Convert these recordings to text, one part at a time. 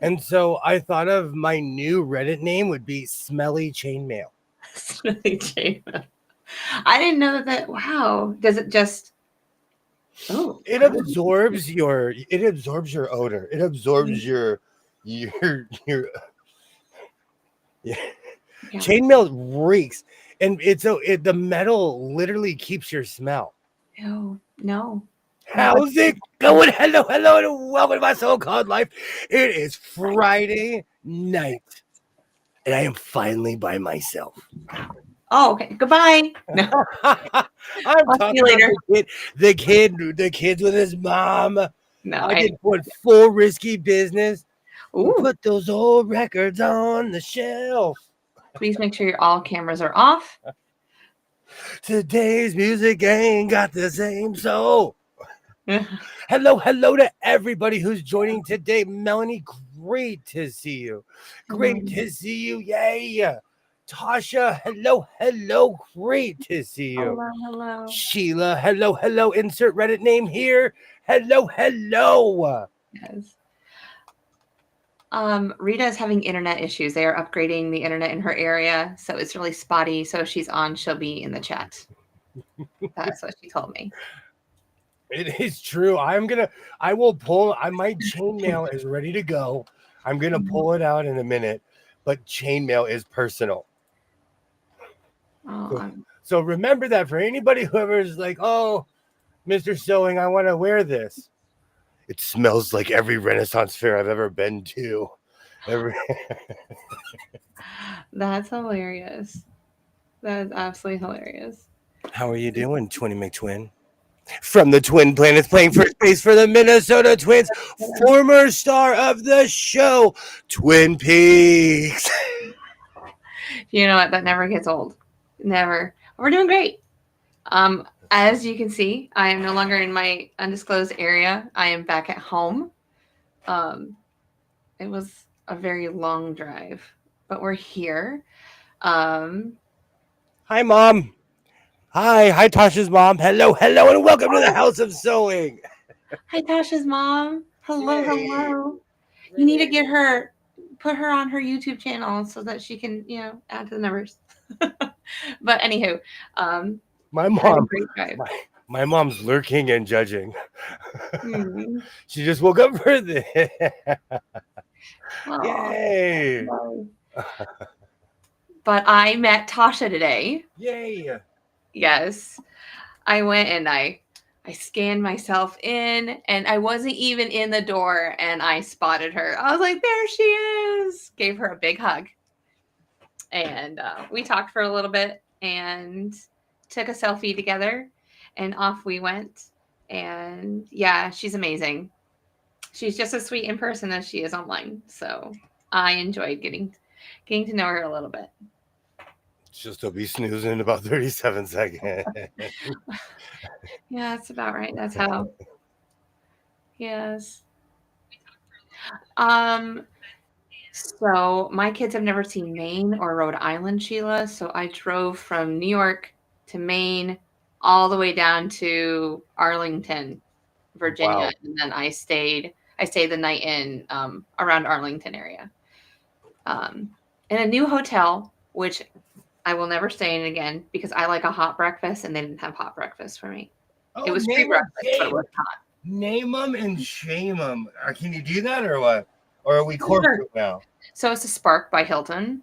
And so I thought of my new Reddit name would be Smelly Chainmail. Smelly chainmail. I didn't know that. Wow. Does it just? Oh, It gross. absorbs your odor. It absorbs your yeah. Yeah. Chainmail reeks, and the metal literally keeps your smell. No. No. No. But How's it going? Hello, hello, and welcome to my so-called life. It is right. Friday night, and I am finally by myself. Oh, okay. Goodbye. No. I'm I'll see you talking about later. the kids with his mom. No. I did put full risky business. Ooh. Put those old records on the shelf. Please make sure all cameras are off. Today's music ain't got the same soul. Hello, hello to everybody who's joining today. Melanie, great to see you. Great to see you. Yay. Tasha, hello, hello. Great to see you. Hello. Hello. Sheila, hello, hello. Insert Reddit name here. Hello, hello. Yes. Rita is having internet issues. They are upgrading the internet in her area, so it's really spotty. So if she's on, she'll be in the chat. That's what she told me. It is true. I will pull. My chainmail is ready to go. I'm going to pull it out in a minute, but chainmail is personal. Oh, So remember that for anybody who ever is like, oh, Mr. Sewing, I want to wear this. It smells like every Renaissance fair I've ever been to. that's hilarious. That is absolutely hilarious. How are you doing, Twinny McTwin? From the Twin Planets, playing first base for the Minnesota Twins, former star of the show, Twin Peaks. You know what? That never gets old. Never. We're doing great. As you can see, I am no longer in my undisclosed area. I am back at home. Um, it was a very long drive, but we're here. Um, Hi, Mom. Hi, Tasha's mom. Hello, hello, and welcome to the House of Sewing. Hi, Tasha's mom. Hello, Yay. hello. You need to put her on her YouTube channel so that she can, add to the numbers. But anywho, My had a mom, great drive. my mom's lurking and judging. Hmm. She just woke up for this. Aw, Yay! but I met Tasha today. Yay! Yes, I went and I scanned myself in, and I wasn't even in the door, and I spotted her. I was like, "There she is!" Gave her a big hug, and we talked for a little bit and took a selfie together, and off we went. And yeah, she's amazing. She's just as sweet in person as she is online. So I enjoyed getting to know her a little bit. She'll be snoozing in about 37 seconds. Yeah, that's about right. That's how. Yes. Um. So my kids have never seen Maine or Rhode Island, Sheila. So I drove from New York to Maine, all the way down to Arlington, Virginia, Wow. and then I stayed the night in around Arlington area, um, in a new hotel, which I will never stay in again because I like a hot breakfast, and they didn't have hot breakfast for me. It Oh, was free breakfast, but it was hot. name them and shame them. Can you do that or what? Or are we Sure. corporate now? So it's a Spark by Hilton.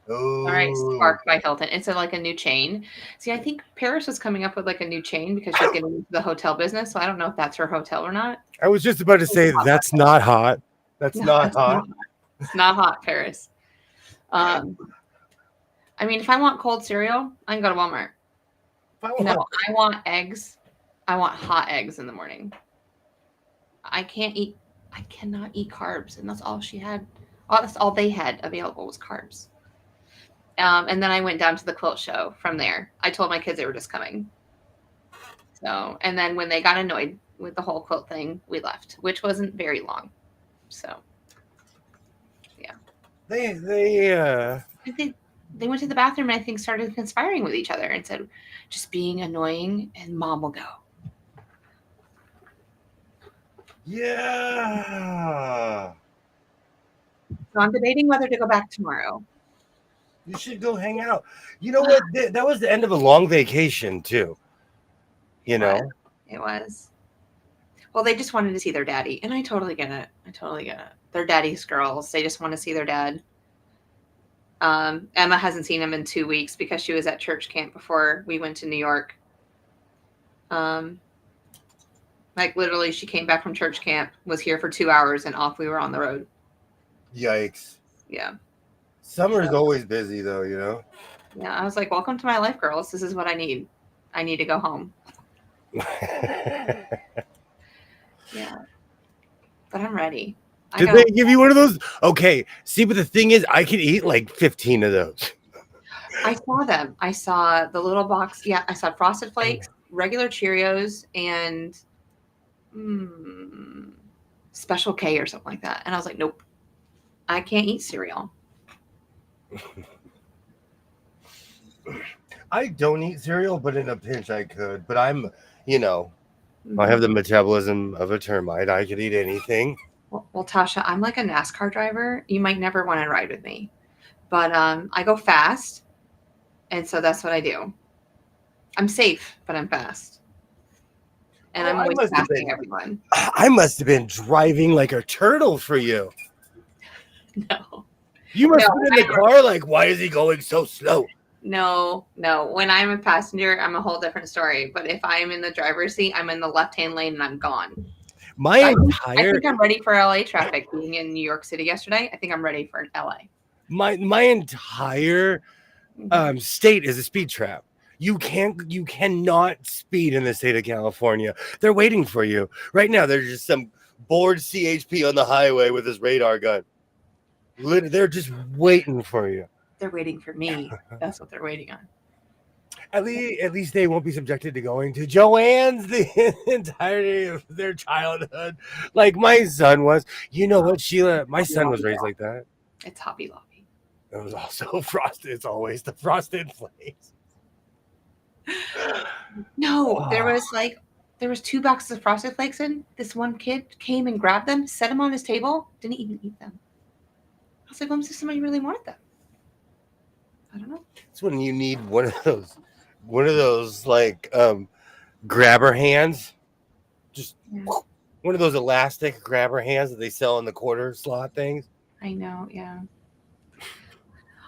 Oh, All right, Spark by Hilton. It's like a new chain. See, I think Paris was coming up with like a new chain because she's getting into the hotel business. So I don't know if that's her hotel or not. I was just about to say that's not hot. That's No, not it's hot. not. It's not hot, Paris. I mean, if I want cold cereal, I can go to Walmart. No, I want eggs. I want hot eggs in the morning. I cannot eat carbs, and that's all she had. That's all they had available was carbs. And then I went down to the quilt show from there. I told my kids they were just coming. So, and then when they got annoyed with the whole quilt thing, we left, which wasn't very long. So, yeah. They went to the bathroom and I think started conspiring with each other and said, just being annoying and mom will go. Yeah. So I'm debating whether to go back tomorrow. You should go hang out. You know what? That was the end of a long vacation too. You know? It was. Well, they just wanted to see their daddy, and I totally get it. They're daddy's girls. They just want to see their dad. Emma hasn't seen him in 2 weeks because she was at church camp before we went to New York. Like literally, she came back from church camp, was here for 2 hours, and off we were on the road. Yikes. Yeah. Summer's always busy though, you know? Yeah, I was like, welcome to my life, girls. This is what I need. I need to go home. Yeah. But I'm ready. Did they give you one of those? Okay. See, but the thing is, I could eat like 15 of those. I saw them. I saw the little box. Yeah, I saw Frosted Flakes, regular Cheerios, and Special K or something like that. And I was like, nope, I can't eat cereal. I don't eat cereal, but in a pinch I could. But I'm, you know, I have the metabolism of a termite. I could eat anything. Well, Tasha, I'm like a NASCAR driver. You might never want to ride with me, but I go fast, and so that's what I do. I'm safe, but I'm fast, and I'm always passing everyone. I must have been driving like a turtle for you. No, you must have been in the car. Like, why is he going so slow? No. When I'm a passenger, I'm a whole different story. But if I'm in the driver's seat, I'm in the left-hand lane and I'm gone. I think I'm ready for LA traffic. Being in New York City yesterday, I think I'm ready for LA. My entire state is a speed trap. You cannot speed in the state of California. They're waiting for you right now. There's just some bored CHP on the highway with his radar gun. They're just waiting for you. They're waiting for me. That's what they're waiting on. At least they won't be subjected to going to Joanne's the entirety of their childhood, like my son was. You know what, Sheila? My son was raised like that. It's Hobby Lobby. It was also frosted. It's always the Frosted Flakes. No, there was 2 boxes of Frosted Flakes in. This one kid came and grabbed them, set them on his table, didn't even eat them. I was like, when was somebody really wanted them? I don't know. It's when you need one of those like grabber hands. Just one of those elastic grabber hands that they sell in the quarter slot things. I know, yeah.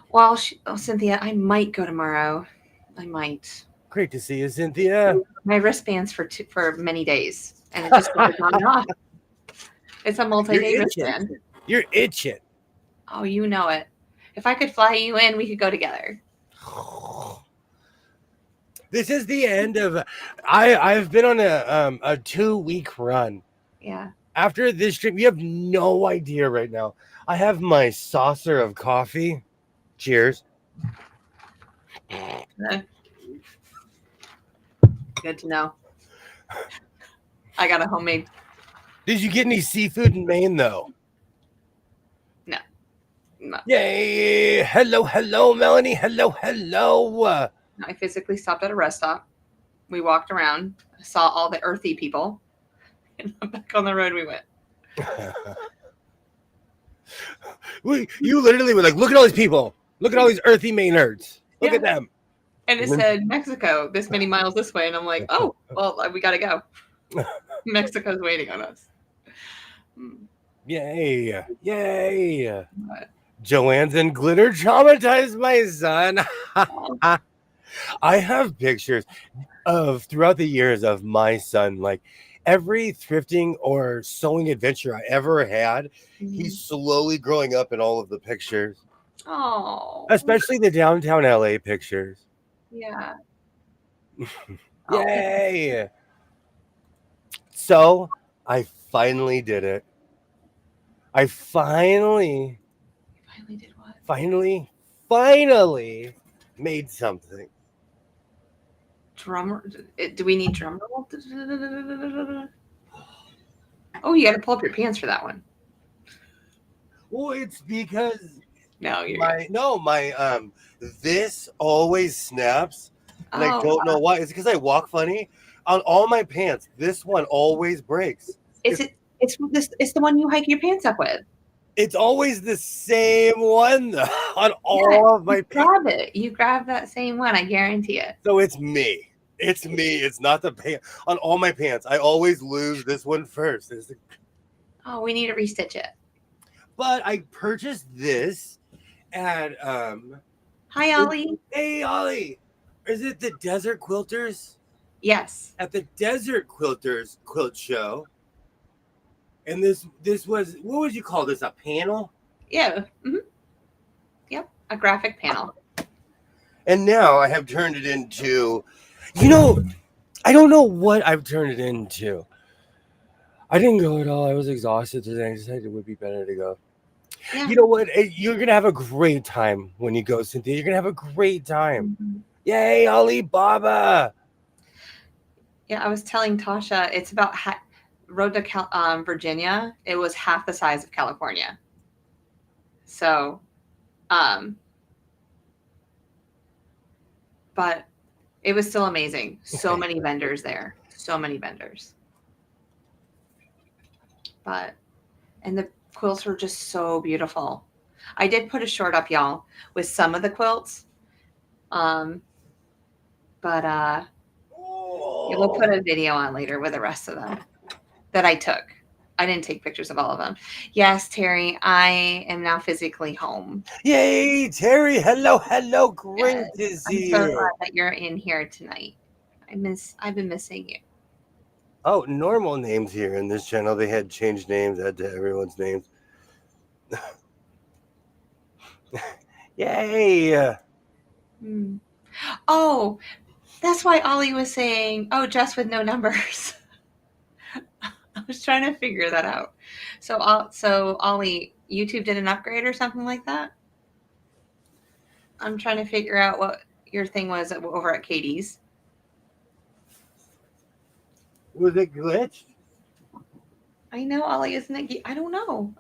Well, Cynthia, I might go tomorrow. I might. Great to see you, Cynthia. My wristbands for many days, and it just goes on and off. It's a multi-day wristband. You're itching. Oh, you know it. If I could fly you in, we could go together. This is the end of. I've been on a 2-week run. Yeah. After this trip, you have no idea right now. I have my saucer of coffee. Cheers. Good to know. I got a homemade. Did you get any seafood in Maine though? No. Yay! Hello, Melanie. Hello. I physically stopped at a rest stop. We walked around, saw all the earthy people, and back on the road we went. You literally were like, look at all these people. Look at all these earthy Maine nerds. Look at them. And it said Mexico, this many miles this way. And I'm like, oh, well, we got to go. Mexico's waiting on us. Yay. What? Joanne's and glitter traumatized my son. I have pictures of throughout the years of my son, like every thrifting or sewing adventure I ever had, he's slowly growing up in all of the pictures. Oh, especially the downtown LA pictures. Yeah. Yay. So I finally did it. I finally did what? Finally made something. Drummer? Do we need drum roll? Oh, you got to pull up your pants for that one. Well, it's because my this always snaps, and I don't know why. It's because I walk funny. On all my pants, this one always breaks. It's the one you hike your pants up with. It's always the same one though, on all of my pants. Grab it. You grab that same one. I guarantee it. So it's me. It's me. It's not the pants. On all my pants, I always lose this one first. Oh, we need to restitch it. But I purchased this at Hi, Ollie. Hey Ollie. Is it the Desert Quilters? Yes. At the Desert Quilters quilt show. And this was, what would you call this? A panel? Yeah. Mm-hmm. Yep. A graphic panel. And now I have turned it into, I don't know what I've turned it into. I didn't go at all. I was exhausted today. I decided it would be better to go. Yeah. You know what? You're going to have a great time when you go, Cynthia. You're going to have a great time. Mm-hmm. Yay, Alibaba. Yeah, I was telling Tasha, it's about road to Virginia. It was half the size of California. So, but it was still amazing. So many vendors there. So many vendors. And the quilts were just so beautiful. I did put a short up, y'all, with some of the quilts. We'll put a video on later with the rest of them that I took. I didn't take pictures of all of them. Yes, Terry, I am now physically home. Yay, Terry. Hello. Great to see you. I'm so glad that you're in here tonight. I've been missing you. Oh, normal names here in this channel. They had changed names to everyone's names. Yay. Oh, that's why Ollie was saying, just with no numbers. I was trying to figure that out. So Ollie, YouTube did an upgrade or something like that? I'm trying to figure out what your thing was over at Katie's. Was it glitched? I know, Ollie, isn't it? I don't know.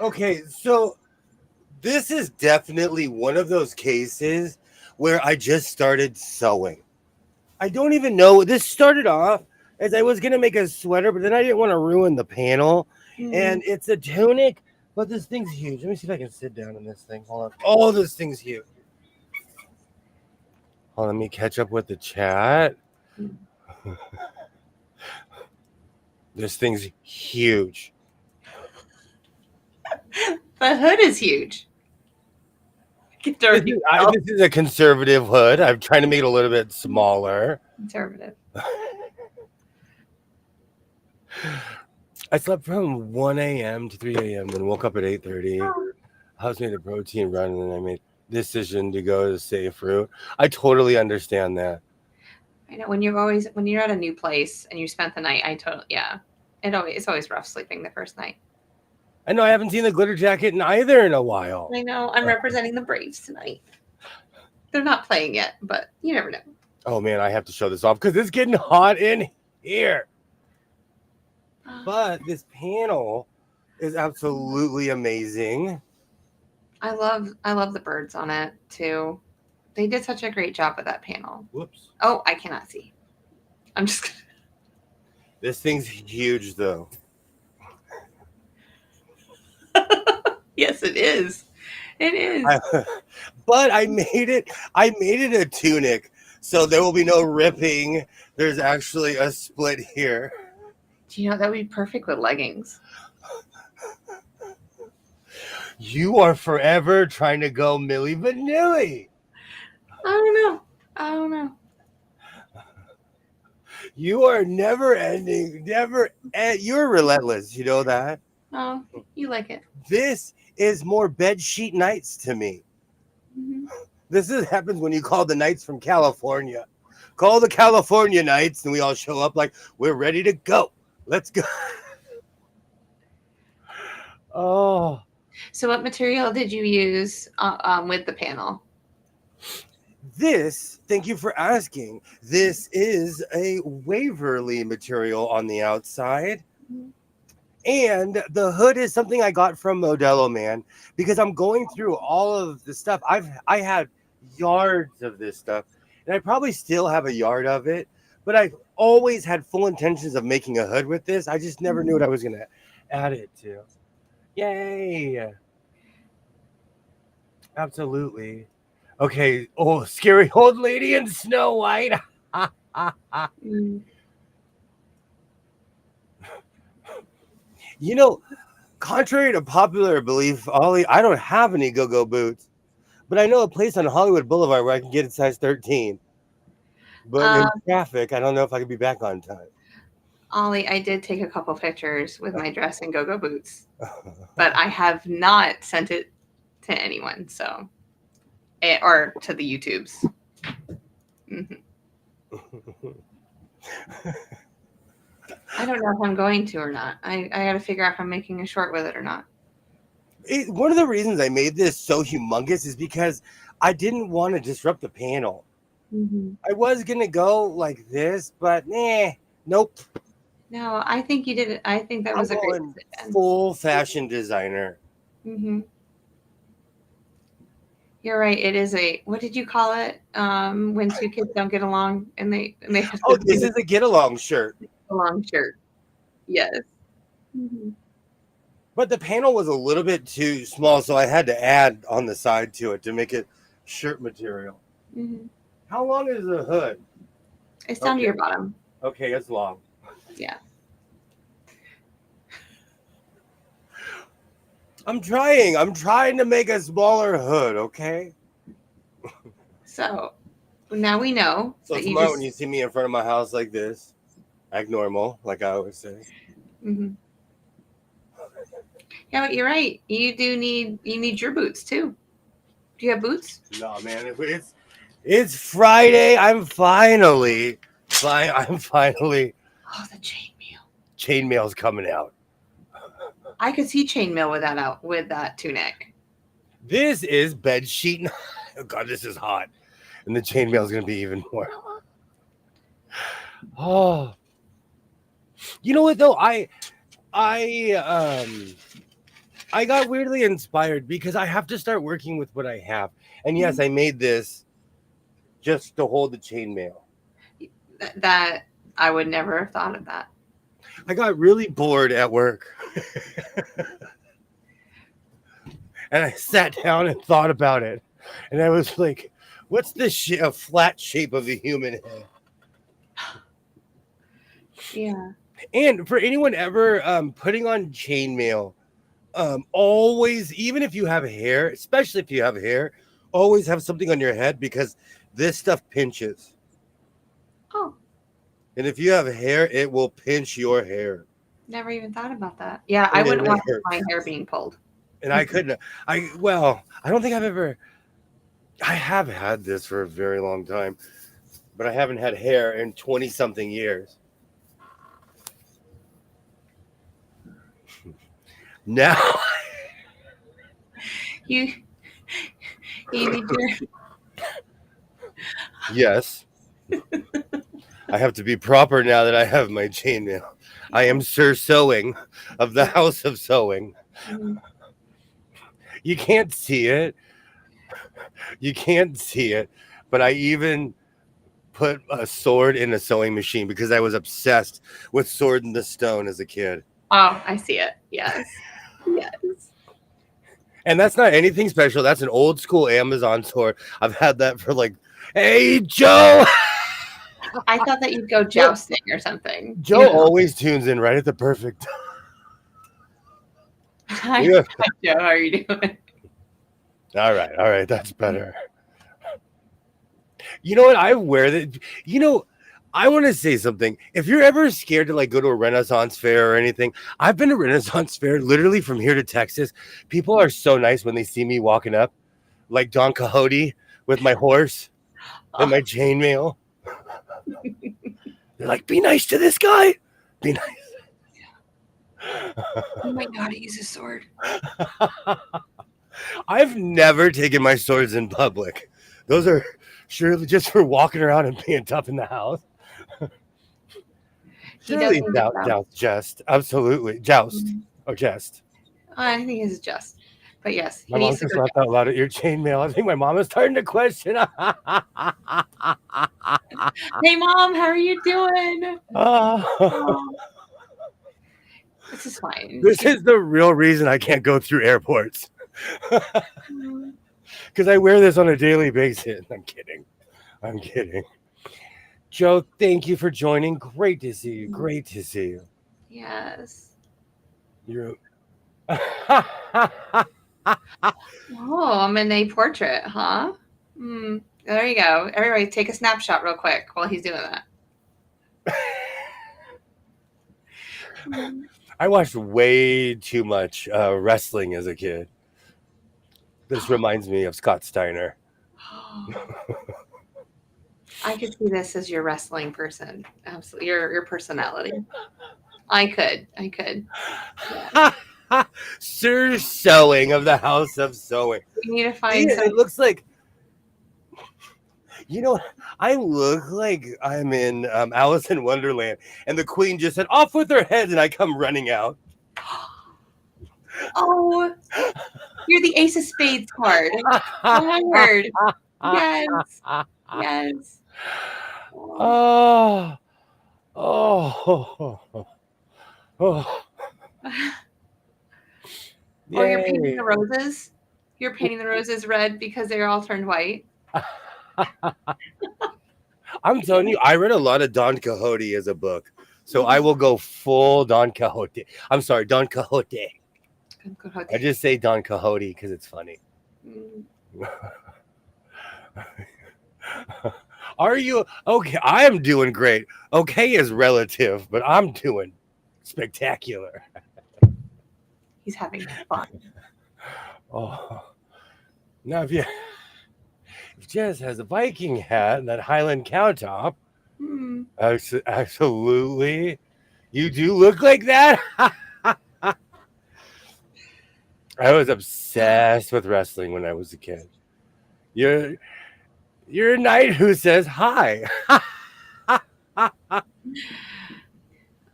Okay, so this is definitely one of those cases where I just started sewing. I don't even know. This started off as I was going to make a sweater, but then I didn't want to ruin the panel. And it's a tunic, but this thing's huge. Let me see if I can sit down in this thing. Hold on. Oh, this thing's huge. Hold on, let me catch up with the chat. This thing's huge. The hood is huge. This is a conservative hood. I'm trying to make it a little bit smaller. Conservative. I slept from 1 a.m. to 3 a.m. then woke up at 8:30. I was made a protein run and then I made the decision to go to Safe Route. I totally understand that. I know when you're at a new place and you spent the night, it's always rough sleeping the first night. I know I haven't seen the glitter jacket either in a while. I know. I'm representing the Braves tonight. They're not playing yet, but you never know. Oh man, I have to show this off because it's getting hot in here. But this panel is absolutely amazing. I love the birds on it too. They did such a great job with that panel. Whoops. Oh, I cannot see. I'm just gonna... This thing's huge though. Yes, it is. It is. But I made it a tunic, so there will be no ripping. There's actually a split here. Do you know that would be perfect with leggings? You are forever trying to go Milli Vanilli. I don't know. You are never ending. You're relentless. You know that? Oh, you like it. This is more bed sheet nights to me. Mm-hmm. This happens when you call the Knights from California. Call the California Knights and we all show up like we're ready to go. Let's go. Oh. So what material did you use with the panel? Thank you for asking. This is a Waverly material on the outside. Mm-hmm. And the hood is something I got from Modelo Man because I'm going through all of the stuff. I had yards of this stuff and I probably still have a yard of it, but I've always had full intentions of making a hood with this. I just never knew what I was going to add it to. Yay. Absolutely. Okay. Oh, scary old lady in Snow White. Mm. You know, contrary to popular belief, Ollie, I don't have any go-go boots, but I know a place on Hollywood Boulevard where I can get a size 13. But Um, in traffic, I don't know if I could be back on time. Ollie, I did take a couple pictures with my dress and go-go boots, but I have not sent it to anyone, so or to the YouTubes. I don't know if I'm going to or not. I got to figure out if I'm making a short with it or not. One of the reasons I made this so humongous is because I didn't want to disrupt the panel. I was gonna go like this, but nope. No, I think you did it. I think that I'm was a great going decision. full fashion designer. You're right. It is a, what did you call it? When two kids don't get along and they have Oh, to this do is a get along shirt. a long shirt. Yes. But the panel was a little bit too small, so I had to add on the side to it to make it shirt material. How long is the hood? It's down to your bottom. Okay, it's long. Yeah. I'm trying to make a smaller hood, okay? So now we know. So that tomorrow when you see me in front of my house like this, act normal, like I always say. Yeah, but you're right. You need your boots too. Do you have boots? No, man, it's Friday. I'm finally. Oh, the chainmail. Chainmail's coming out. I could see chainmail with that tunic. This is bed sheet. Oh God, this is hot, and the chainmail's gonna be even more. Oh, you know what though? I got weirdly inspired because I have to start working with what I have, and yes, I made this just to hold the chainmail. That I would never have thought of that. I got really bored at work. And I sat down and thought about it. And I was like, what's the flat shape of the human head? Yeah. And for anyone ever putting on chainmail, always, even if you have hair, especially if you have hair, always have something on your head because this stuff pinches. Oh. And if you have hair, it will pinch your hair. Never even thought about that. Yeah, I wouldn't want my hair being pulled. And I couldn't. I don't think I have had this for a very long time, but I haven't had hair in 20 something years. Now you need your yes. I have to be proper now that I have my chainmail. I am Sir Sewing of the House of Sewing. You can't see it. You can't see it. But I even put a sword in a sewing machine because I was obsessed with Sword in the Stone as a kid. Oh, I see it. Yes. Yes. And that's not anything special. That's an old school Amazon sword. I've had that for like, hey, Joe. I thought that you'd go jousting or something. Joe always tunes in right at the perfect time. Hi, Joe. How are you doing? All right. That's better. You know what? I wear that. You know, I want to say something. If you're ever scared to like go to a Renaissance fair or anything, I've been to Renaissance fair literally from here to Texas. People are so nice when they see me walking up like Don Quixote with my horse and my chainmail. They're like, be nice to this guy. Be nice. Oh my God, he uses a sword. I've never taken my swords in public. Those are surely just for walking around and being tough in the house. Surely joust. Absolutely. Joust or jest. I think it's just. But yes, my mom just laughed out loud at your chainmail. I think my mom is starting to question. Hey, Mom, how are you doing? This is fine. This is the real reason I can't go through airports. Because I wear this on a daily basis. I'm kidding. Joe, thank you for joining. Great to see you. Great to see you. Yes. You're. Oh, I'm in a portrait, huh? There you go. Everybody, take a snapshot real quick while he's doing that. I watched way too much wrestling as a kid. This reminds me of Scott Steiner. I could see this as your wrestling person. Absolutely, your personality. I could. Sir Sewing of the House of Sewing. We need to find. It looks like. I look like I'm in Alice in Wonderland, and the Queen just said, "Off with their heads," and I come running out. Oh, you're the Ace of Spades card. Onward. Yes. Oh. Oh, you're painting the roses? You're painting the roses red because they're all turned white? I'm telling you, I read a lot of Don Quixote as a book. So I will go full Don Quixote. I'm sorry, Don Quixote. I just say Don Quixote because it's funny. Are you okay? I am doing great. Okay is relative, but I'm doing spectacular. He's having fun. Oh, now if Jess has a Viking hat and that Highland cow top, absolutely, you do look like that. I was obsessed with wrestling when I was a kid. You're a knight who says hi.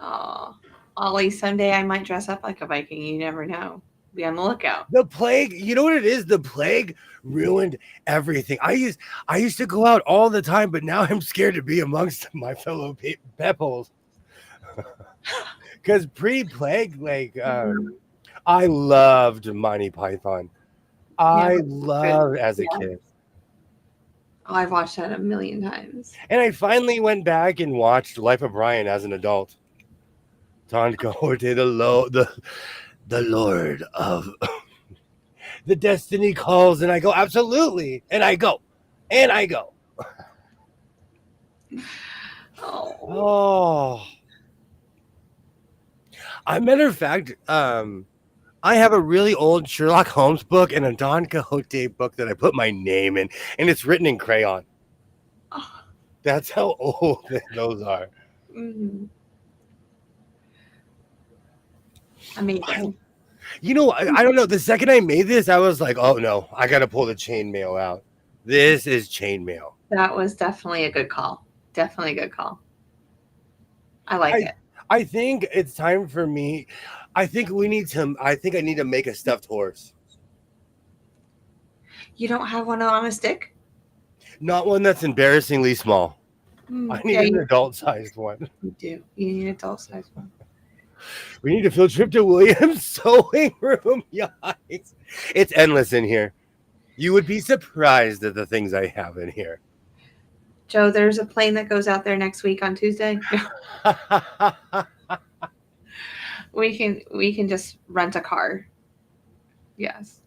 Oh, Ollie, someday I might dress up like a Viking. You never know. Be on the lookout. The plague, you know what it is? The plague ruined everything. I used to go out all the time, but now I'm scared to be amongst my fellow pepples. Because pre-plague, I loved Monty Python. I loved as a kid. Oh, I've watched that a million times. And I finally went back and watched Life of Brian as an adult. Don Quixote, the Lord of the Destiny calls, and I go, absolutely. And I go. Oh. As a matter of fact, I have a really old Sherlock Holmes book and a Don Quixote book that I put my name in, and it's written in crayon. Oh. That's how old those are. Mm-hmm. Amazing. I don't know. The second I made this, I was like, oh no, I got to pull the chainmail out. This is chainmail. That was definitely a good call. I like it. I think it's time for me. I think I need to make a stuffed horse. You don't have one on a stick? Not one that's embarrassingly small. I need an adult-sized one. You do. You need an adult-sized one. We need a field trip to Williams' sewing room. Yikes. It's endless in here. You would be surprised at the things I have in here. Joe, there's a plane that goes out there next week on Tuesday. We can just rent a car. Yes.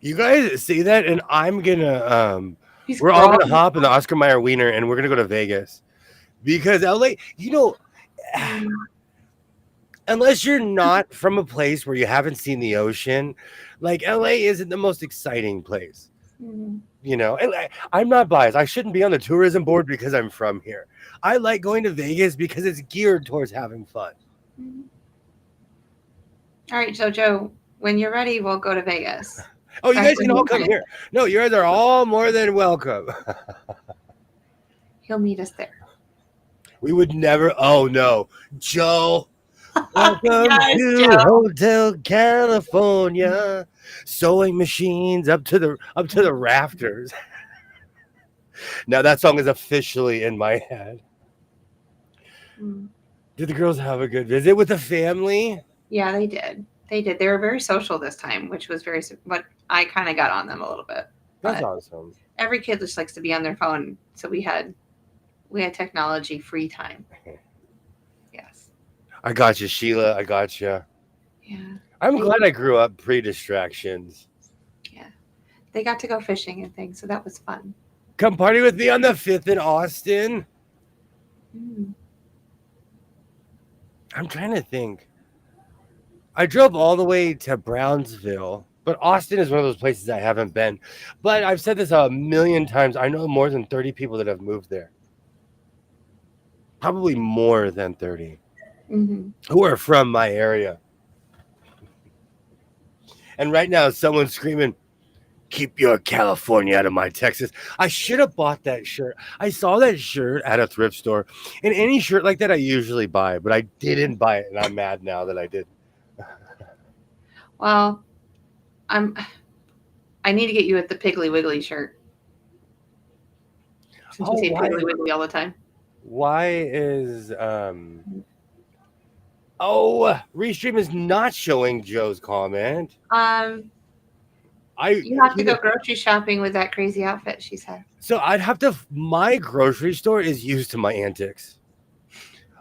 You guys see that? And I'm gonna we're all gonna hop in the Oscar Mayer Wiener and we're gonna go to Vegas. Because LA, unless you're not from a place where you haven't seen the ocean, like LA isn't the most exciting place. Mm-hmm. And I'm not biased. I shouldn't be on the tourism board because I'm from here. I like going to Vegas because it's geared towards having fun. Mm-hmm. All right, so Joe, when you're ready, we'll go to Vegas. Oh, you guys can all come here. No, you guys are all more than welcome. He'll meet us there. We would never. Oh no, Joe. Welcome to Hotel California. Sewing machines up to the rafters. Now that song is officially in my head. Did the girls have a good visit with the family? Yeah, they did. They did. They were very social this time, which was what I kind of got on them a little bit. That's But awesome. every kid just likes to be on their phone, so we had technology free time. Yes. I got you, Sheila. I got you. Yeah. I'm glad I grew up pre-distractions. Yeah. They got to go fishing and things, so that was fun. Come party with me on the 5th in Austin. I'm trying to think. I drove all the way to Brownsville, but Austin is one of those places I haven't been. But I've said this a million times. I know more than 30 people that have moved there. Probably more than 30 who are from my area. And right now, someone's screaming, "Keep your California out of my Texas." I should have bought that shirt. I saw that shirt at a thrift store. And any shirt like that I usually buy, but I didn't buy it. And I'm mad now that I didn't. Well, I need to get you at the Piggly Wiggly shirt. Since you say Piggly Wiggly all the time. Why is Restream is not showing Joe's comment. You have to go grocery shopping with that crazy outfit, she said. So I'd have to. My grocery store is used to my antics.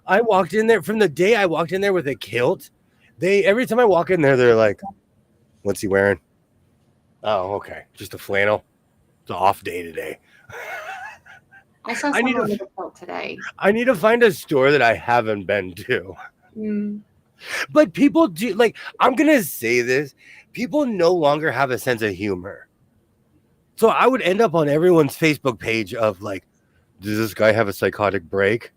I walked in there from the day I walked in there with a kilt. Every time I walk in there, they're like, "What's he wearing?" Oh, okay, just a flannel. It's an off day today. I saw someone with a kilt today. I need to find a store that I haven't been to. But people do, like, I'm gonna say this. People no longer have a sense of humor. So I would end up on everyone's Facebook page of like, does this guy have a psychotic break?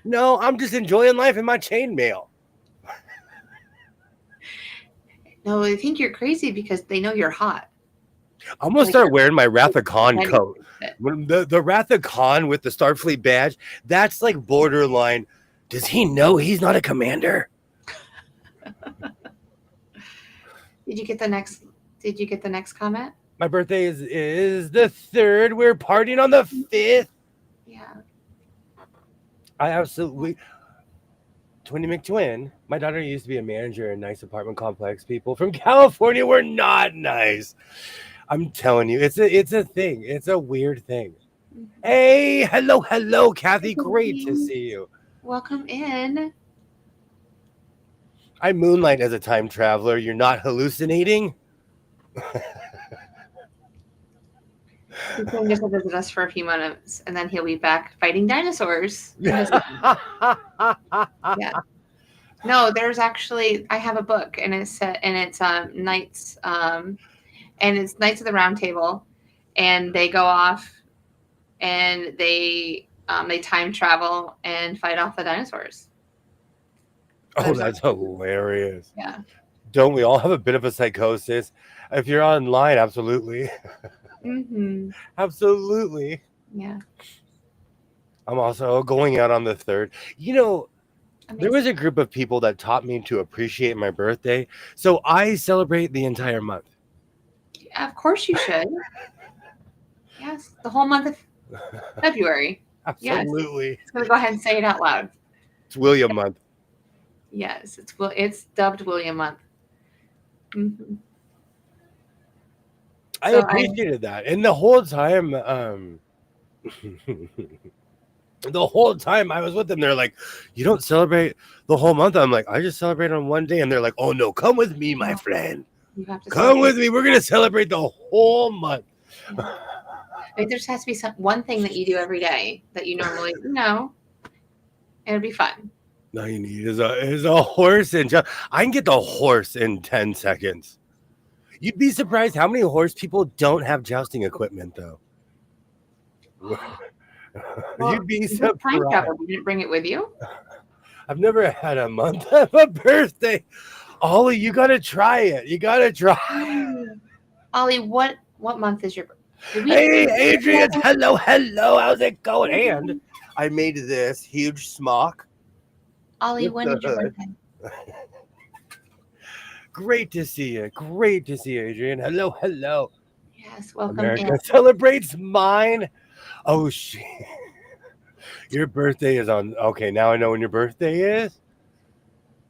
No, I'm just enjoying life in my chainmail. No, they think you're crazy because they know you're hot. I'm gonna start wearing my Wrath of Khan coat. The Wrath of Khan with the Starfleet badge. That's like borderline. Does he know he's not a commander? Did you get the next comment? My birthday is the 3rd. We're partying on the 5th. Yeah. I absolutely. Twinny McTwin. My daughter used to be a manager in a nice apartment complex. People from California were not nice. I'm telling you, it's a thing. It's a weird thing. Hey, hello, Kathy. Great to see you. Welcome in. I moonlight as a time traveler. You're not hallucinating? He's going to visit us for a few minutes, and then he'll be back fighting dinosaurs. Yeah. No, there's actually, I have a book, and it's Knights, and it's Knights of the Round Table, and they go off, and they time travel and fight off the dinosaurs. Oh, that's hilarious. Yeah. Don't we all have a bit of a psychosis? If you're online, absolutely. Absolutely. Yeah. I'm also going out on the 3rd. You know, there was a group of people that taught me to appreciate my birthday. So I celebrate the entire month. Yeah, of course you should. Yes. The whole month of February. Absolutely. Yes. I'm going to go ahead and say it out loud. It's William month. Yes. It's dubbed William month. I appreciated that. And the whole time, I was with them, they're like, "You don't celebrate the whole month?" I'm like, "I just celebrate on one day." And they're like, "Oh no, come with me, my friend. You have to come with me. We're going to celebrate the whole month." Yeah. Like, there just has to be one thing that you do every day that you normally and it'll be fun. All you need is a horse and I can get the horse in 10 seconds. You'd be surprised how many horse people don't have jousting equipment, though. Well, you'd be surprised. Time travel. You didn't bring it with you? I've never had a month of a birthday. Ollie, you got to try it. You got to try. Ollie, what month is your birthday? Hey, Adrian. Hello. How's it going? And I made this huge smock. Ollie, when is your birthday? Great to see you. Great to see you, Adrian. Hello. Yes, welcome America in. celebrates mine. Oh, shit. Your birthday is on. Okay, now I know when your birthday is.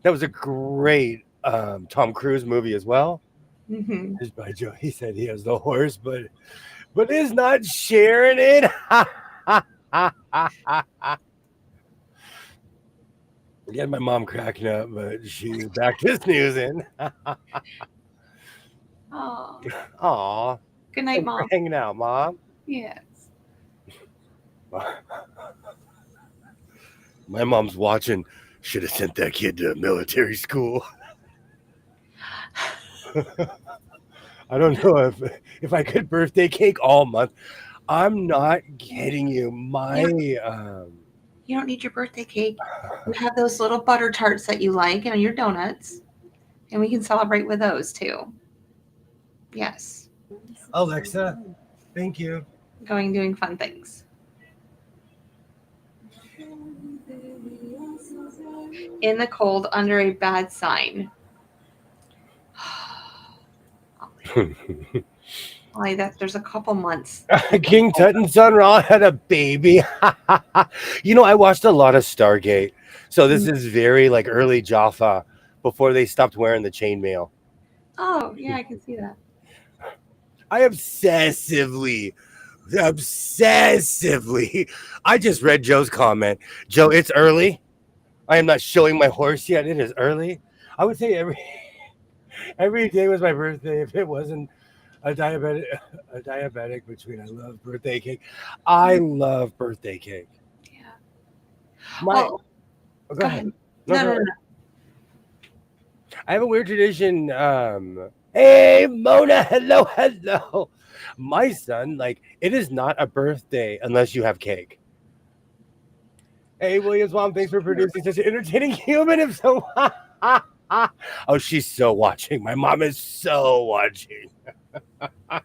That was a great Tom Cruise movie as well. Mm-hmm. Just by Joe, he said he has the horse, but is not sharing it. Again, my mom cracking up, but she's back to snoozing. Oh, Aw, good night, thanks for Mom. hanging out, Mom. Yes. My mom's watching. Should have sent that kid to military school. I don't know if I could birthday cake all month. I'm not kidding you. You don't need your birthday cake. You have those little butter tarts that you like and your donuts, and we can celebrate with those too. Yes. Alexa, thank you. Doing fun things. In the cold under a bad sign. Ollie, there's a couple months. King Tut and Son Ra had a baby. I watched a lot of Stargate. So this is very like early Jaffa before they stopped wearing the chainmail. Oh, yeah, I can see that. I obsessively. I just read Joe's comment. Joe, it's early. I am not showing my horse yet. It is early. I would say every day was my birthday if it wasn't a diabetic between. I love birthday cake. I love birthday cake. Yeah. Go ahead. No. I have a weird tradition. Hey, Mona, hello. My son, it is not a birthday unless you have cake. Hey, Williams' mom, thanks for producing such an entertaining human. If so, oh, she's so watching. My mom is so watching. Hi,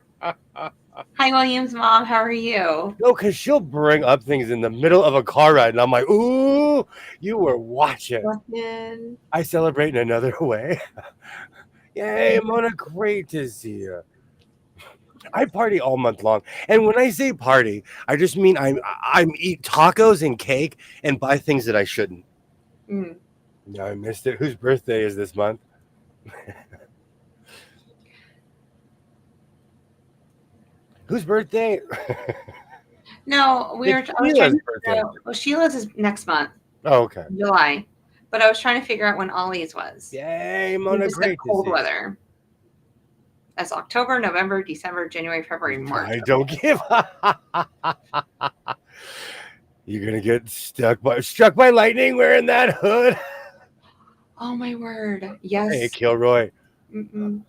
Williams' mom. How are you? No, because she'll bring up things in the middle of a car ride, and I'm like, ooh, you were watching. I celebrate in another way. Yay, Mona, great to see you. I party all month long, and when I say party, I just mean I eat tacos and cake and buy things that I shouldn't. Mm. No, I missed it. Whose birthday is this month? Whose birthday? No, Sheila's is next month. Oh, okay. July. But I was trying to figure out when Ollie's was. Yay, Mona, great cold weather. That's October, November, December, January, February, March. I don't give up. You're gonna get struck by lightning wearing that hood. Oh my word! Yes. Hey, Kilroy. Mm-mm.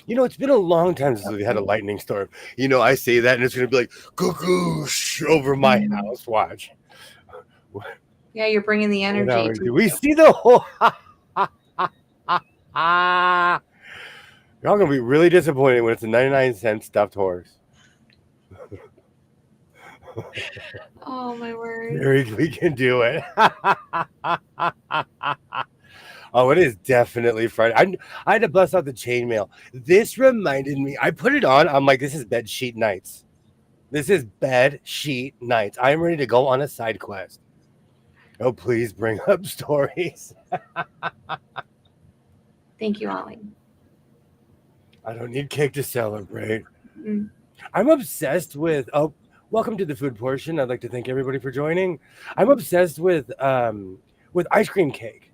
It's been a long time since we had a lightning storm. I say that, and it's gonna be like goosh over my house. Watch. Yeah, you're bringing the energy. Do we see the whole? Y'all gonna be really disappointed when it's a 99-cent stuffed horse. Oh my word! We can do it. Oh, it is definitely Friday. I had to bust out the chainmail. This reminded me. I put it on. I'm like, this is bed sheet nights. This is bed sheet nights. I am ready to go on a side quest. Oh, please bring up stories. Thank you, Ollie. I don't need cake to celebrate. Mm. I'm obsessed with. Oh, welcome to the food portion. I'd like to thank everybody for joining. I'm obsessed with ice cream cake.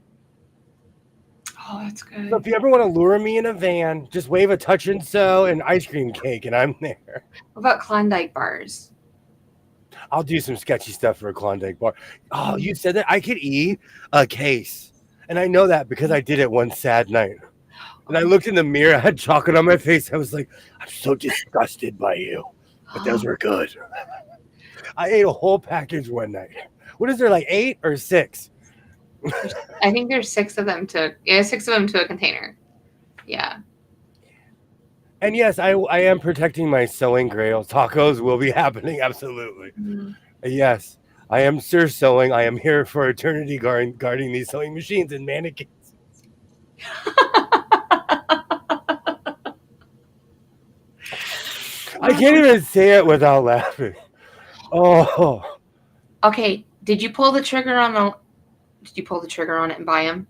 Oh, that's good. So if you ever want to lure me in a van, just wave a touch and sew and ice cream cake, and I'm there. What about Klondike bars? I'll do some sketchy stuff for a Klondike bar. Oh, you said that? I could eat a case. And I know that because I did it one sad night. And I looked in the mirror, I had chocolate on my face. I was like, I'm so disgusted by you. But those were good. I ate a whole package one night. What is there, like 8 or 6? I think there's 6 of them to a container. Yeah. And yes, I am protecting my sewing grail. Tacos will be happening, absolutely. Mm-hmm. Yes, I am Sir Sewing. I am here for eternity guarding these sewing machines and mannequins. I can't even say it without laughing. Oh. Okay, did you pull the trigger on Did you pull the trigger on it and buy them?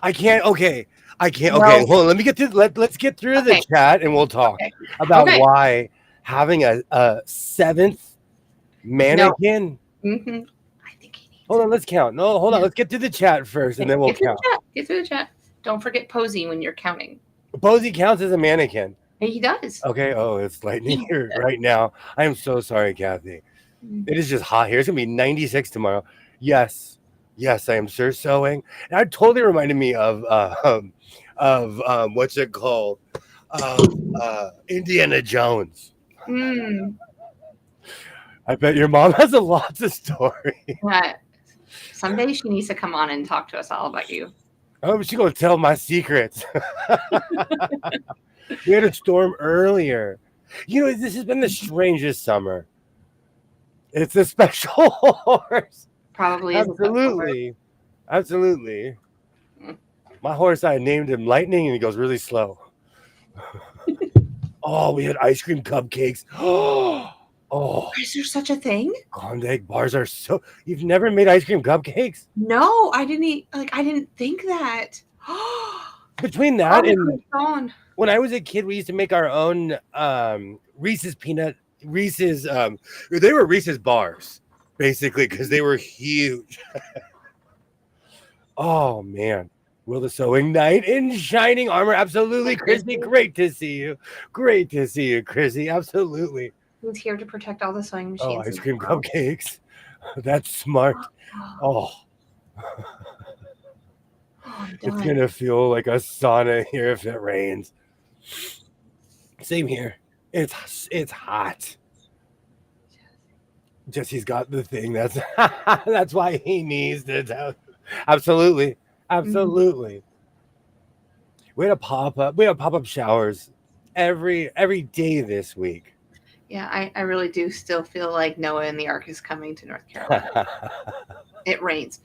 I can't. Okay. No. Okay. Hold on. Let me get to let's get through the chat and we'll talk about why having a seventh mannequin. No. I think he needs. Hold on. Let's count. No, hold on. Let's get to the chat first, and then we'll count. Get through the chat. Don't forget Posey when you're counting. Posey counts as a mannequin. Hey, he does. Okay. Oh, it's lightning here right now. I am so sorry, Kathy. It is just hot here. It's gonna be 96 tomorrow. Yes, I am sure sewing. And that totally reminded me of what's it called? Indiana Jones. I bet your mom has a lots of stories. Someday she needs to come on and talk to us all about you. Oh, she's gonna tell my secrets. We had a storm earlier. You know, this has been the strangest summer. It's a special horse. Probably is. Absolutely. My horse, I named him Lightning, and he goes really slow. Oh, we had ice cream cupcakes. Oh, is there such a thing? Klondike bars are so. You've never made ice cream cupcakes? No, I didn't. I didn't think that. Between that and when I was a kid, we used to make our own Reese's peanut. Reese's, they were Reese's bars, basically, because they were huge. Oh man, Will the Sewing Knight in shining armor, absolutely, Chrissy. Great to see you, Chrissy. Absolutely. Who's here to protect all the sewing machines? Oh, ice cream cupcakes. That's smart. Oh. It's gonna feel like a sauna here if it rains. Same here. It's hot. Jesse's got the thing. That's why he needs to. Absolutely. We had a pop-up. We have pop-up showers every day this week. Yeah, I really do still feel like Noah and the Ark is coming to North Carolina. It rains.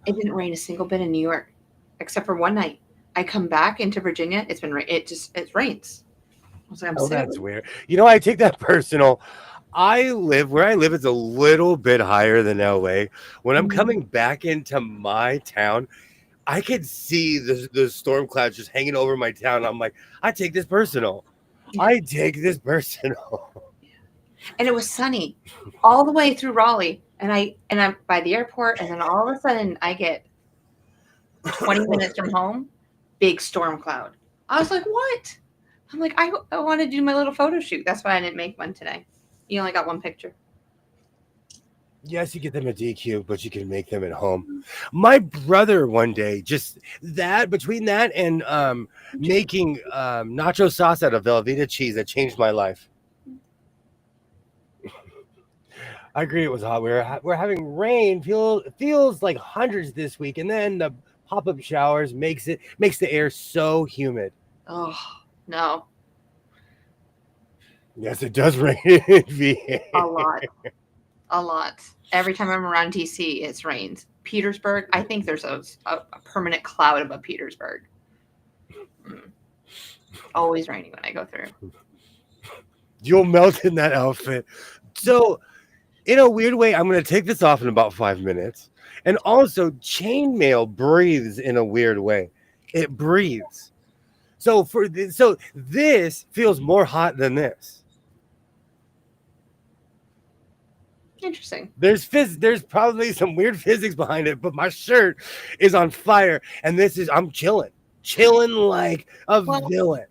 It didn't rain a single bit in New York, except for one night. I come back into Virginia. It's been it rains. I was like, that's weird. You know, I take that personal. Where I live is a little bit higher than LA. When I'm coming back into my town, I could see the storm clouds just hanging over my town. I'm like, I take this personal. And it was sunny all the way through Raleigh. And I'm by the airport, and then all of a sudden I get 20 minutes from home, big storm cloud. I was like, what? I'm like, I want to do my little photo shoot. That's why I didn't make one today. You only got one picture. Yes, you get them at DQ, but you can make them at home. My brother one day, just that, between that and making nacho sauce out of Velveeta cheese, that changed my life. I agree, it was hot. We're having rain. Feels like hundreds this week, and then the pop-up showers makes the air so humid. Oh no. Yes, it does rain in VA. A lot. Every time I'm around DC, it's rains. Petersburg, I think there's a permanent cloud above Petersburg. Always raining when I go through. You'll melt in that outfit. So, in a weird way, I'm going to take this off in about 5 minutes. And also, chainmail breathes in a weird way. It breathes. So this feels more hot than this. Interesting. There's probably some weird physics behind it, but my shirt is on fire, and I'm chilling like a villain.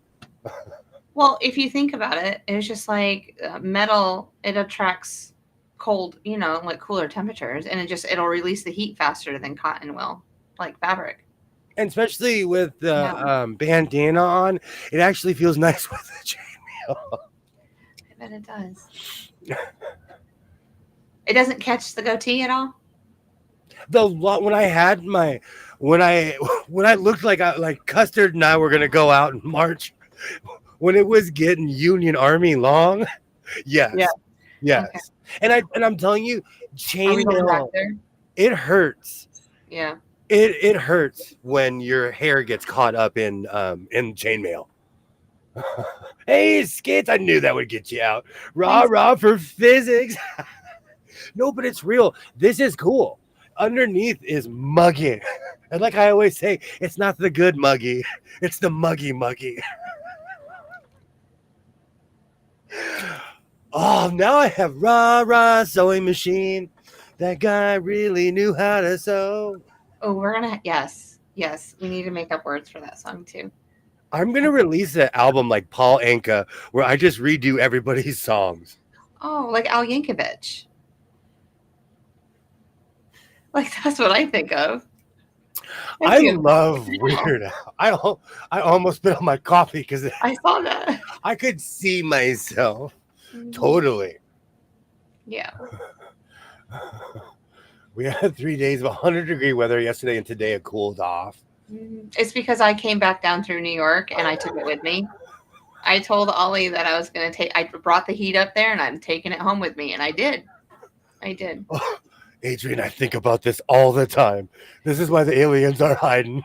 Well, if you think about it, it's just like metal. It attracts cold, like cooler temperatures, and it'll release the heat faster than cotton will, like fabric. And especially with the bandana on, it actually feels nice with the chainmail. I bet it does. It doesn't catch the goatee at all. When I looked like Custard and I were gonna go out and march, when it was getting Union Army long, yes. Okay. And I'm telling you, chainmail, it hurts. Yeah. It hurts when your hair gets caught up in chainmail. Hey, Skits, I knew that would get you out. Rah for physics. No, but it's real. This is cool. underneath is muggy. And like I always say, it's not the good muggy, it's the muggy. Oh, now I have rah sewing machine. That guy really knew how to sew. Oh, we're gonna yes. We need to make up words for that song too. I'm gonna release an album like Paul Anka where I just redo everybody's songs. Oh, like Al Yankovic. Like that's what I think of. I love Weird Al. I almost spit on my coffee because I saw that. I could see myself. Mm-hmm. Totally. Yeah. We had 3 days of 100-degree weather yesterday, and today it cooled off. It's because I came back down through New York and I took it with me. I told Ollie that I was going to take. I brought the heat up there and I'm taking it home with me, and I did. Oh, Adrian, I think about this all the time. This is why the aliens are hiding.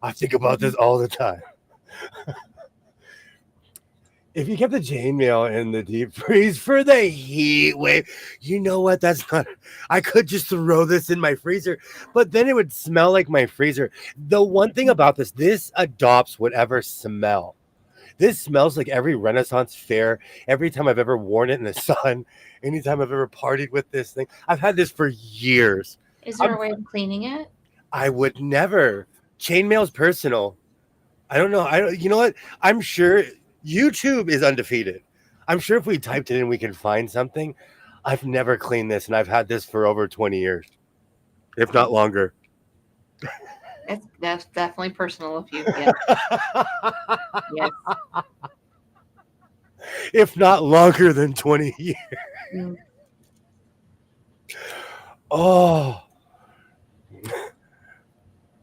I think about this all the time. If you kept the chainmail in the deep freeze for the heat wave, you know what? That's not. I could just throw this in my freezer, but then it would smell like my freezer. The one thing about this adopts whatever smell. This smells like every Renaissance fair. Every time I've ever worn it in the sun, anytime I've ever partied with this thing, I've had this for years. Is there a way of cleaning it? I would never. Chainmail's personal. I don't know. You know what? I'm sure. YouTube is undefeated. I'm sure if we typed it in, we can find something. I've never cleaned this, and I've had this for over 20 years, if not longer. That's definitely personal of you. Yes. Yes. If not longer than 20 years. Mm. Oh.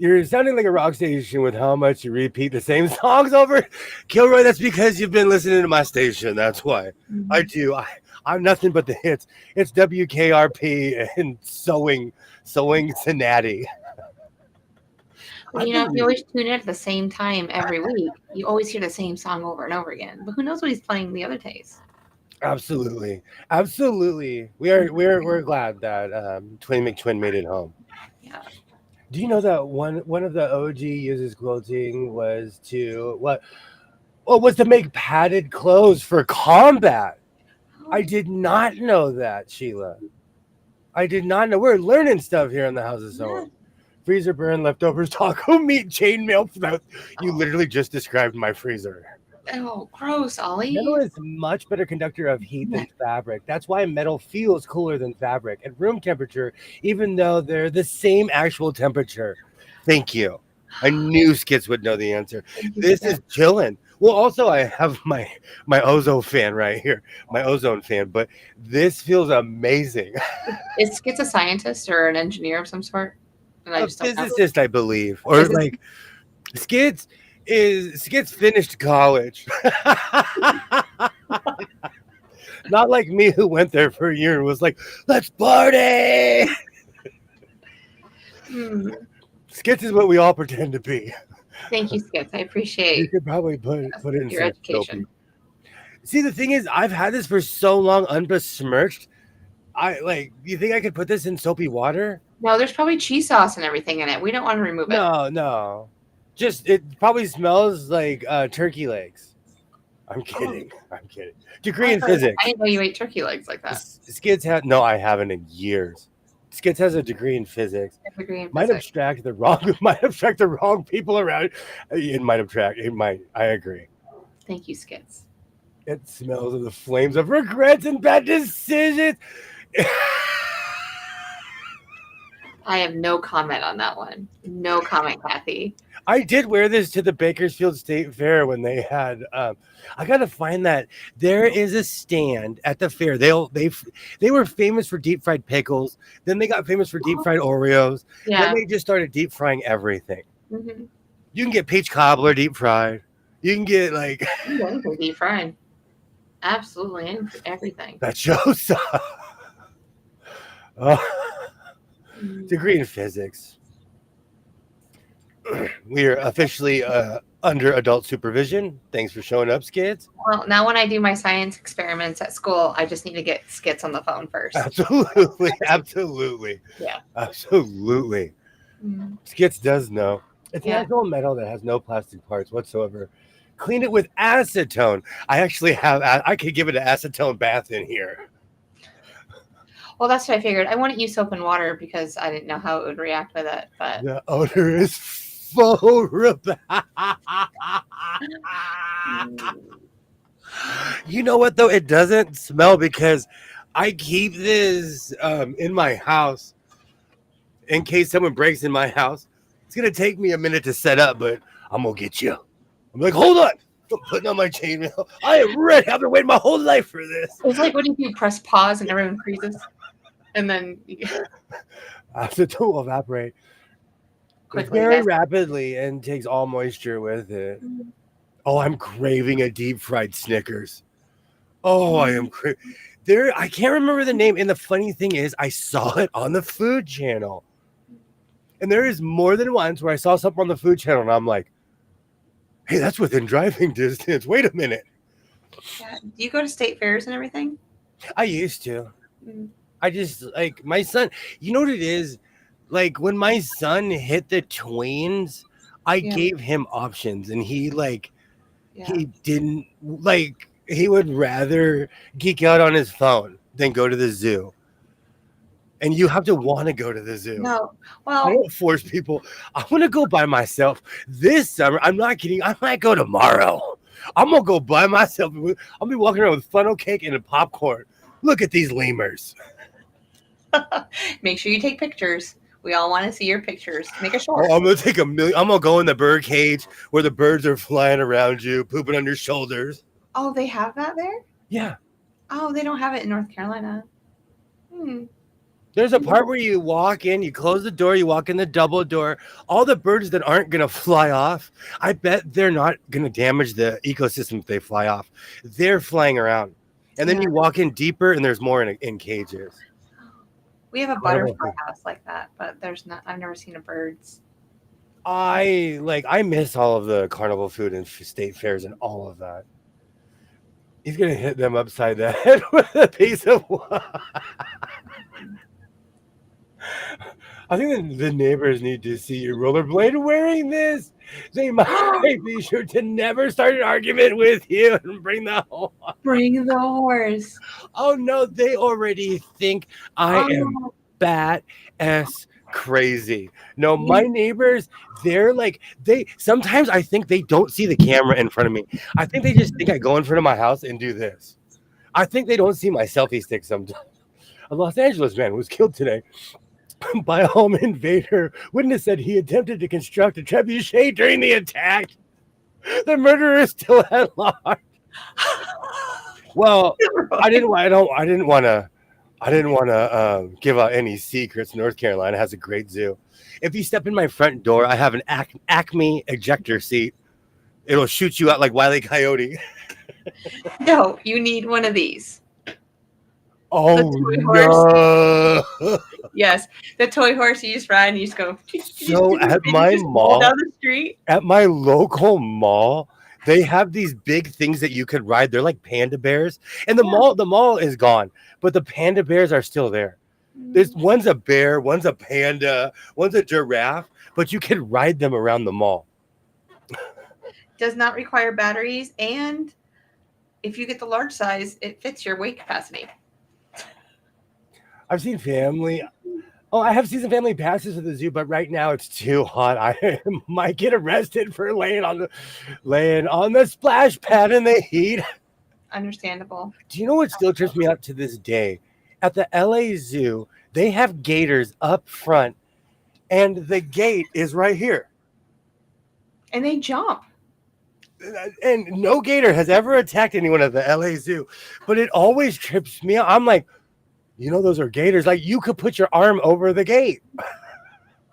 You're sounding like a rock station with how much you repeat the same songs over. Kilroy, that's because you've been listening to my station. That's why. Mm-hmm. I do. I'm nothing but the hits. It's WKRP and sewing Cincinnati. Well, you know, if you always tune in at the same time every week, you always hear the same song over and over again. But who knows what he's playing the other days? Absolutely. We're glad that Twin McTwin made it home. Yeah. Do you know that one of the OG uses quilting was to make padded clothes for combat? Oh. I did not know that, Sheila. I did not know. We're learning stuff here in the House of Sewing. Yeah. Freezer burn, leftovers, taco meat, chainmail. You literally just described my freezer. Oh, gross, Ollie. Metal is a much better conductor of heat than fabric. That's why metal feels cooler than fabric at room temperature, even though they're the same actual temperature. Thank you. I knew Skits would know the answer. This is chilling. Well, also, I have my ozone fan right here, my ozone fan, but this feels amazing. Is Skits a scientist or an engineer of some sort? A physicist, I believe. Or like Skits finished college. Not like me, who went there for a year and was like, let's party. Skits is what we all pretend to be. Thank you, Skits. I appreciate you could probably put it in your education. See, the thing is, I've had this for so long unbesmirched. You think I could put this in soapy water? No, there's probably cheese sauce and everything in it. We don't want to remove it. No. Just, it probably smells like turkey legs. I'm kidding. Degree in physics. I didn't know you ate turkey legs like that. Skits no, I haven't in years. Skits has a degree in physics. Might abstract the wrong people around. It might abstract. I agree. Thank you, Skits. It smells of the flames of regrets and bad decisions. I have no comment on that one. No comment, Kathy. I did wear this to the Bakersfield State Fair when they had. I gotta find that. There is a stand at the fair. They were famous for deep fried pickles. Then they got famous for deep fried Oreos. Yeah. Then they just started deep frying everything. Mm-hmm. You can get peach cobbler deep fried. You can get anything deep fried. Absolutely everything. That shows. Degree in physics. We are officially under adult supervision. Thanks for showing up, Skids. Well, now when I do my science experiments at school, I just need to get Skits on the phone first. Absolutely, absolutely, Yeah. absolutely. Mm. Skits does know. It's Yeah. an actual metal that has no plastic parts whatsoever. Clean it with acetone. I actually have. I could give it an acetone bath in here. Well, that's what I figured. I wouldn't use soap and water because I didn't know how it would react with it. But The odor is horrible. You know what though? It doesn't smell because I keep this in my house in case someone breaks in my house. It's gonna take me a minute to set up, but I'm gonna get you. I'm like, hold on. I'm putting on my chainmail. I am ready. I've been waiting my whole life for this. it's like when you press pause and everyone freezes, and then Acetone will evaporate quickly. very rapidly and takes all moisture with it. Oh, I'm craving a deep fried Snickers. Oh, I am there. I can't remember the name. And the funny thing is, I saw it on the Food Channel. And there is more than once where I saw something on the Food Channel and I'm like, hey, that's within driving distance. Wait a minute. Yeah. Do you go to state fairs and everything? I used to. Mm. I just like my son. You know what it is? Like when my son hit the tweens, I gave him options and he didn't like, he would rather geek out on his phone than go to the zoo. And you have to want to go to the zoo. No. I Well, don't force people. I want to go by myself this summer. I'm not kidding. I might go tomorrow. I'm going to go by myself. I'll be walking around with funnel cake and a popcorn. Look at these lemurs. make sure you take pictures. We all want to see your pictures. Make a short. Oh, I'm going to take a million. I'm going to go in the bird cage where the birds are flying around you, pooping on your shoulders. Oh, they have that there? Yeah. Oh, they don't have it in North Carolina. There's a part where you walk in, you close the door, you walk in the double door. All the birds that aren't going to fly off, I bet they're not going to damage the ecosystem if they fly off. They're flying around. And then you walk in deeper and there's more in cages. We have a butterfly house like that, but there's not. I've never seen a bird's. I miss all of the carnival food and state fairs and all of that. He's going to hit them upside the head with a piece of wood. I think the neighbors need to see you rollerblade wearing this. They might be sure to never start an argument with you and bring the horse. Bring the horse. Oh no, they already think I am bat ass crazy. No, my neighbors, they're like, sometimes I think they don't see the camera in front of me. I think they just think I go in front of my house and do this. I think they don't see my selfie stick sometimes. A Los Angeles man was killed today by a home invader. Witness said he attempted to construct a trebuchet during the attack. The murderer is still at large. Well, I didn't want to give out any secrets. North Carolina has a great zoo. If you step in my front door, I have an Acme ejector seat. It'll shoot you out like Wile E. Coyote. No, you need one of these. Oh no! Yes, the toy horse you just ride and you just go. So at my mall, down the street, at my local mall, they have these big things that you could ride. They're like panda bears, and the mall is gone, but the panda bears are still there. There's one's a bear, one's a panda, one's a giraffe, but you can ride them around the mall. Does not require batteries, and if you get the large size, it fits your weight capacity. I've seen family. Oh, I have season family passes to the zoo, but right now it's too hot. I might get arrested for laying on the splash pad in the heat. Understandable. Do you know what still trips me out to this day? At the LA Zoo, they have gators up front, and the gate is right here. And they jump. And no gator has ever attacked anyone at the LA Zoo, but it always trips me out. I'm like, you know, those are gators. Like, you could put your arm over the gate.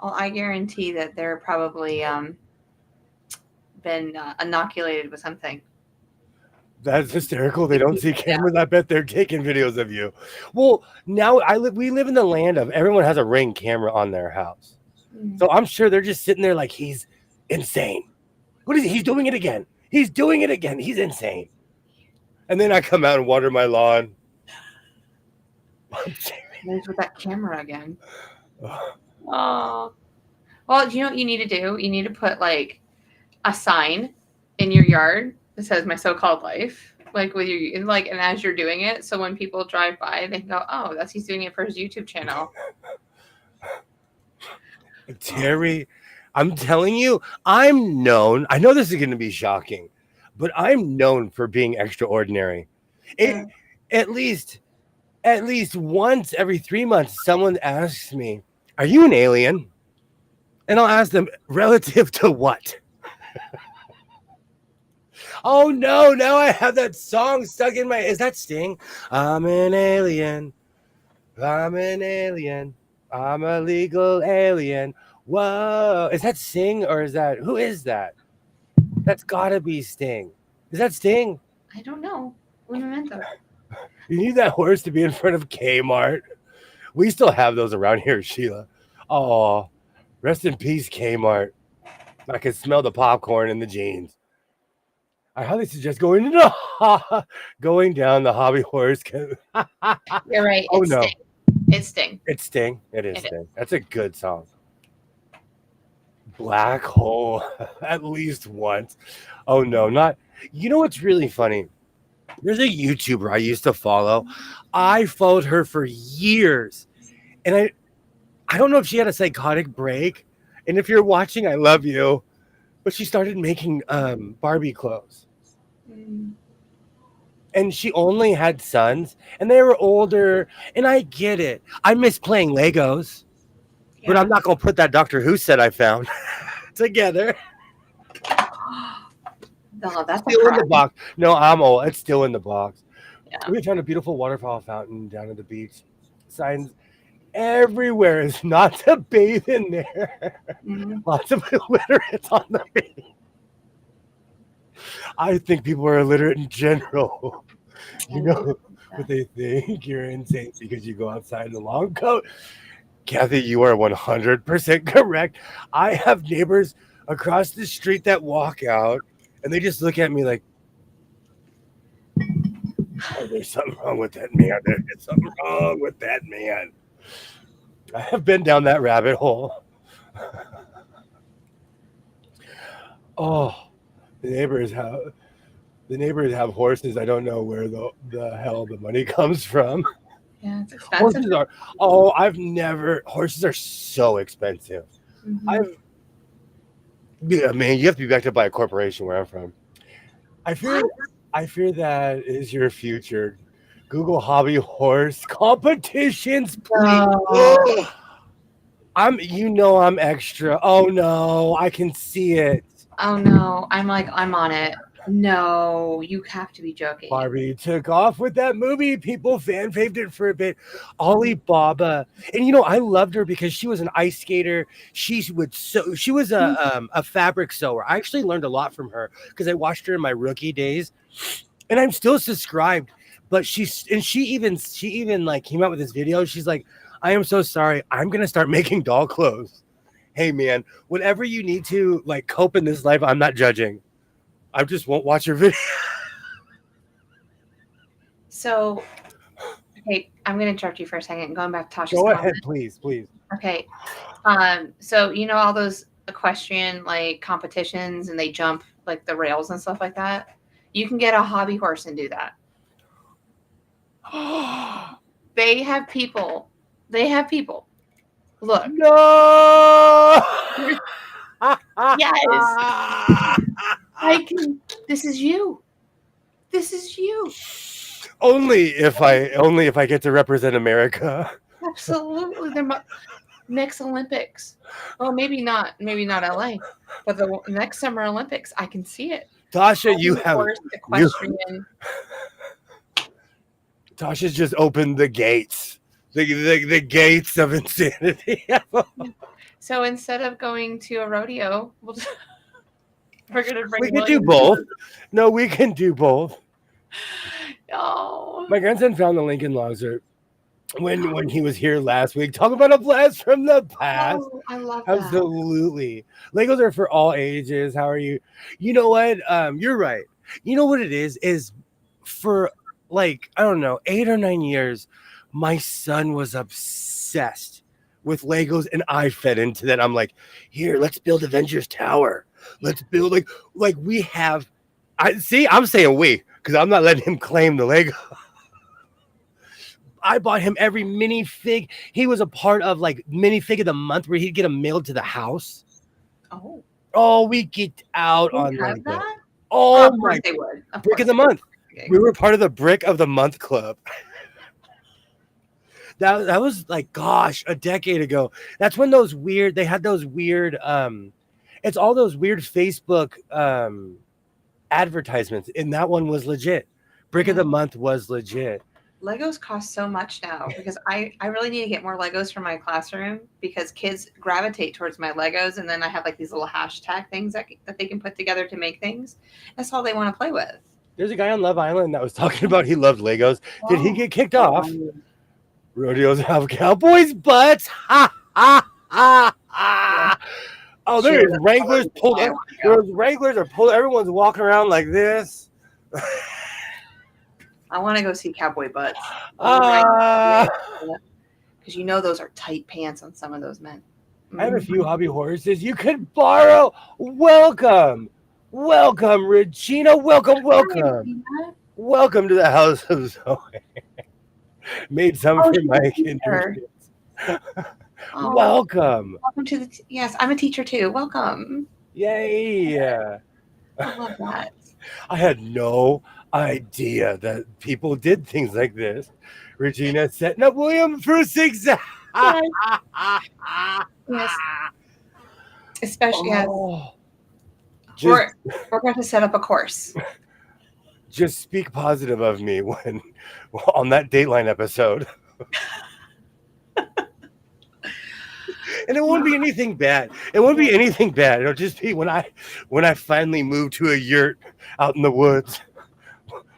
Well, I guarantee that they're probably been inoculated with something. That's hysterical. They don't see cameras. I bet they're taking videos of you. Well, now we live in the land of everyone has a Ring camera on their house. So I'm sure they're just sitting there like, he's insane. What is he? He's doing it again. He's doing it again. He's insane. And then I come out and water my lawn. There's with that camera again. Oh. Well, you know what you need to do? You need to put like a sign in your yard that says "My So-Called Life," like with your like, and as you're doing it, so when people drive by, they can go, "Oh, he's doing it for his YouTube channel." Terry, I'm telling you, I'm known. I know this is going to be shocking, but I'm known for being extraordinary. At least once every 3 months, someone asks me, "Are you an alien?" And I'll ask them, relative to what? Oh no, now I have that song stuck in my. Is that Sting? I'm an alien. I'm an alien. I'm a legal alien. Whoa. Is that Sting or is that. Who is that? That's gotta be Sting. Is that Sting? I don't know. Movimento. You need that horse to be in front of Kmart. We still have those around here, Sheila. Oh, rest in peace, Kmart. I can smell the popcorn and the jeans. I highly suggest going down the hobby horse. You're right. Oh it's no, Sting. It's Sting. it's Sting. It is Sting. That's a good song. Black hole, at least once. Oh no, not. You know what's really funny? There's a YouTuber I used to follow. I followed her for years, and I don't know if she had a psychotic break. And if you're watching, I love you. But she started making Barbie clothes. And she only had sons, and they were older. And I get it. I miss playing Legos, but I'm not going to put that Doctor Who set I found together. No, that's still in the box. No, I'm old. It's still in the box. Yeah. We found a beautiful waterfall fountain down at the beach. Signs everywhere is not to bathe in there. Lots of illiterates on the beach. I think people are illiterate in general. You know what they think? You're insane because you go outside in a long coat. Kathy, you are 100% correct. I have neighbors across the street that walk out and they just look at me like, oh, there's something wrong with that man. There's something wrong with that man. I have been down that rabbit hole. Oh, the neighbors have horses. I don't know where the hell the money comes from. Yeah, it's expensive. Horses are so expensive. Man, you have to be backed up by a corporation where I'm from. I fear that is your future. Google hobby horse competitions, please. Oh. I'm extra. Oh no, I can see it. Oh no, I'm on it. No, you have to be joking. Barbie took off with that movie. People fan-faved it for a bit. Alibaba. And I loved her because she was an ice skater. She was a fabric sewer. I actually learned a lot from her because I watched her in my rookie days. And I'm still subscribed. But she even like came out with this video. She's like, I am so sorry. I'm gonna start making doll clothes. Hey man, whatever you need to like cope in this life, I'm not judging. I just won't watch your video. So, okay, I'm going to interrupt you for a second. Going back to Tasha's Go comment. ahead, please. Okay. So all those equestrian like competitions and they jump like the rails and stuff like that. You can get a hobby horse and do that. They have people. Look. No. Yes. This is you. Only if I get to represent America. Absolutely. They're next Olympics. Well, maybe not LA, but the next Summer Olympics, I can see it. Tasha, Tasha's just opened the gates. The gates of insanity. So instead of going to a rodeo, we're going to bring We can do both. No, we can do both. Oh. My grandson found the Lincoln Logs when he was here last week. Talk about a blast from the past. Oh, I love that. Absolutely. Legos are for all ages. How are you? You know what? You're right. You know what it is for like, I don't know, 8 or 9 years, my son was obsessed with Legos and I fed into that. I'm like, here, let's build Avengers Tower. Let's build like we have. I'm saying we because I'm not letting him claim the Lego. I bought him every minifig. He was a part of like minifig of the month where he'd get them mailed to the house. Oh, we get out They on have like that? that. Oh, Oh of my course they would. Of brick course of the they would. month. Okay. We were part of the brick of the month club. That was like, gosh, a decade ago. That's when they had those weird it's all those weird Facebook advertisements, and that one was legit. Brick of the month was legit. Legos cost so much now because I really need to get more Legos for my classroom because kids gravitate towards my Legos, and then I have like these little hashtag things that they can put together to make things. That's all they want to play with. There's a guy on Love Island that was talking about he loved Legos. Did he get kicked off? Rodeos have cowboys' butts. Ha ha ha ha. Oh, there's Wranglers pulled. Those Wranglers are pulled. Everyone's walking around like this. I want to go see cowboy butts. Because you know those are tight pants on some of those men. I have a few hobby horses you could borrow. Welcome, Regina. Welcome to the house of Zoe. Made some for my kids. Welcome to the. Yes, I'm a teacher too. Welcome. Yay! I love that. I had no idea that people did things like this. Regina setting up William for success. Yes. Especially as we're going to set up a course. Just speak positive of me when on that Dateline episode. And it won't be anything bad. It'll just be when I finally move to a yurt out in the woods.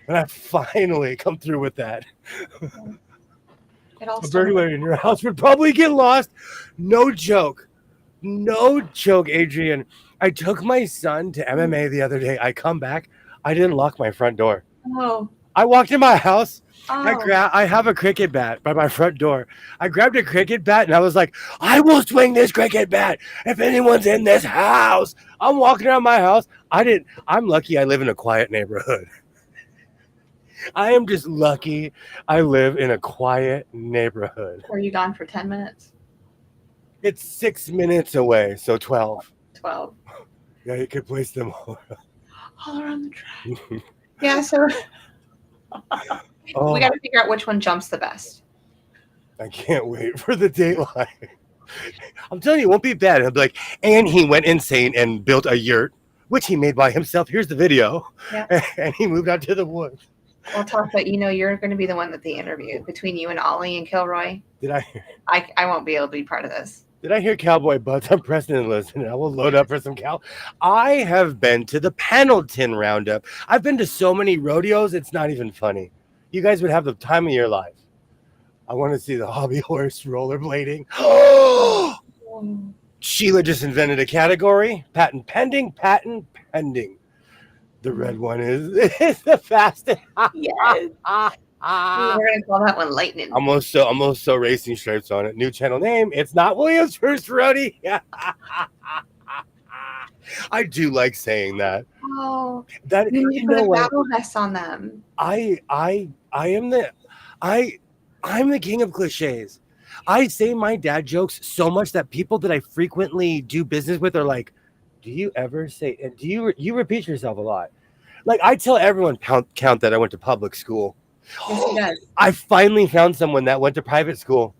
When I finally come through with that. A burglary in your house would probably get lost. No joke, Adrian. I took my son to MMA the other day. I come back. I didn't lock my front door. Oh. I walked in my house. Oh. I have a cricket bat by my front door. I grabbed a cricket bat and I was like, I will swing this cricket bat if anyone's in this house. I'm walking around my house. I'm lucky I live in a quiet neighborhood. I am just lucky I live in a quiet neighborhood. Were you gone for 10 minutes? It's 6 minutes away, so 12. 12. Yeah, you could place them all around the track. Yeah, so we got to figure out which one jumps the best. I can't wait for the Dateline. I'm telling you, it won't be bad. He'll be like, and he went insane and built a yurt, which he made by himself. Here's the video. Yeah. And he moved out to the woods. Well, talk about, you're going to be the one that they interviewed between you and Ollie and Kilroy. Did I? I won't be able to be part of this. Did I hear cowboy butts? I'm pressing and listening. I will load up for some cow. I have been to the Pendleton Roundup. I've been to so many rodeos, it's not even funny. You guys would have the time of your life. I want to see the hobby horse rollerblading. Sheila just invented a category. Patent pending. The red one is the fastest. Yes. We're going to call that one Lightning. Almost so racing stripes on it. New channel name. It's not Williams First Roadie. I do like saying that. Oh, that you know what? Battle vests on them. I'm the king of cliches. I say my dad jokes so much that people that I frequently do business with are like, do you ever say, and you repeat yourself a lot. Like I tell everyone count that I went to public school. Yes, he does. I finally found someone that went to private school.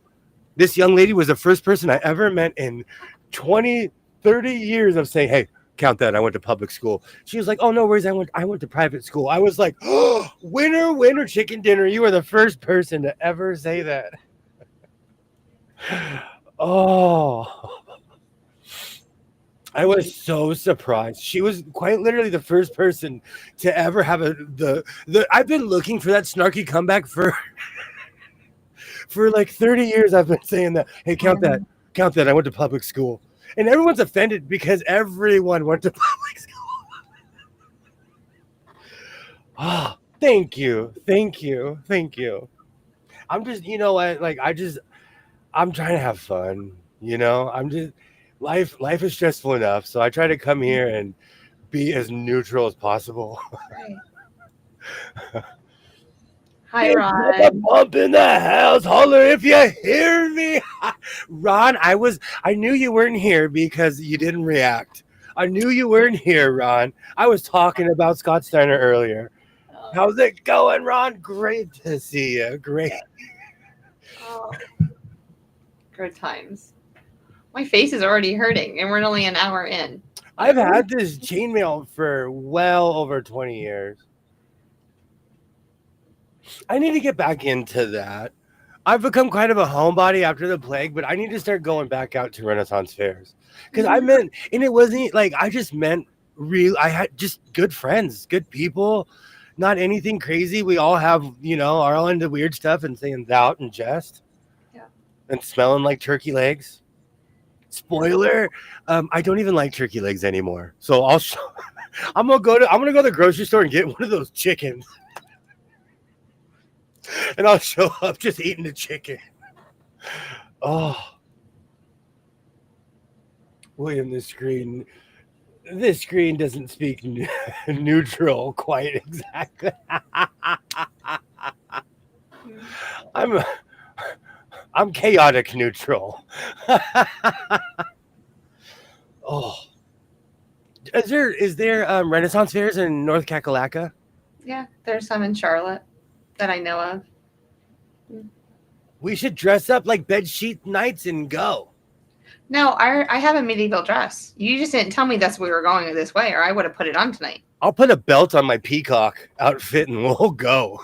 This young lady was the first person I ever met in 20, 30 years of saying, hey, count that. I went to public school. She was like, oh, no worries. I went to private school. I was like, oh, winner, chicken dinner. You are the first person to ever say that. Oh, I was so surprised. She was quite literally the first person to ever have I've been looking for that snarky comeback for For like 30 years, I've been saying that. Hey, count that. Count that. I went to public school. And everyone's offended because everyone went to public school. Oh, thank you. Thank you. Thank you. I'm just, you know what? Like, I'm trying to have fun. I'm just, life is stressful enough. So I try to come here and be as neutral as possible. Right. Hi, Ron. A bump in the house. Holler if you hear me. Ron, I knew you weren't here because you didn't react. I knew you weren't here, Ron. I was talking about Scott Steiner earlier. How's it going, Ron? Great to see you. Great. Oh. Good times. My face is already hurting, and we're only an hour in. I've had this chainmail for well over 20 years. I need to get back into that. I've become kind of a homebody after the plague, but I need to start going back out to Renaissance fairs. Because I meant, and it wasn't like I just meant I had just good friends, good people, not anything crazy. We all have, are all into weird stuff and saying thou and jest. Yeah. And smelling like turkey legs. Spoiler, I don't even like turkey legs anymore. So I'm gonna go to the grocery store and get one of those chickens. And I'll show up just eating the chicken. Oh, William, this screen doesn't speak neutral quite exactly. I'm chaotic neutral. Oh, is there Renaissance fairs in North Kakalaka? Yeah, there's some in Charlotte that I know of. We should dress up like bedsheet nights and go. No, I have a medieval dress. You just didn't tell me that's we were going this way, or I would have put it on tonight. I'll put a belt on my peacock outfit and we'll go.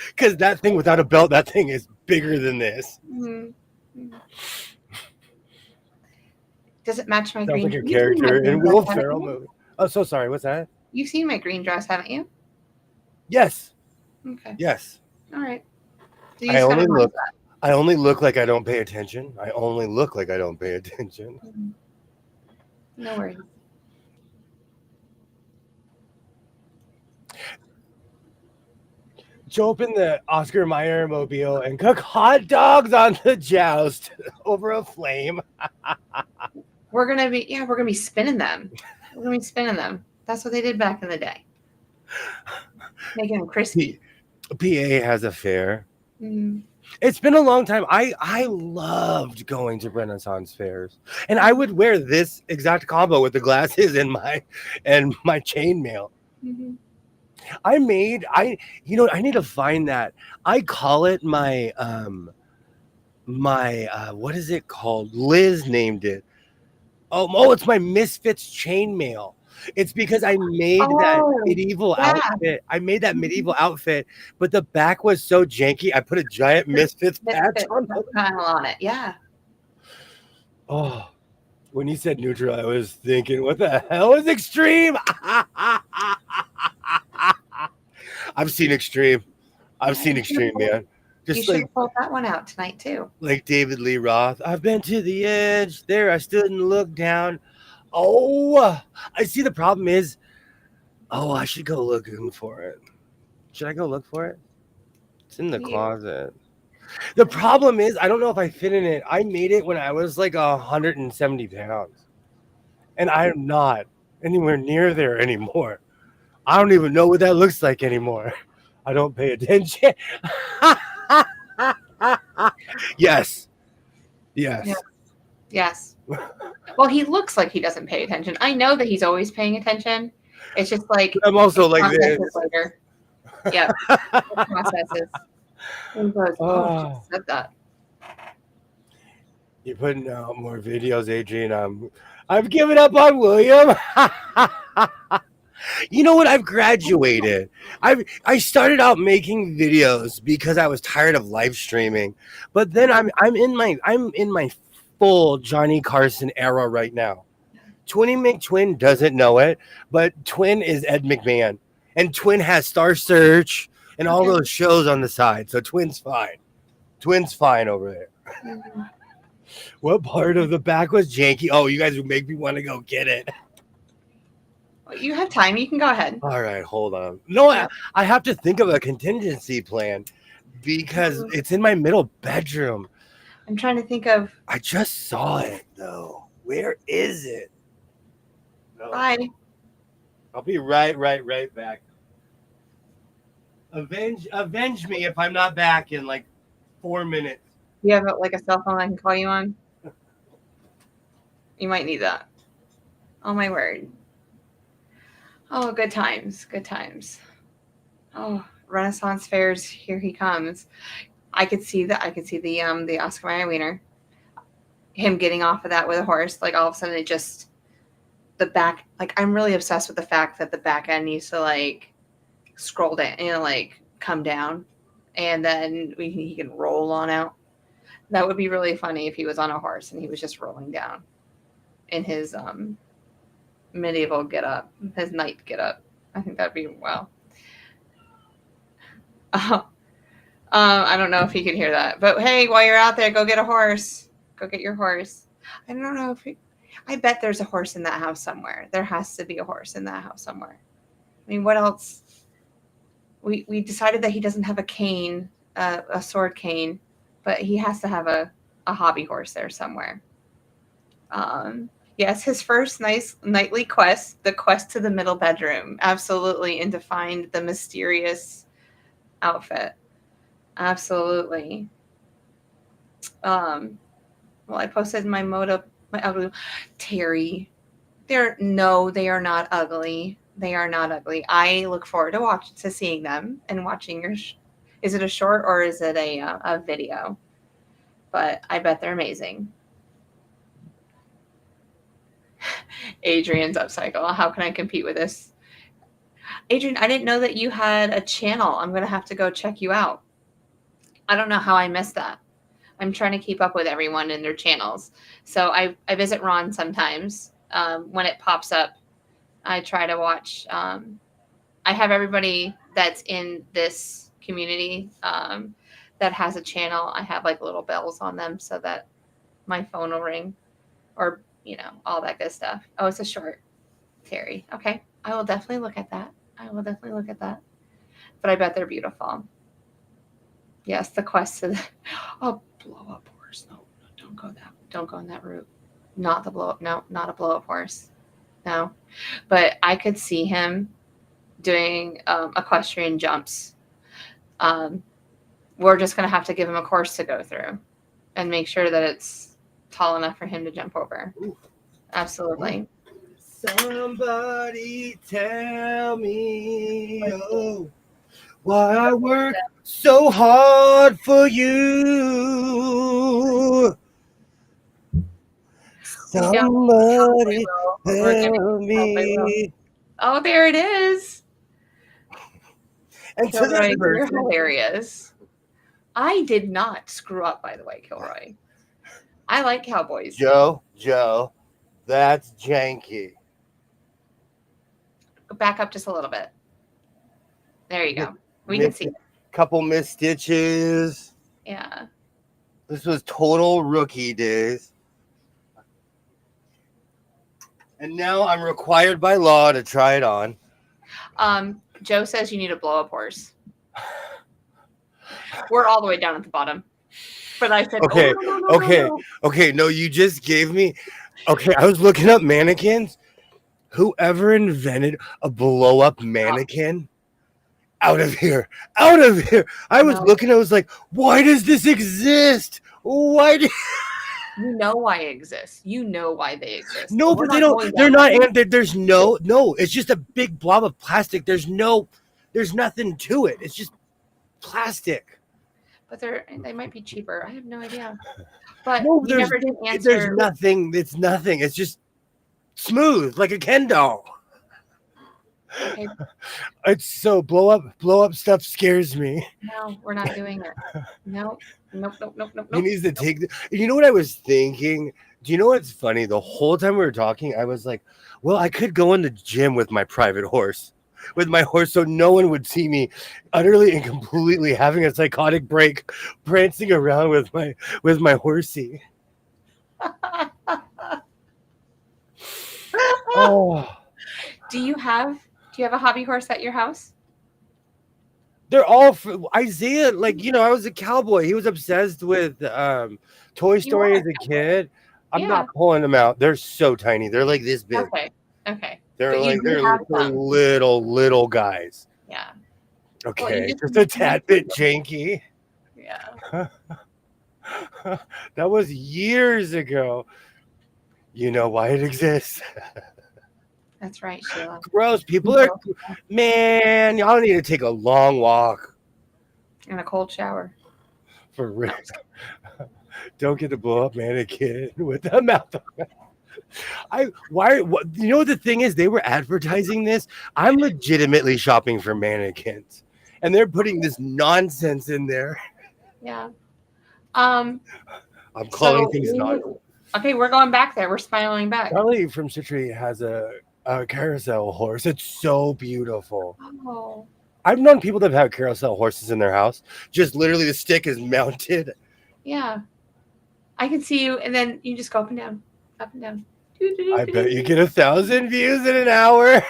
Because that thing without a belt, that thing is bigger than this. Mm-hmm. Does it match my Sounds green? like a character in Will Ferrell movie. Oh, so sorry. What's that? You've seen my green dress, haven't you? Yes. Okay. Yes. All right. So I only look like I don't pay attention. I only look like I don't pay attention. Mm-hmm. No worries. Jump in the Oscar Mayer mobile and cook hot dogs on the joust over a flame. We're gonna be spinning them. We're gonna be spinning them. That's what they did back in the day. Making them crispy. PA has a fair. Mm-hmm. It's been a long time. I loved going to Renaissance fairs, and I would wear this exact combo with the glasses and my chainmail. Mm-hmm. I need to find that. I call it my what is it called? Liz named it. Oh, it's my Misfits chainmail. It's because I made that medieval outfit. I made that medieval outfit, but the back was so janky. I put a giant Misfits patch on it. Yeah. Oh, when you said neutral, I was thinking, what the hell is extreme? I've seen extreme, man. You should pull that one out tonight too. Like David Lee Roth. I've been to the edge. There, I stood and looked down. Oh, I see. The problem is, I should go looking for it. Should I go look for it? It's in the closet. The problem is, I don't know if I fit in it. I made it when I was like 170 pounds, and I'm not anywhere near there anymore. I don't even know what that looks like anymore. I don't pay attention. Yes. Well, he looks like he doesn't pay attention. I know that he's always paying attention. It's just like I'm also like this. Later. Yeah. Processes. And goes, she said that. You're putting out more videos, Adrian. I've given up on William. You know what? I've graduated. I started out making videos because I was tired of live streaming, but then I'm in my full Johnny Carson era right now. Twinny McTwin doesn't know it, but Twin is Ed McMahon, and Twin has Star Search and all those shows on the side, so Twin's fine. Twin's fine over there. What part of the back was janky? Oh, you guys would make me want to go get it. Well, you have time. You can go ahead. All right, hold on. No, Yeah. I have to think of a contingency plan because it's in my middle bedroom. I'm trying to think of. I just saw it though. Where is it? No. Bye. I'll be right back. Avenge me if I'm not back in like 4 minutes. You have like a cell phone I can call you on? You might need that. Oh my word. Oh, good times. Good times. Oh, Renaissance fairs, here he comes. I could see that. I could see the Oscar Mayer wiener. Him getting off of that with a horse. Like all of a sudden it just the back, like I'm really obsessed with the fact that the back end needs to like scroll down, like come down, and then he can roll on out. That would be really funny if he was on a horse and he was just rolling down in his medieval getup, his knight getup. I think that'd be wow. I don't know if he could hear that, but hey, while you're out there, go get a horse. Go get your horse. I don't know if I bet there's a horse in that house somewhere. There has to be a horse in that house somewhere. I mean, what else? We decided that he doesn't have a cane, a sword cane, but he has to have a hobby horse there somewhere. Yes, his first nice nightly quest, the quest to the middle bedroom, absolutely, and to find the mysterious outfit. Absolutely. Well, I posted my ugly Terry. They are not ugly. They are not ugly. I look forward to seeing them and watching your. Is it a short or is it a video? But I bet they're amazing. Adrian's upcycle. How can I compete with this? Adrian, I didn't know that you had a channel. I'm going to have to go check you out. I don't know how I missed that. I'm trying to keep up with everyone in their channels. So I visit Ron sometimes. When it pops up, I try to watch. I have everybody that's in this community that has a channel. I have like little bells on them so that my phone will ring, or all that good stuff. Oh, it's a short, Terry. Okay, I will definitely look at that. But I bet they're beautiful. Yes, the quest to the blow up horse. No, don't go in that route. Not the blow up. No, not a blow up horse. No, but I could see him doing equestrian jumps. We're just gonna have to give him a course to go through and make sure that it's tall enough for him to jump over. Ooh. Absolutely. Somebody tell me why I work so hard for you. Somebody tell me. Oh, there it is. And Kilroy, you're hilarious. I did not screw up, by the way, Kilroy. I like cowboys. Joe, that's janky. Back up just a little bit. There you go. We can see it. Couple missed stitches. Yeah. This was total rookie days. And now I'm required by law to try it on. Joe says you need a blow-up horse. We're all the way down at the bottom. But I said, okay. No, you just gave me. Okay, I was looking up mannequins. Whoever invented a blow-up mannequin, out of here. I was looking, I was like, why does this exist? Why do you know why it exists? You know why they exist. No, but they don't. They're not. And there's no. It's just a big blob of plastic. There's nothing to it. It's just plastic. But they might be cheaper. I have no idea. But no, you never did answer. There's nothing. It's nothing. It's just smooth like a Ken doll. Okay. It's so blow up stuff scares me. No, we're not doing it. Nope. He needs to take. You know what I was thinking? Do you know what's funny? The whole time we were talking, I was like, "Well, I could go in the gym with my private horse." with my horse so no one would see me utterly and completely having a psychotic break, prancing around with my horsey. Oh, Do you have a hobby horse at your house? they're all Isaiah. Like I was a cowboy. He was obsessed with Toy You Story are as a a cowboy. kid. I'm Yeah. not pulling them out. They're so tiny. They're like this big. Okay. Okay. They're But you like do they're have some. little guys. Yeah. Well, Okay, just a tad bit janky. Yeah. That was years ago. You know why it exists. That's right, Sheila. Gross. People are, man, y'all need to take a long walk In a cold shower. for real. Don't get to blow up mannequin with a mouth. What, you know what the thing is? They were advertising this. I'm legitimately shopping for mannequins, and they're putting this nonsense in there. Yeah. I'm calling things nonsense. Okay, we're going back there. We're spiraling back. Charlie from Citrus has a carousel horse. It's so beautiful. Oh. I've known people that have carousel horses in their house. Just literally the stick is mounted. Yeah. I can see you, and then you just go up and down, up and down. I bet you get 1,000 views in an hour.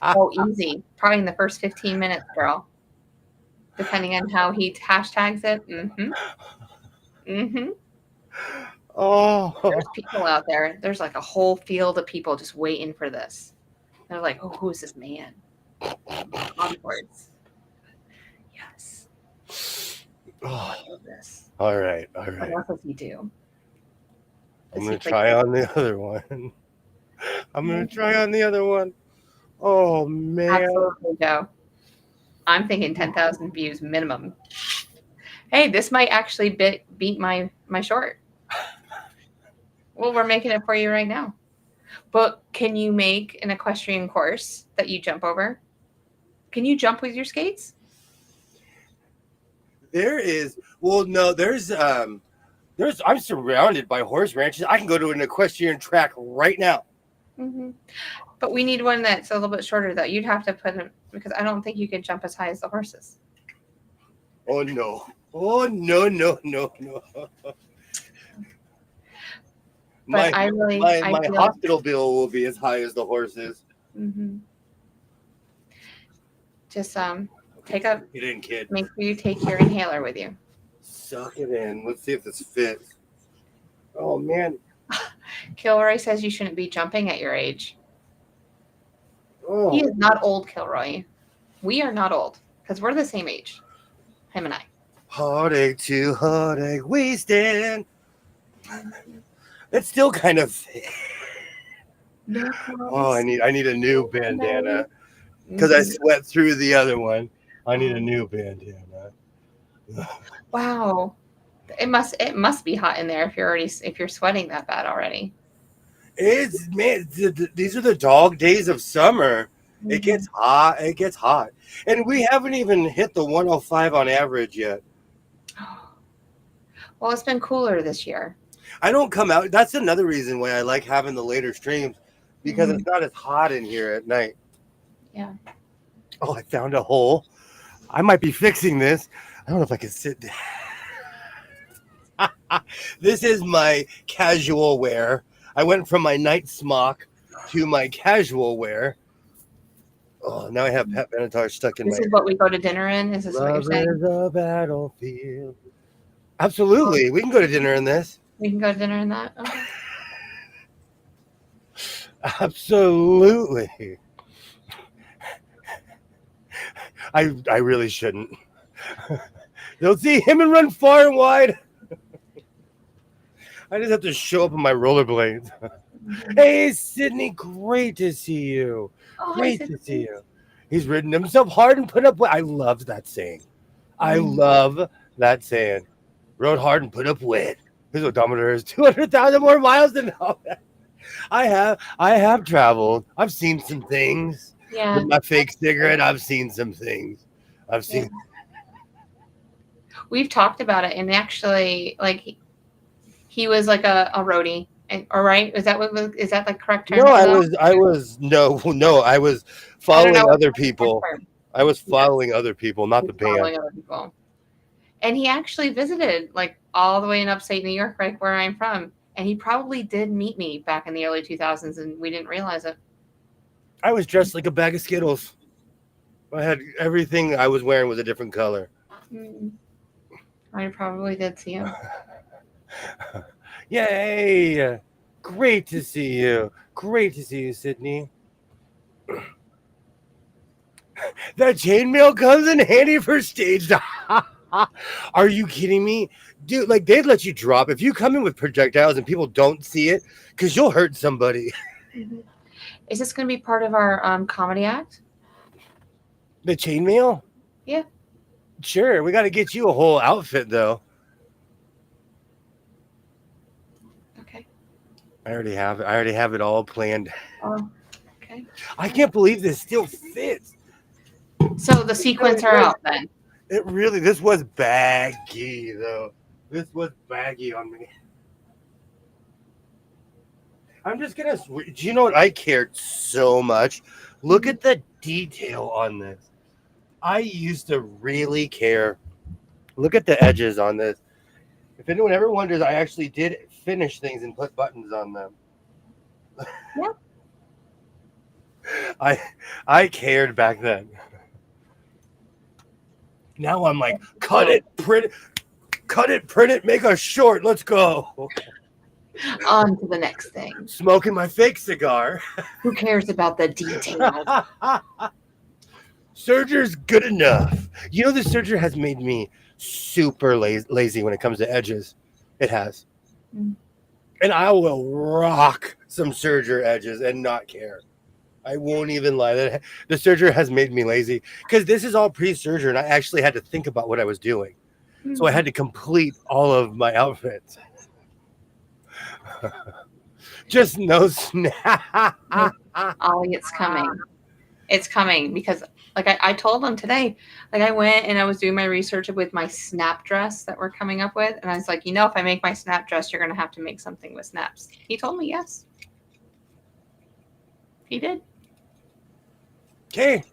Oh, easy. Probably in the first 15 minutes, girl. Depending on how he hashtags it. Mm-hmm. Mm-hmm. Oh. There's people out there. There's like a whole field of people just waiting for this. They're like, oh, who is this man? Onwards. Yes. Oh. I love this. All right. What else does he do? I'm going to try on the other one. Oh, man. Absolutely go. I'm thinking 10,000 views minimum. Hey, this might actually beat my short. Well, we're making it for you right now. But can you make an equestrian course that you jump over? Can you jump with your skates? There's I'm surrounded by horse ranches. I can go to an equestrian track right now. Mm-hmm. But we need one that's a little bit shorter, though. You'd have to put him, because I don't think you can jump as high as the horses. Oh, no. Oh, no. But my hospital bill will be as high as the horses. Mm-hmm. Just make sure you take your inhaler with you. Suck it in. Let's see if this fits. Oh, man. Kilroy says you shouldn't be jumping at your age. Oh. He is not old, Kilroy. We are not old, because we're the same age. Him and I. Heartache to heartache, wasting. It's still kind of. Oh, I need a new bandana because I sweat through the other one. I need a new bandana. Wow, it must be hot in there if you're sweating that bad already. These are the dog days of summer. Mm-hmm. It gets hot, and we haven't even hit the 105 on average yet. Well, it's been cooler this year. I don't come out. That's another reason why I like having the later streams, because it's not as hot in here at night. Yeah. Oh, I found a hole. I might be fixing this. I don't know if I can sit down. This is my casual wear. I went from my night smock to my casual wear. Oh, now I have Pat Benatar stuck in my. This is what we go to dinner in? Is this what you're saying? Love is a battlefield. Absolutely. We can go to dinner in this. We can go to dinner in that? Okay. Absolutely. I really shouldn't. They'll see him and run far and wide. I just have to show up on my rollerblades. Hey, Sydney, great to see you. Oh, great to see you. He's ridden himself hard and put up with. I love that saying. I love that saying. Rode hard and put up with. His odometer is 200,000 more miles than all that. I have traveled. I've seen some things. Yeah. With my fake cigarette, I've seen some things. We've talked about it, and actually, like, he was like a roadie All right, is that the correct term No, for I that? was I was no, I was I don't know following what's other the correct people. term. I was Yes, following other people, not the he's band. following other people. And he actually visited like all the way in upstate New York, right where I'm from. And he probably did meet me back in the early 2000s, and we didn't realize it. I was dressed like a bag of Skittles. I had everything I was wearing was a different color. Mm, I probably did see him. Yay! Great to see you. Great to see you, Sydney. That chainmail comes in handy for stage. Are you kidding me? Dude, like they'd let you drop if you come in with projectiles and people don't see it because you'll hurt somebody. Mhm. Is this going to be part of our comedy act? The chainmail? Yeah. Sure, we got to get you a whole outfit though. Okay. I already have it. I already have it all planned. Oh, okay. I can't believe this still fits. So the sequins are out then. It really, this was baggy though. This was baggy on me. I'm just gonna. Do you know what? I cared so much. Look at the detail on this. I used to really care. Look at the edges on this. If anyone ever wonders, I actually did finish things and put buttons on them. Yeah. I cared back then. Now I'm like, cut it, print it, make a short. Let's go. On to the next thing. Smoking my fake cigar. Who cares about the details? Serger's good enough. You know, the Serger has made me super lazy when it comes to edges. It has. Mm. And I will rock some Serger edges and not care. I won't even lie. The Serger has made me lazy because this is all pre-Serger and I actually had to think about what I was doing. So I had to complete all of my outfits. Just no snap. Ollie, it's coming. It's coming because like I told him today, like I went and I was doing my research with my snap dress that we're coming up with. And I was like, if I make my snap dress, you're going to have to make something with snaps. He told me yes. He did. Okay.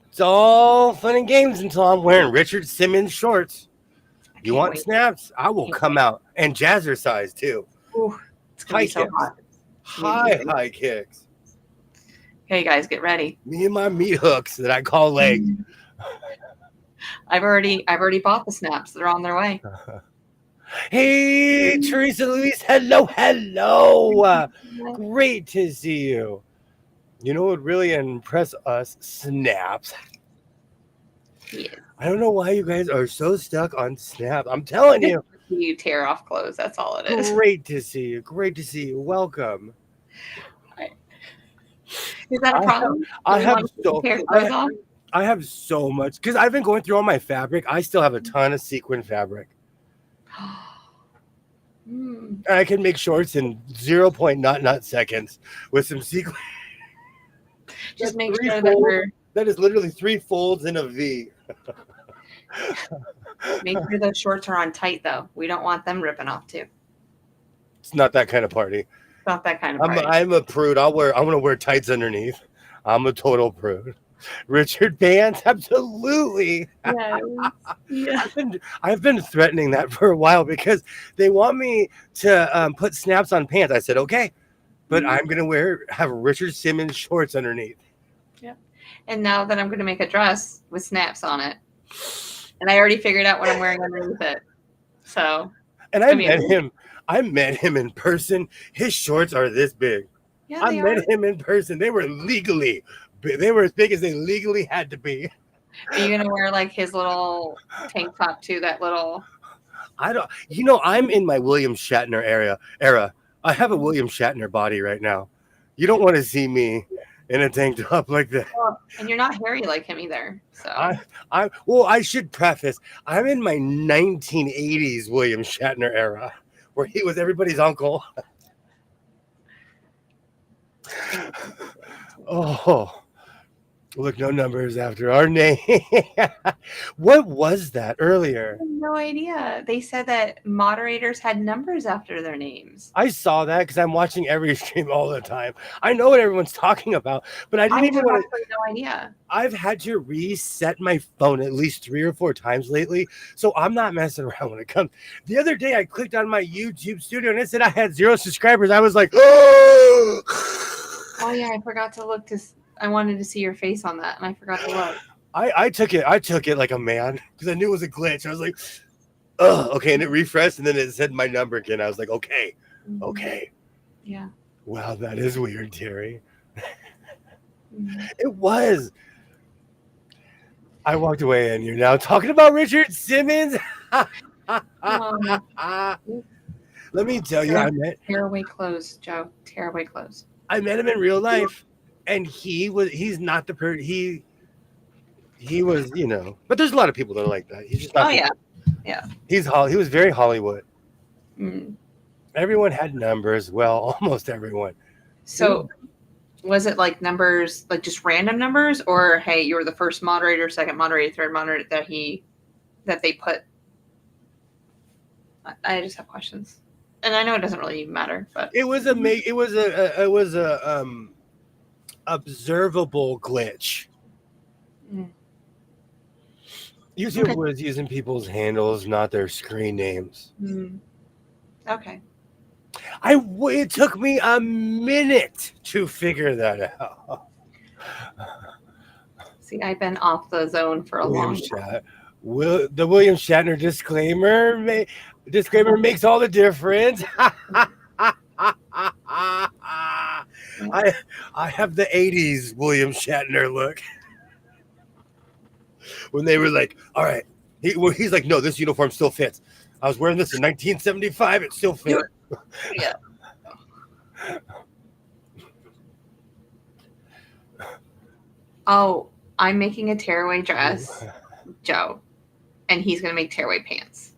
It's all fun and games until I'm wearing Richard Simmons shorts. You want snaps? I will come out. And jazzercise too. Ooh, it's going to be so hot. High kicks. Hey guys, get ready. Me and my meat hooks that I call legs. I've already bought the snaps. They're on their way. Hey, Teresa Louise. Hello. Great to see you. You know what really impress us? Snaps. Yes. I don't know why you guys are so stuck on snaps. I'm telling you. You tear off clothes. That's all it is. Great to see you. Great to see you. Welcome. Is that a problem? I have so much because I've been going through all my fabric. I still have a ton of sequin fabric. I can make shorts in 0.00 seconds with some sequin. Just make sure that is literally 3 folds in a V. Make sure those shorts are on tight though. We don't want them ripping off too. It's not that kind of party. It's not that kind of party. I'm a prude. I'm gonna wear tights underneath. I'm a total prude. Richard pants, absolutely. Yeah. I've been threatening that for a while because they want me to put snaps on pants. I said okay, but I'm gonna have Richard Simmons shorts underneath. Yeah. And now that I'm gonna make a dress with snaps on it, and I already figured out what I'm wearing underneath it. So. And I met him in person. His shorts are this big. Yeah, I met him in person. They were as big as they legally had to be. Are you gonna wear like his little tank top too? That little. I'm in my William Shatner era. I have a William Shatner body right now. You don't want to see me in a tank top like that. And you're not hairy like him either. So I should preface. I'm in my 1980s William Shatner era, where he was everybody's uncle. Oh, Look, no numbers after our name. What was that earlier? No idea. They said that moderators had numbers after their names. I saw that because I'm watching every stream all the time. I know what everyone's talking about, but I didn't I even have want to. absolutely no idea. I've had to reset my phone at least 3 or 4 times lately, so I'm not messing around when it comes. The other day, I clicked on my YouTube studio and it said I had 0 subscribers. I was like, oh, Oh yeah, I forgot to look I wanted to see your face on that, and I forgot to look. I took it like a man because I knew it was a glitch. I was like, oh, okay, and it refreshed and then it said my number again. I was like, okay. Yeah. Wow, that is weird, Terry. Mm-hmm. It was. I walked away and you're now talking about Richard Simmons. Let me tell you, tearaway clothes, Joe. Tearaway clothes. I met him in real life, and he's not the he was, but there's a lot of people that are like that. He's just not. Yeah. He was very Hollywood. Mm. Everyone had numbers. Well, almost everyone. So, was it like numbers, like just random numbers, or hey, you were the first moderator, second moderator, third moderator that they put? I just have questions, and I know it doesn't really even matter, but it was a observable glitch. YouTube was using people's handles, not their screen names. Okay. It took me a minute to figure that out. See, I've been off the zone for a long time. The William Shatner disclaimer makes all the difference. I have the 80s William Shatner look. When they were like, all right, he's like, no, this uniform still fits. I was wearing this in 1975. It still fits. Yeah. Oh, I'm making a tearaway dress, Joe, and he's going to make tearaway pants.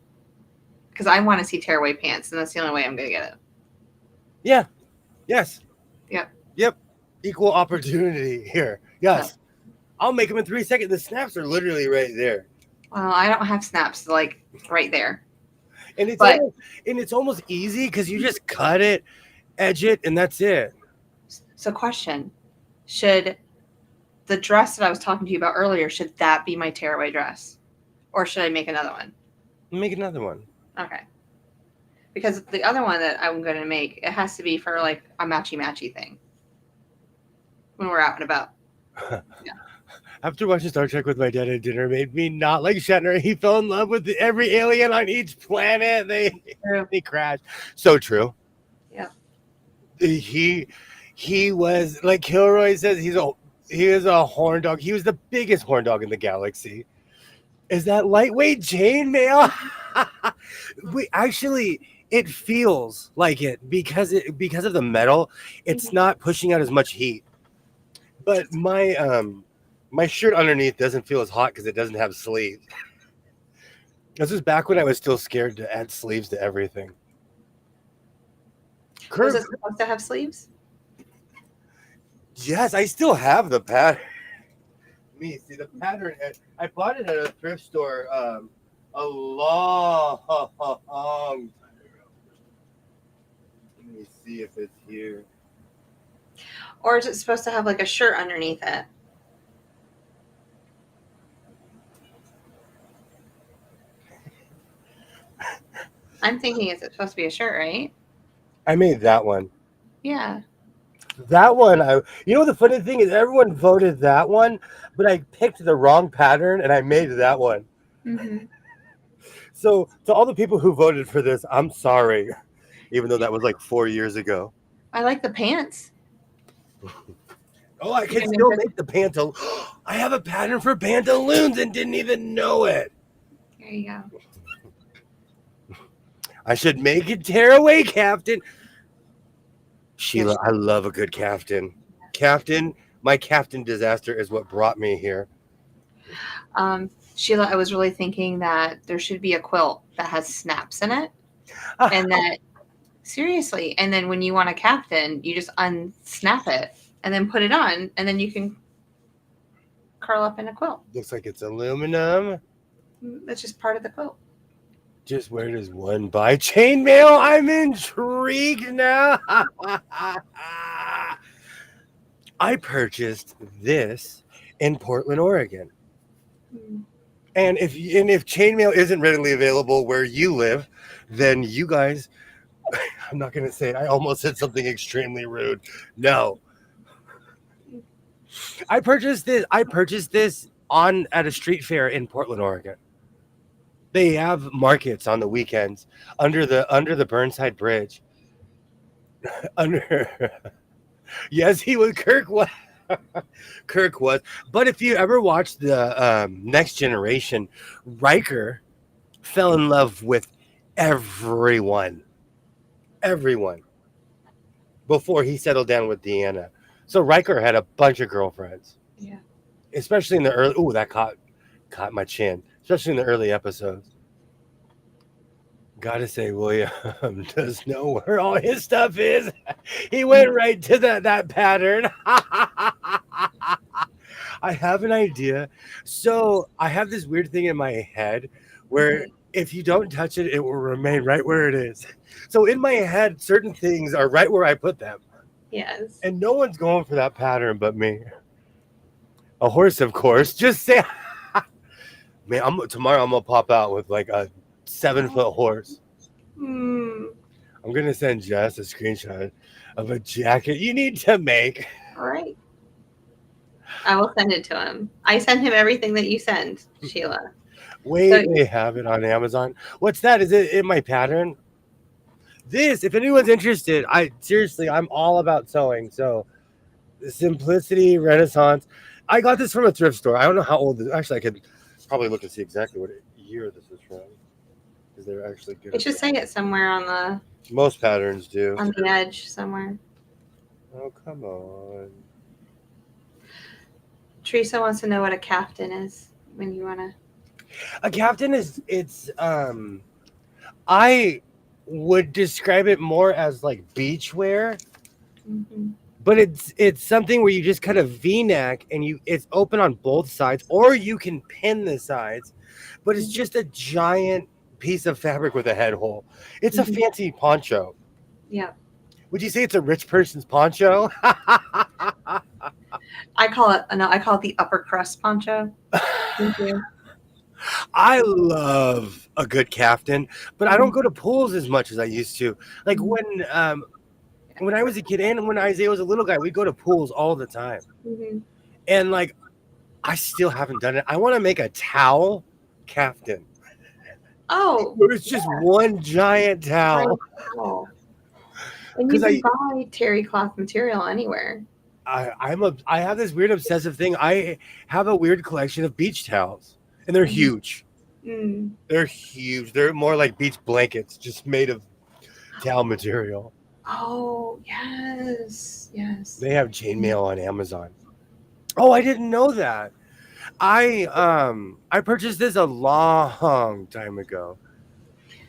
Because I want to see tearaway pants, and that's the only way I'm going to get it. Yeah. Yes. Yep. Equal opportunity here. Yes. I'll make them in 3 seconds. The snaps are literally right there. Well, I don't have snaps like right there. And it's almost easy because you just cut it, edge it, and that's it. So question, should the dress that I was talking to you about earlier, should that be my tearaway dress? Or should I make another one? Make another one. Okay. Because the other one that I'm going to make, it has to be for like a matchy-matchy thing. When we're out and about. Yeah. After watching Star Trek with my dad at dinner made me not like Shatner. He fell in love with every alien on each planet. They crashed. So true. Yeah. He was, like Kilroy says, he is a horn dog. He was the biggest horn dog in the galaxy. Is that lightweight chainmail? Actually, it feels like it because of the metal. It's not pushing out as much heat. But my shirt underneath doesn't feel as hot because it doesn't have sleeves. This is back when I was still scared to add sleeves to everything. Was it supposed to have sleeves? Yes, I still have the pattern. See the pattern. I bought it at a thrift store a long time ago. Let me see if it's here. Or is it supposed to have like a shirt underneath it? I'm thinking it's supposed to be a shirt, right? I made that one. Yeah. That one, the funny thing is everyone voted that one, but I picked the wrong pattern and I made that one. Mm-hmm. So to all the people who voted for this, I'm sorry, even though that was like 4 years ago. I like the pants. Oh, I can still make the pantaloons. I have a pattern for pantaloons and didn't even know it. There you go. I should make a tearaway captain. Sheila, I love a good captain. My captain disaster is what brought me here. Sheila, I was really thinking that there should be a quilt that has snaps in it. And that, seriously, and then when you want a captain, you just unsnap it and then put it on, and then you can curl up in a quilt. Looks like it's aluminum. That's just part of the quilt. Just where does one buy chainmail? I'm intrigued now. I purchased this in Portland, Oregon. And if chainmail isn't readily available where you live, then you guys, I'm not going to say it. I almost said something extremely rude. No. I purchased this at a street fair in Portland, Oregon. They have markets on the weekends under the Burnside Bridge. Yes, he was Kirk was. Kirk was. But if you ever watched the Next Generation, Riker fell in love with everyone before he settled down with Deanna. So Riker had a bunch of girlfriends. Yeah. Especially in the early. Ooh, that caught my chin. Especially in the early episodes. Gotta say, William does know where all his stuff is. He went right to that pattern. I have an idea. So I have this weird thing in my head where if you don't touch it, it will remain right where it is. So in my head, certain things are right where I put them. Yes. And no one's going for that pattern but me. A horse, of course. Just say, man, tomorrow I'm going to pop out with like a 7-foot horse. I'm going to send Jess a screenshot of a jacket you need to make. All right. I will send it to him. I send him everything that you send, Sheila. Wait, they have it on Amazon. What's that? Is it in my pattern? This, if anyone's interested, I'm all about sewing. So Simplicity Renaissance. I got this from a thrift store. I don't know how old this is. Actually, I could probably look and see exactly what year this is from. Because they're actually good. It should say it somewhere on the... Most patterns do. On the edge somewhere. Oh, come on. Teresa wants to know what a caftan is when you want to... A caftan I would describe it more as like beach wear. Mm-hmm. But it's something where you just cut a V-neck and it's open on both sides, or you can pin the sides, but it's just a giant piece of fabric with a head hole. It's a fancy poncho. Yeah. Would you say it's a rich person's poncho? I call it the upper crust poncho. Thank you. I love a good caftan, but I don't go to pools as much as I used to. Like when I was a kid and when Isaiah was a little guy, we'd go to pools all the time. Mm-hmm. And like, I still haven't done it. I want to make a towel caftan. Oh. It's just one giant towel. And you can buy terry cloth material anywhere. I have this weird obsessive thing. I have a weird collection of beach towels. And they're huge. They're huge. They're more like beach blankets, just made of towel material. Oh, yes. Yes. They have chainmail on Amazon. Oh, I didn't know that. I purchased this a long time ago.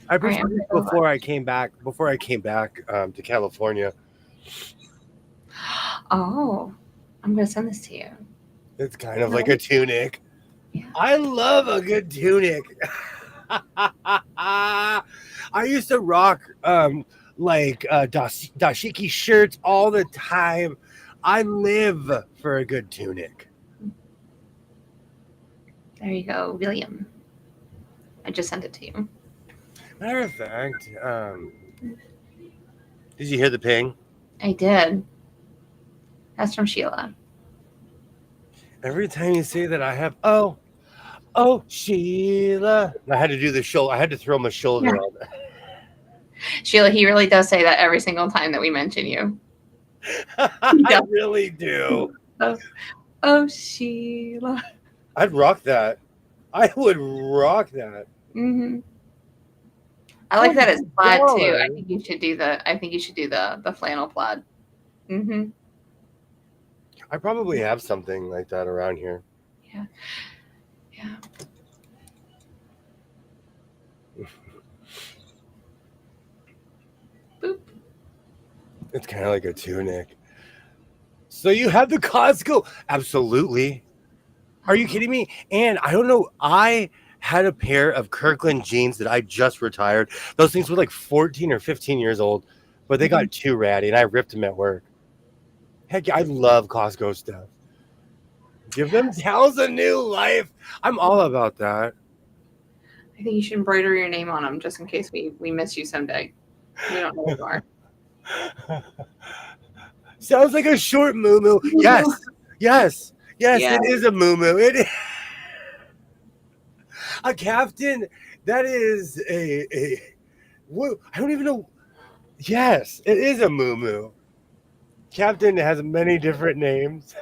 I purchased this before I came back to California. Oh, I'm going to send this to you. It's kind of like a tunic. Yeah. I love a good tunic. I used to rock dashiki shirts all the time. I live for a good tunic. There you go, William. I just sent it to you. Matter of fact, did you hear the ping? I did. That's from Sheila. Every time you say that, I have Sheila. I had to do the shoulder. I had to throw my shoulder on. Sheila, he really does say that every single time that we mention you. I really do. Oh, Sheila. I'd rock that. I would rock that. Mm-hmm. I like that it's plaid too. I think you should do the flannel plaid. Mm-hmm. I probably have something like that around here. Yeah. Yeah. Boop. It's kind of like a tunic. So you have the Costco? Absolutely. Are you kidding me? And I don't know. I had a pair of Kirkland jeans that I just retired. Those things were like 14 or 15 years old, but they got too ratty, and I ripped them at work. Heck, yeah, I love Costco stuff. Give them Yes. towels a new life. I'm all about that. I think you should embroider your name on them just in case we miss you someday. We don't know who you are. Sounds like a short moo. Yes, yes, yes. Yeah. It is a moo. It is a captain. That is a. What? I don't even know. Yes, it is a moo. Captain has many different names.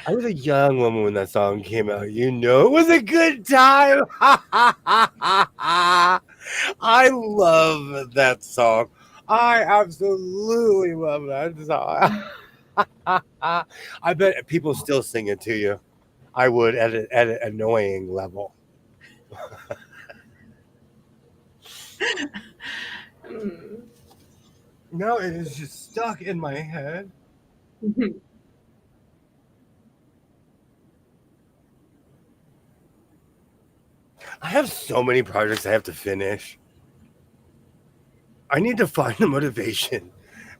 I was a young woman when that song came out. You know, it was a good time. I love that song. I absolutely love that song. I bet people still sing it to you. I would at an annoying level. Mm. No, it is just stuck in my head. I have so many projects I have to finish. I need to find the motivation.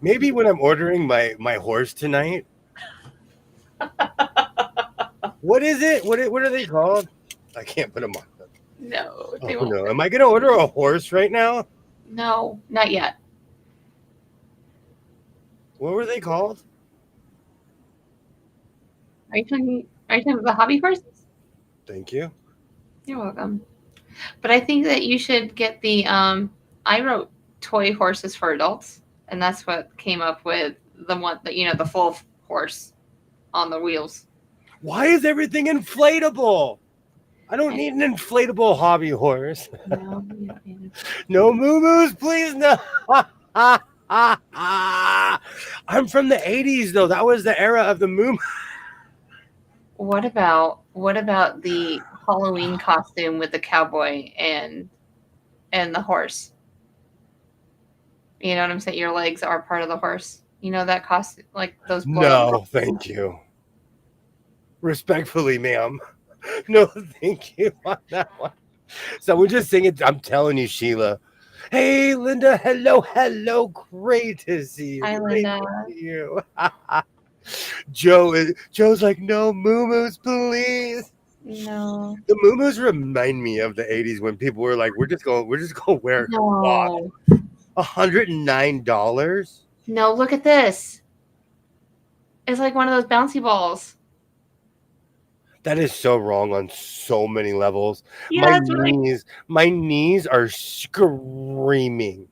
Maybe when I'm ordering my horse tonight. What is it? What are they called? I can't put them on. No, they Oh won't. no! Am I gonna order a horse right now? No, not yet. What were they called? Are you talking about the hobby horses? Thank you. You're welcome. But I think that you should get the I wrote toy horses for adults, and that's what came up with the one that the full horse on the wheels. Why is everything inflatable? I don't need an inflatable hobby horse. No, you don't need it. No moo-moos, please. No. I'm from the 80s though. That was the era of the moo. What about the Halloween costume with the cowboy and the horse? You know what I'm saying? Your legs are part of the horse. You know that costume, like those blow-up. No, thank you. Respectfully, ma'am. No, thank you on that one. So we just sing it. I'm telling you, Sheila. Hey, Linda. Hello. Great to see you. Hi, Great Linda. to see you. Joe's like, no moo-moos, please. No. The moo-moos remind me of the 80s when people were like, we're just gonna wear cloth. No. $109. No, look at this. It's like one of those bouncy balls. That is so wrong on so many levels. Yeah, my that's right. my knees are screaming.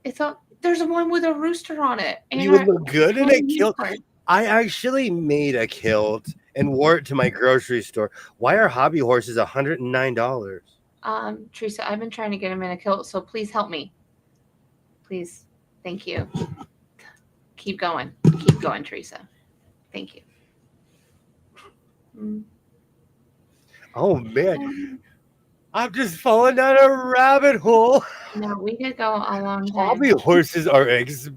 There's one with a rooster on it. And You would look good in a kilt. unicorn. I actually made a kilt and wore it to my grocery store. Why are hobby horses $109? Teresa, I've been trying to get him in a kilt, so please help me. Please. Thank you. Keep going, Teresa. Thank you. Oh man, I'm just falling down a rabbit hole. No, we could go a long time. Hobby horses are expensive.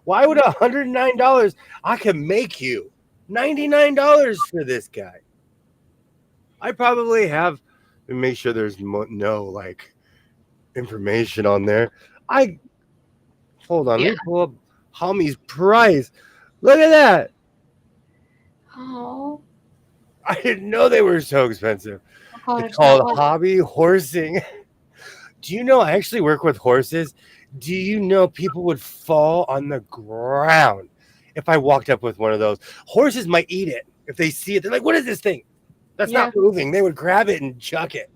Why would $109? I can make you $99 for this guy. I probably have to make sure there's no like information on there. Hold on, let me pull up Hommy's price. Look at that. Oh. I didn't know they were so expensive. Oh, It's called hobby horsing. Do you know I actually work with horses? Do you know people would fall on the ground if I walked up with one of those? Horses might eat it if they see it. They're like, what is this thing? That's not moving. They would grab it and chuck it.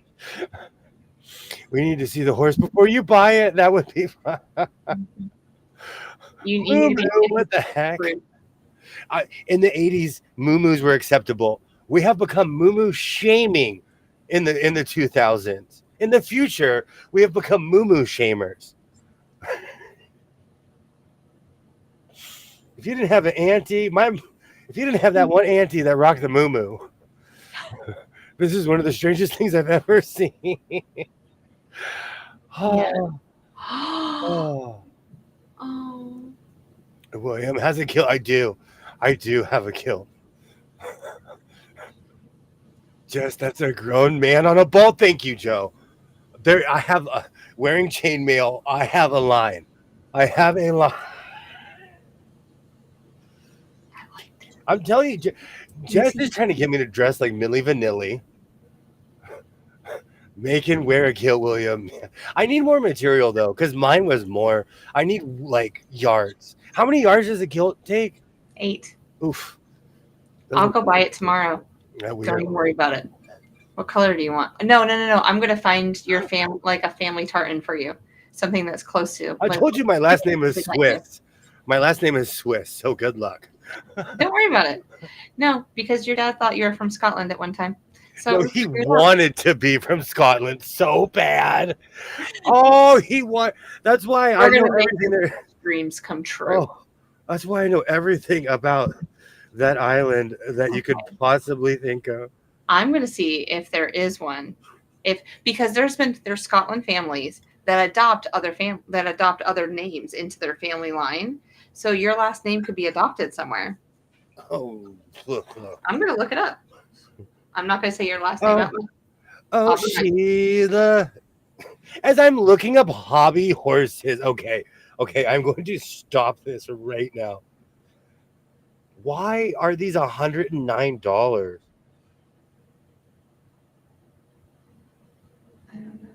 We need to see the horse before you buy it. That would be fun. What the heck? In the 80s, moo-moos were acceptable. We have become moo-moo shaming in the 2000s. In the future, we have become moo-moo shamers. If you didn't have an auntie, if you didn't have that one auntie that rocked the moo-moo, this is one of the strangest things I've ever seen. Oh. William has a kill. I do. I do have a kilt. Just that's a grown man on a ball. Thank you, Joe. There, I have wearing chainmail. I have a line. I have a line. I'm telling you, Jess is trying to get me to dress like Milli Vanilli. Make him wear a kilt, William. I need more material though, because mine was more. I need like yards. How many yards does a kilt take? 8. Oof. I'll go buy it tomorrow. Don't even worry about it. What color do you want? No. I'm gonna find your like a family tartan for you. Something that's close to. I told you my last name is Swiss. My last name is Swiss, so good luck. Don't worry about it. No, because your dad thought you were from Scotland at one time. So no, he wanted to be from Scotland so bad. Oh, that's why I know everything there. Dreams come true. Oh, that's why I know everything about that island that you could possibly think of. I'm going to see if there is one. Because there's Scotland families that adopt other names into their family line. So your last name could be adopted somewhere. Oh, look. I'm going to look it up. I'm not going to say your last name out loud. Oh, Sheila. As I'm looking up hobby horses. Okay, I'm going to stop this right now. Why are these $109? I don't know.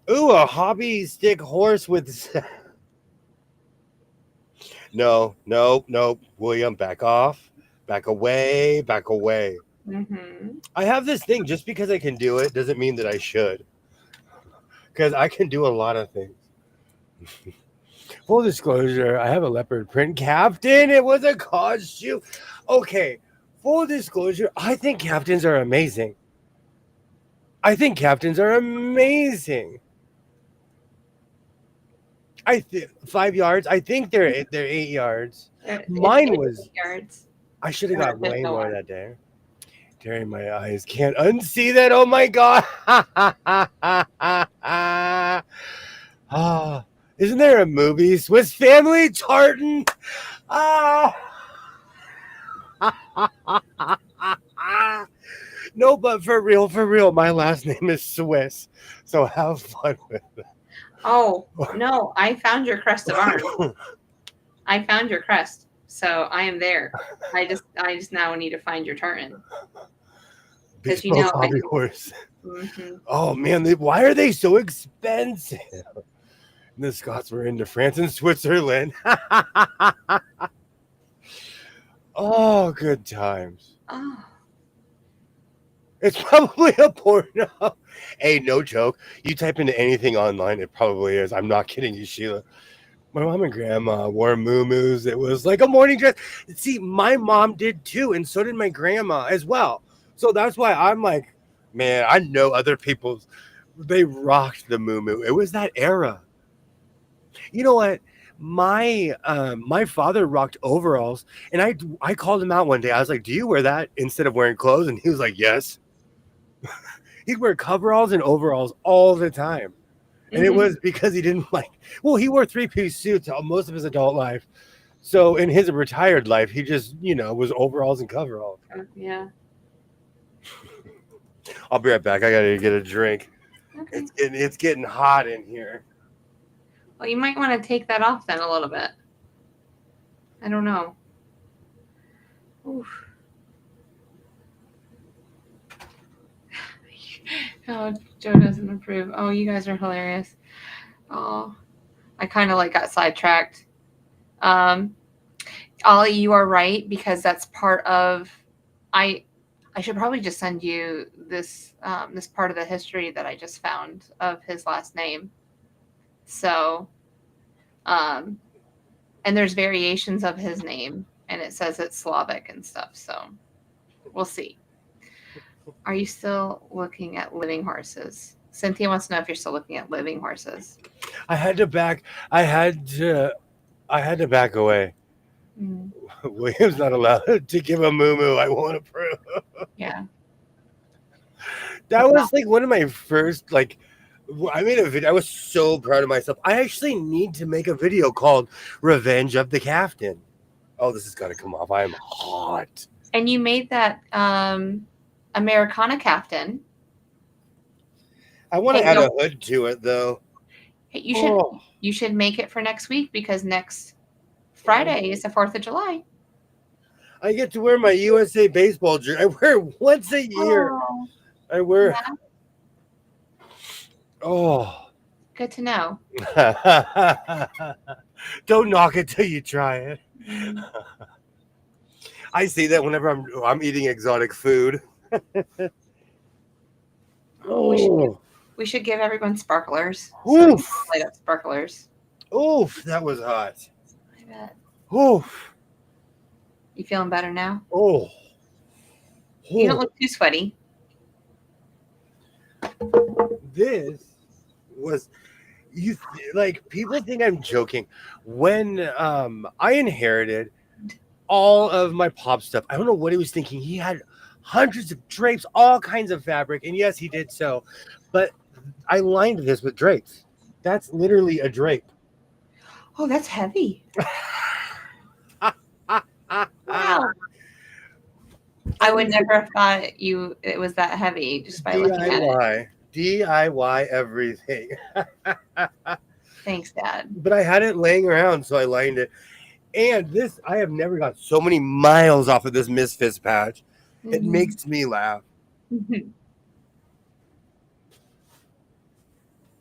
Ooh, a hobby stick horse with... No. William, back off. Back away. Mm-hmm. I have this thing. Just because I can do it doesn't mean that I should. Because I can do a lot of things. Full disclosure, I have a leopard print captain. It was a costume. Okay, full disclosure, I think captains are amazing. 5 yards. I think they're 8 yards. Mine was 8 yards. I should have got way more that day. Tearing my eyes can't unsee that. Oh my god. Isn't there a movie? Swiss Family Tartan? No, but for real, my last name is Swiss. So have fun with it. Oh, no, I found your crest of arms. I found your crest. So I am there. I just now need to find your tartan. Because hobby horse. Mm-hmm. Oh man, why are they so expensive? The Scots were into France and Switzerland. Oh, good times. Oh. It's probably a porno. Hey, no joke. You type into anything online, it probably is. I'm not kidding you, Sheila. My mom and grandma wore muumuus. It was like a morning dress. See, my mom did too, and so did my grandma as well. So that's why I'm like, man, I know other people's. They rocked the muumuu. It was that era. You know what? My father rocked overalls, and I called him out one day. I was like, "Do you wear that instead of wearing clothes?" And he was like, "Yes." He'd wear coveralls and overalls all the time. And it was because he didn't he wore 3-piece suits most of his adult life. So in his retired life, he just, was overalls and coveralls. Yeah. I'll be right back. I got to get a drink. Okay. It's getting hot in here. Well, you might want to take that off then a little bit. I don't know. Oof. Oh, Joe doesn't approve. Oh, you guys are hilarious. Oh, I kind of got sidetracked. Ollie, you are right, because that's part of. I should probably just send you this this part of the history that I just found of his last name. So, and there's variations of his name, and it says it's Slavic and stuff. So, we'll see. Are you still looking at living horses? Cynthia wants to know if you're still looking at living horses. I had to back away. Mm. William's not allowed to give a muumuu. I won't approve. Yeah. That was one of my first I made a video. I was so proud of myself. I actually need to make a video called Revenge of the Captain. Oh, this is gonna come off. I'm hot. And you made that Americana caftan. I want to Hey, add a hood to it though. You should make it for next week because next Friday is the 4th of July. I get to wear my USA baseball jersey. I wear it once a year. Oh, I wear. yeah. Oh. Good to know. Don't knock it till you try it. I see that whenever I'm eating exotic food. Oh. We should give everyone sparklers. Oof. So light up sparklers. Oof, that was hot. I bet. Oof. You feeling better now? Oh. You don't look too sweaty. This was people think I'm joking. When I inherited all of my pop stuff, I don't know what he was thinking. He had hundreds of drapes, all kinds of fabric, and yes, he did so. But I lined this with drapes. That's literally a drape. Oh, that's heavy. Wow. I would never have thought it was that heavy just by looking at it. DIY everything. Thanks, Dad. But I had it laying around, so I lined it. And this, I have never got so many miles off of this Misfits patch. Mm-hmm. It makes me laugh. Mm-hmm.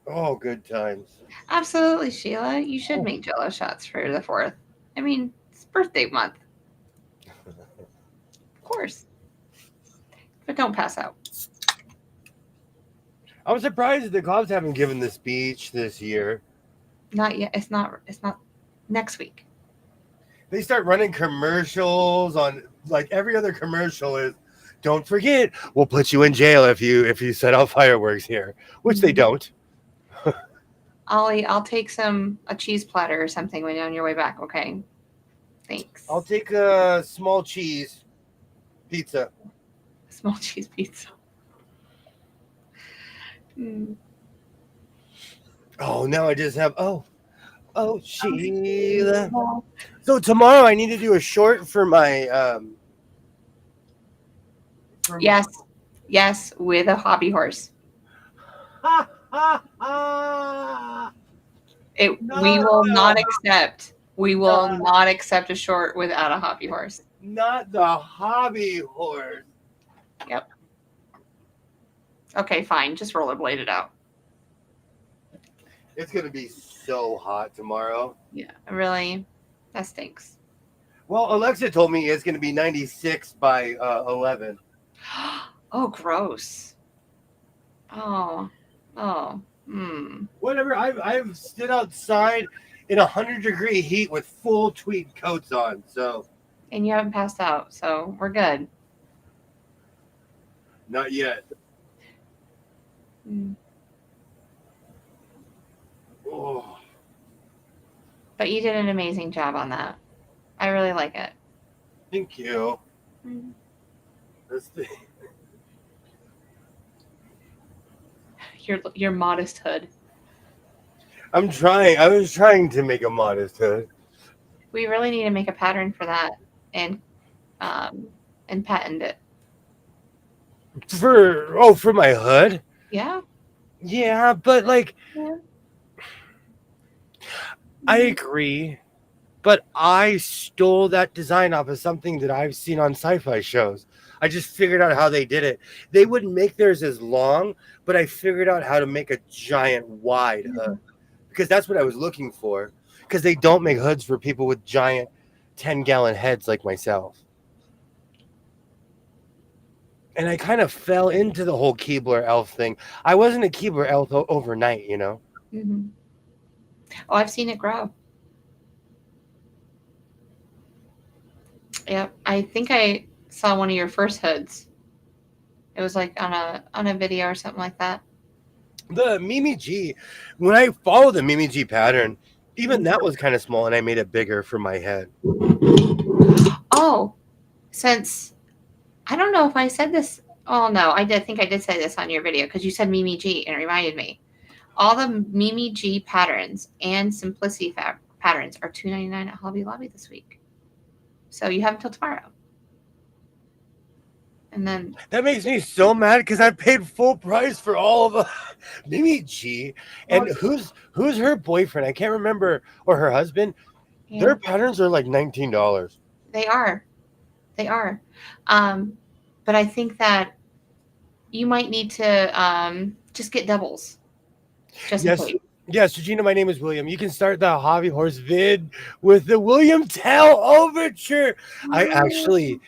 Oh, good times. Absolutely, Sheila. You should make Jello shots for the 4th. I mean, it's birthday month. Of course. But don't pass out. I'm surprised the Cubs haven't given the speech this year. Not yet. It's not next week. They start running commercials on every other commercial is, don't forget, we'll put you in jail if you set off fireworks here, which they don't. Ollie, I'll take a cheese platter or something when you're on your way back, okay? Thanks. I'll take a small cheese pizza. Small cheese pizza. Oh, now I just have Sheila. So tomorrow I need to do a short for my Yes, with a hobby horse. We will not accept a short without a hobby horse. Not the hobby horse. Yep. Okay, fine. Just rollerblade it out. It's going to be so hot tomorrow. Yeah, really? That stinks. Well, Alexa told me it's going to be 96 by 11. Oh, gross. Whatever. I've stood outside in 100-degree heat with full tweed coats on, so. And you haven't passed out, so we're good. Not yet. Oh. But you did an amazing job on that. I really like it. Thank you. Your modest hood. I'm trying. I was trying to make a modest hood. We really need to make a pattern for that and patent it. For my hood? Yeah. Yeah, but I agree. But I stole that design off of something that I've seen on sci-fi shows. I just figured out how they did it. They wouldn't make theirs as long, but I figured out how to make a giant wide hood. Because that's what I was looking for. Because they don't make hoods for people with giant 10-gallon heads like myself. And I kind of fell into the whole Keebler elf thing. I wasn't a Keebler elf overnight, you know? Mm-hmm. Oh, I've seen it grow. Yep. I think I saw one of your first hoods. It was like on a video or something like that. The Mimi G, when I followed the Mimi G pattern, even that was kind of small, and I made it bigger for my head. Oh, since I don't know if I said this. Oh no, I think I did say this on your video because you said Mimi G and it reminded me. All the Mimi G patterns and Simplicity patterns are $2.99 at Hobby Lobby this week. So you have until tomorrow. And then That makes me so mad because I paid full price for all of them. Mimi G. And who's her boyfriend? I can't remember. Or her husband. yeah, Their patterns are like $19. they are. They are. But I think that you might need to just get doubles. Just in Yes. case. Yes, Regina, my name is William. You can start the Hobby Horse vid with the William Tell Overture. I actually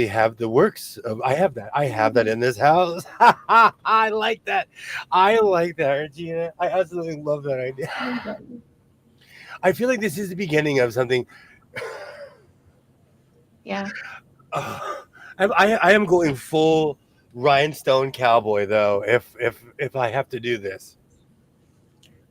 have the works of I have that in this house. I like that. I like that, Regina. I absolutely love that idea. I feel like this is the beginning of something. Yeah. I am going full rhinestone cowboy though if I have to do this.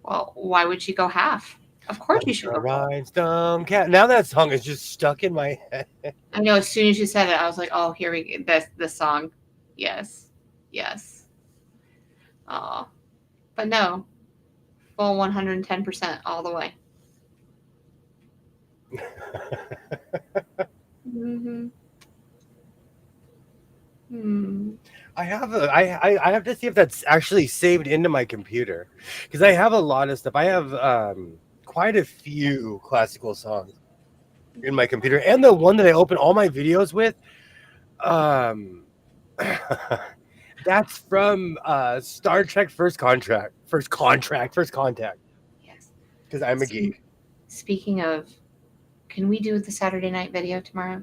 Well, why would you go half? Of course you should go full. Rhinestone cat. Now that song is just stuck in my head. I know as soon as you said it, I was like, oh, here we go. This song. Yes. Yes. Oh. But no. Full 110% all the way. Mm-hmm. I have to see if that's actually saved into my computer because I have a lot of stuff. I have quite a few classical songs in my computer, and the one that I open all my videos with, that's from Star Trek First Contact. Yes. Because I'm a geek. Speaking of, can we do the Saturday night video tomorrow?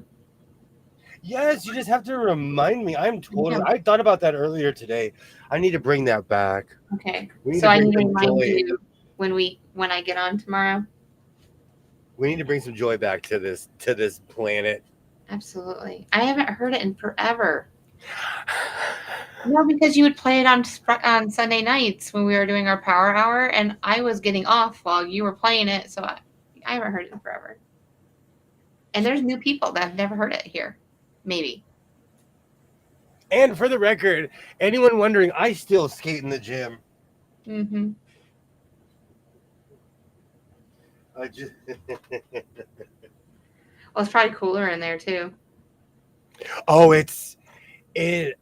Yes, you just have to remind me. I thought about that earlier today. I need to bring that back. Okay. So I need to remind you when I get on tomorrow. We need to bring some joy back to this planet. Absolutely. I haven't heard it in forever. No, because you would play it on Sunday nights when we were doing our power hour, and I was getting off while you were playing it, so I haven't heard it in forever. And there's new people that have never heard it here. Maybe. And for the record, anyone wondering, I still skate in the gym. Mm-hmm. I just Well, it's probably cooler in there too. Oh, the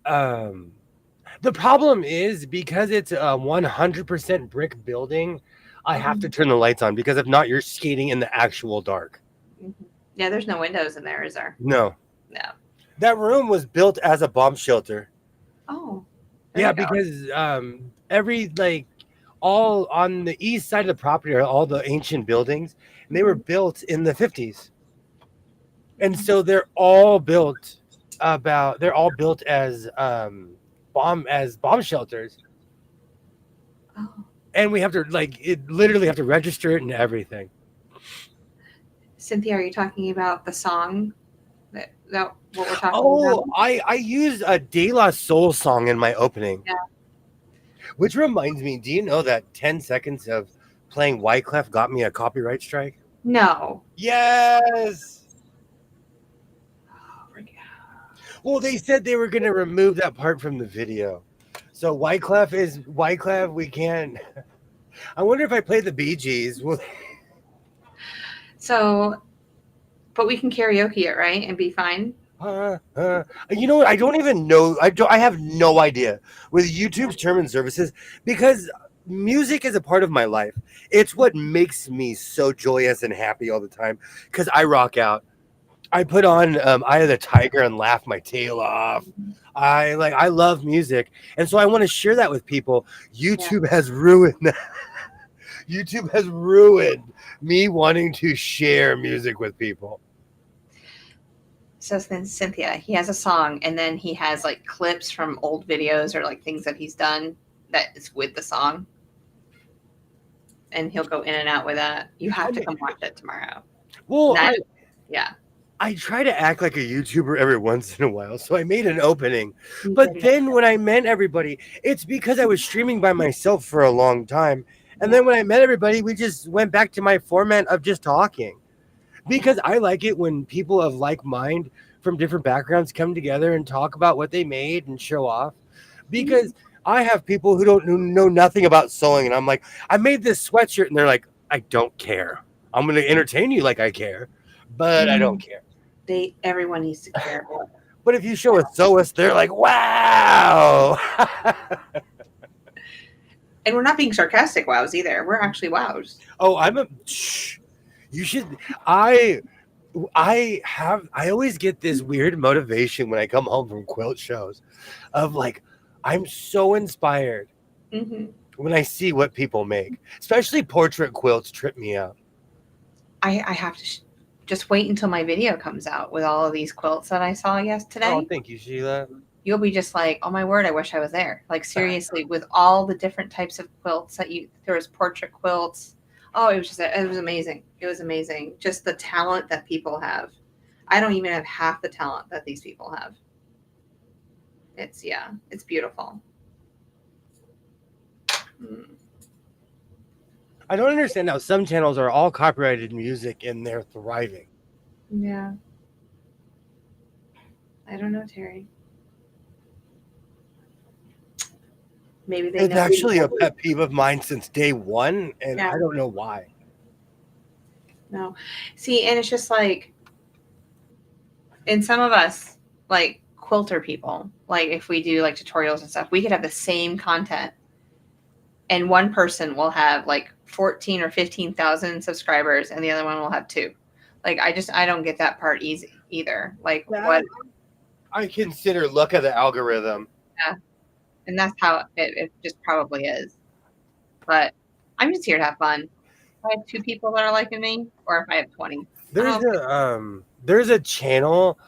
problem is because it's a 100% brick building, I have to turn the lights on because if not, you're skating in the actual dark. Mm-hmm. Yeah, there's no windows in there, is there? No. No. That room was built as a bomb shelter. Oh. Yeah, because all on the east side of the property are all the ancient buildings, and they were built in the 50s. And so they're all built as bomb shelters. Oh. And we have to literally have to register it and everything. Cynthia, are you talking about the song that what we're talking about? Oh, I used a De La Soul song in my opening. Yeah. Which reminds me, do you know that 10 seconds of playing Wyclef got me a copyright strike? No. Yes. Oh, well, they said they were going to remove that part from the video. So Wyclef, we can't. I wonder if I play the Bee Gees. So, but we can karaoke it, right? And be fine? You know what? I don't even know. I have no idea with YouTube's terms and services because music is a part of my life. It's what makes me so joyous and happy all the time because I rock out. I put on Eye of the Tiger and laugh my tail off. I love music, and so I want to share that with people. YouTube has ruined that. YouTube has ruined me wanting to share music with people. So then Cynthia, he has a song, and then he has like clips from old videos or like things that he's done that is with the song, and he'll go in and out with that. You have to come watch it tomorrow. Well, I try to act like a YouTuber every once in a while, so I made an opening. But then when I met everybody, it's because I was streaming by myself for a long time. And then when I met everybody, we just went back to my format of just talking. Because I like it when people of like mind from different backgrounds come together and talk about what they made and show off. Because I have people who know nothing about sewing, and I'm like, I made this sweatshirt, and they're like, I don't care. I'm going to entertain you like I care, but I don't care. Everyone needs to care. But if you show a sewist, they're like, wow. And we're not being sarcastic wows either. We're actually wows. Oh, you should. I always get this weird motivation when I come home from quilt shows of like, I'm so inspired when I see what people make, especially portrait quilts trip me out. I have to just wait until my video comes out with all of these quilts that I saw yesterday. Oh, thank you, Sheila. You'll be just like, oh my word, I wish I was there. Like seriously, with all the different types of quilts there was portrait quilts. Oh, it was amazing. It was amazing. Just the talent that people have. I don't even have half the talent that these people have. It's beautiful. I don't understand how some channels are all copyrighted music and they're thriving. Yeah. I don't know, Terry. Maybe it's actually a pet peeve of mine since day one, and I don't know why. No. See, and it's just like, and some of us, like quilter people, like if we do like tutorials and stuff, we could have the same content and one person will have like 14 or 15,000 subscribers and the other one will have 2. Like, I don't get that part either. Like what I consider luck of the algorithm. Yeah. And that's how it just probably is. But I'm just here to have fun. If I have 2 people that are liking me, or if I have 20. There's a channel,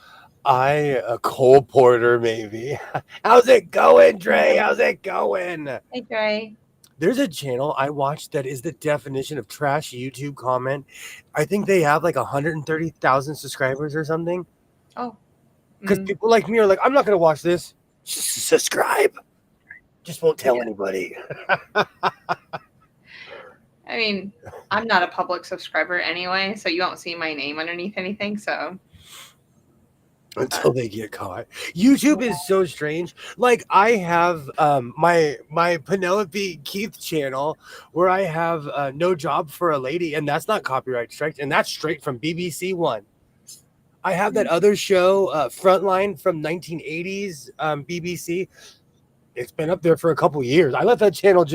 a Cole Porter maybe. How's it going, Dre? How's it going? Hey, Dre. There's a channel I watched that is the definition of trash YouTube comment. I think they have like 130,000 subscribers or something. Oh. Because people like me are like, I'm not going to watch this. Just subscribe. Just won't tell anybody. I mean, I'm not a public subscriber anyway, so you won't see my name underneath anything. So until they get caught, YouTube is so strange. Like I have my Penelope Keith channel where I have No Job for a Lady, and that's not copyright strike, and that's straight from BBC One. I have that other show, Frontline from 1980s BBC. It's been up there for a couple years. I let that channel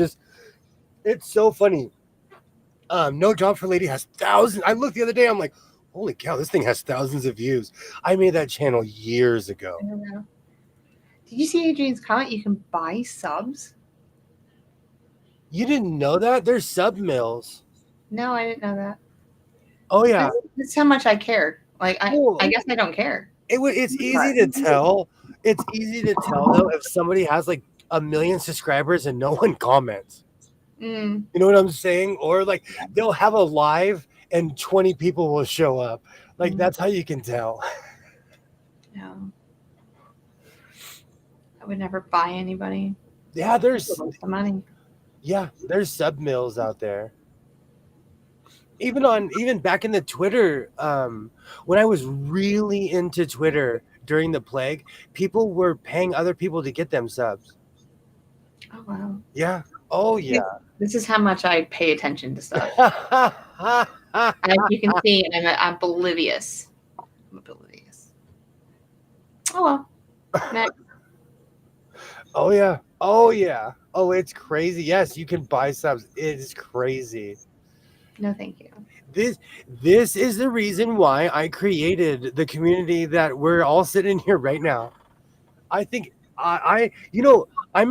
it's so funny. No Job for Lady has thousands. I looked the other day, I'm like, holy cow, this thing has thousands of views. I made that channel years ago. I don't know. Did you see Adrian's comment? You can buy subs? You didn't know that? There's sub mills. No, I didn't know that. Oh, yeah. That's how much I care. Like, I guess I don't care. It's easy to tell. It's easy to tell, though, if somebody has like 1 million subscribers and no one comments. You know what I'm saying? Or like they'll have a live and 20 people will show up. Like that's how you can tell. No. I would never buy anybody. Yeah, there's the money. Yeah, there's sub mills out there. Even back in the Twitter, when I was really into Twitter during the plague, people were paying other people to get them subs. Oh wow. Yeah. Oh yeah. This is how much I pay attention to stuff. As you can see, I'm oblivious. I'm oblivious. Oh well. Next. Oh yeah. Oh yeah. Oh, it's crazy. Yes, you can buy subs. It is crazy. No, thank you. This is the reason why I created the community that we're all sitting here right now. I think I'm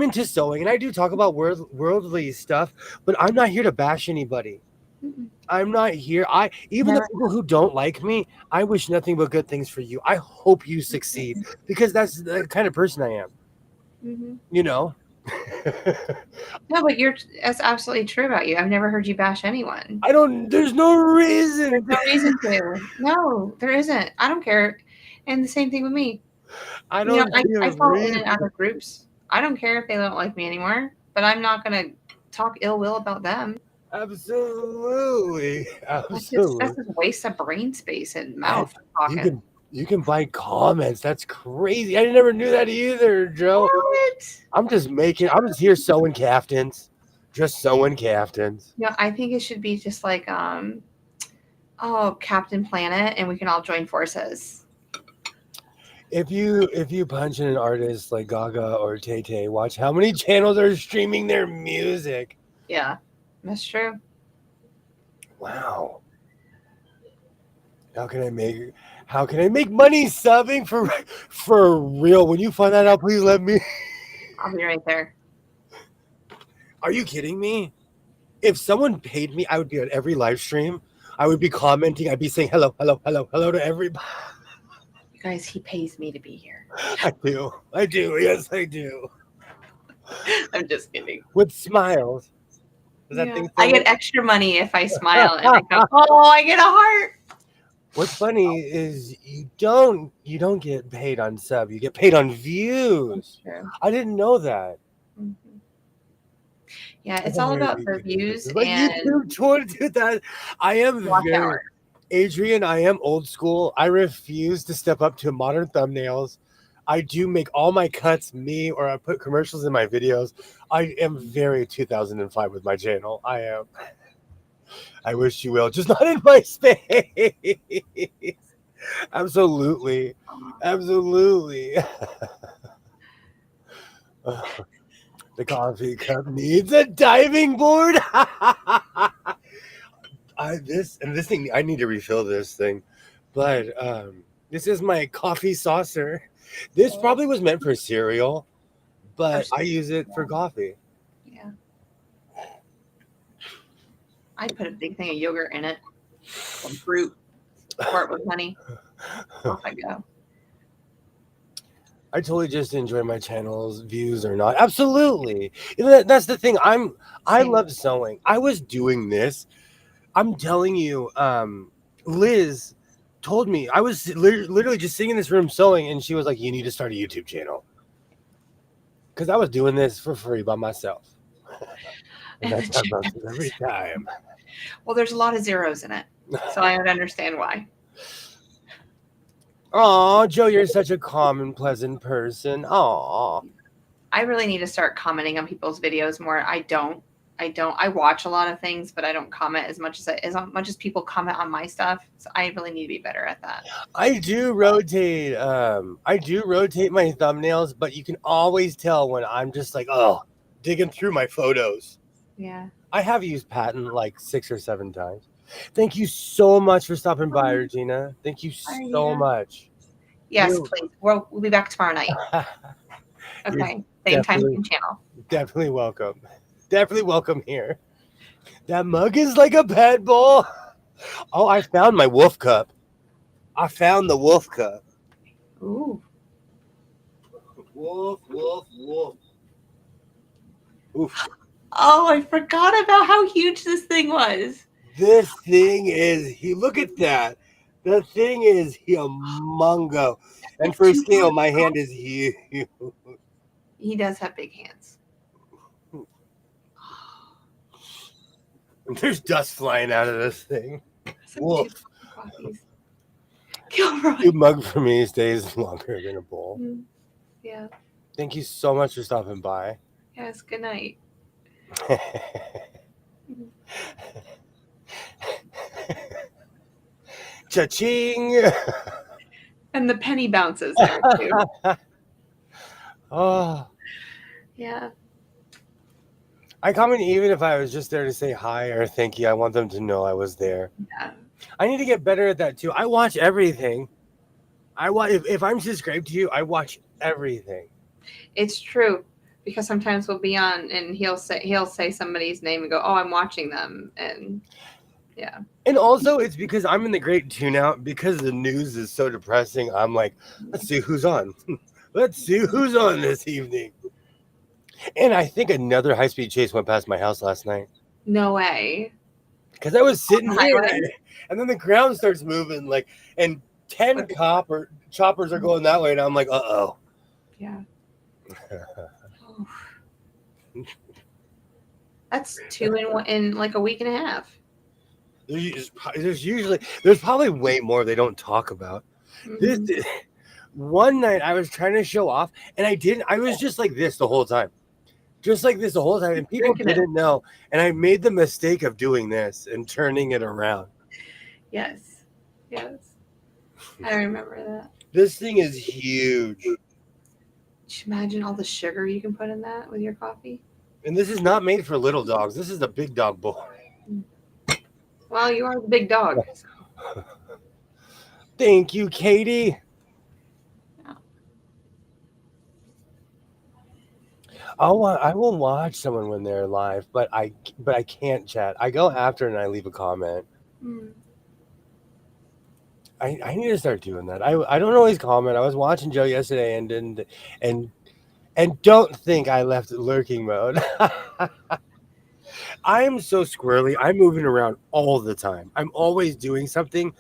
into sewing and I do talk about worldly stuff, but I'm not here to bash anybody. I'm not here. Even the people who don't like me, I wish nothing but good things for you. I hope you succeed because that's the kind of person I am. You know? No, but that's absolutely true about you. I've never heard you bash anyone. There's no reason. There's no reason to. No, there isn't. I don't care. And the same thing with me. I fall in and out of groups. I don't care if they don't like me anymore, but I'm not going to talk ill will about them. Absolutely. That's just a waste of brain space and mouth talking. You can buy comments. That's crazy. I never knew that either, Joe. What? I'm just here sewing caftans. Just sewing caftans. Yeah, I think it should be just like Captain Planet, and we can all join forces. If you punch in an artist like Gaga or Tay Tay, watch how many channels are streaming their music. Yeah, that's true. Wow. How can I make money subbing for real? When you find that out, please let me. I'll be right there. Are you kidding me? If someone paid me, I would be on every live stream. I would be commenting. I'd be saying hello, hello, hello, hello to everybody. You guys, he pays me to be here. I do. Yes, I do. I'm just kidding. With smiles. Does that Yeah. thing I still get extra money if I smile and I go, oh, I get a heart. What's funny is you don't get paid on sub. You get paid on views. True. I didn't know that. Mhm. Yeah, it's all about the views Like and YouTube 2000. I am watch very hours. Adrian. I am old school. I refuse to step up to modern thumbnails. I do make all my cuts me, or I put commercials in my videos. I am very 2005 with my channel. I am. I wish you will, just not in my space. Absolutely. Absolutely. The coffee cup needs a diving board. This thing, I need to refill this thing. But this is my coffee saucer. This probably was meant for cereal, but I use it for coffee. Yeah. I'd put a big thing of yogurt in it. Some fruit. Pour it with honey. Off I go. I totally just enjoy my channel's views or not. Absolutely. That's the thing. I love sewing. I was doing this. I'm telling you, Liz told me, I was literally just sitting in this room sewing, and she was like, you need to start a YouTube channel. Because I was doing this for free by myself. And that's how I do every time. Well, there's a lot of zeros in it. So I would understand why. Oh, Joe, you're such a calm and pleasant person. Oh, I really need to start commenting on people's videos more. I don't. I watch a lot of things, but I don't comment as much as people comment on my stuff. So I really need to be better at that. I do rotate my thumbnails, but you can always tell when I'm just like, digging through my photos. Yeah. I have used Patton like 6 or 7 times. Thank you so much for stopping by, Regina. Thank you so much. Yes, please. We'll be back tomorrow night. Okay. Same time, same channel. Definitely welcome. Definitely welcome here. That mug is like a pet bull. Oh, I found my wolf cup. I found the wolf cup. Ooh. Wolf, wolf, wolf. Oof. Oh, I forgot about how huge this thing was. This thing is, look at that. The thing is humongo. And for scale, my hand is huge. He does have big hands. There's dust flying out of this thing. Wolf. Gilroy. A mug for me stays longer than a bowl. Yeah. Thank you so much for stopping by. Yes, good night. Cha-ching! And the penny bounces there too. Oh. Yeah. I comment even if I was just there to say hi or thank you. I want them to know I was there. Yeah. I need to get better at that too. I watch everything. If I'm subscribed to you, I watch everything. It's true, because sometimes we'll be on and he'll say somebody's name and go, "Oh, I'm watching them," and yeah. And also, it's because I'm in the great tune out because the news is so depressing. I'm like, let's see who's on. Let's see who's on this evening. And I think another high-speed chase went past my house last night. No way. Because I was sitting here, and then the ground starts moving, and 10 choppers are going that way, and I'm like, uh-oh. Yeah. That's 2 in like a week and a half. There's probably way more they don't talk about. Mm-hmm. One night I was trying to show off, and I was just like this the whole time. Just like this the whole time, and people didn't know. And I made the mistake of doing this and turning it around. Yes. I remember that. This thing is huge. Just imagine all the sugar you can put in that with your coffee. And this is not made for little dogs. This is the big dog boy. Well, you are the big dog. So. Thank you, Katie. I will watch someone when they're live, but I can't chat. I go after and I leave a comment. I need to start doing that. I don't always comment. I was watching Joe yesterday and don't think I left lurking mode. I am so squirrely. I'm moving around all the time. I'm always doing something.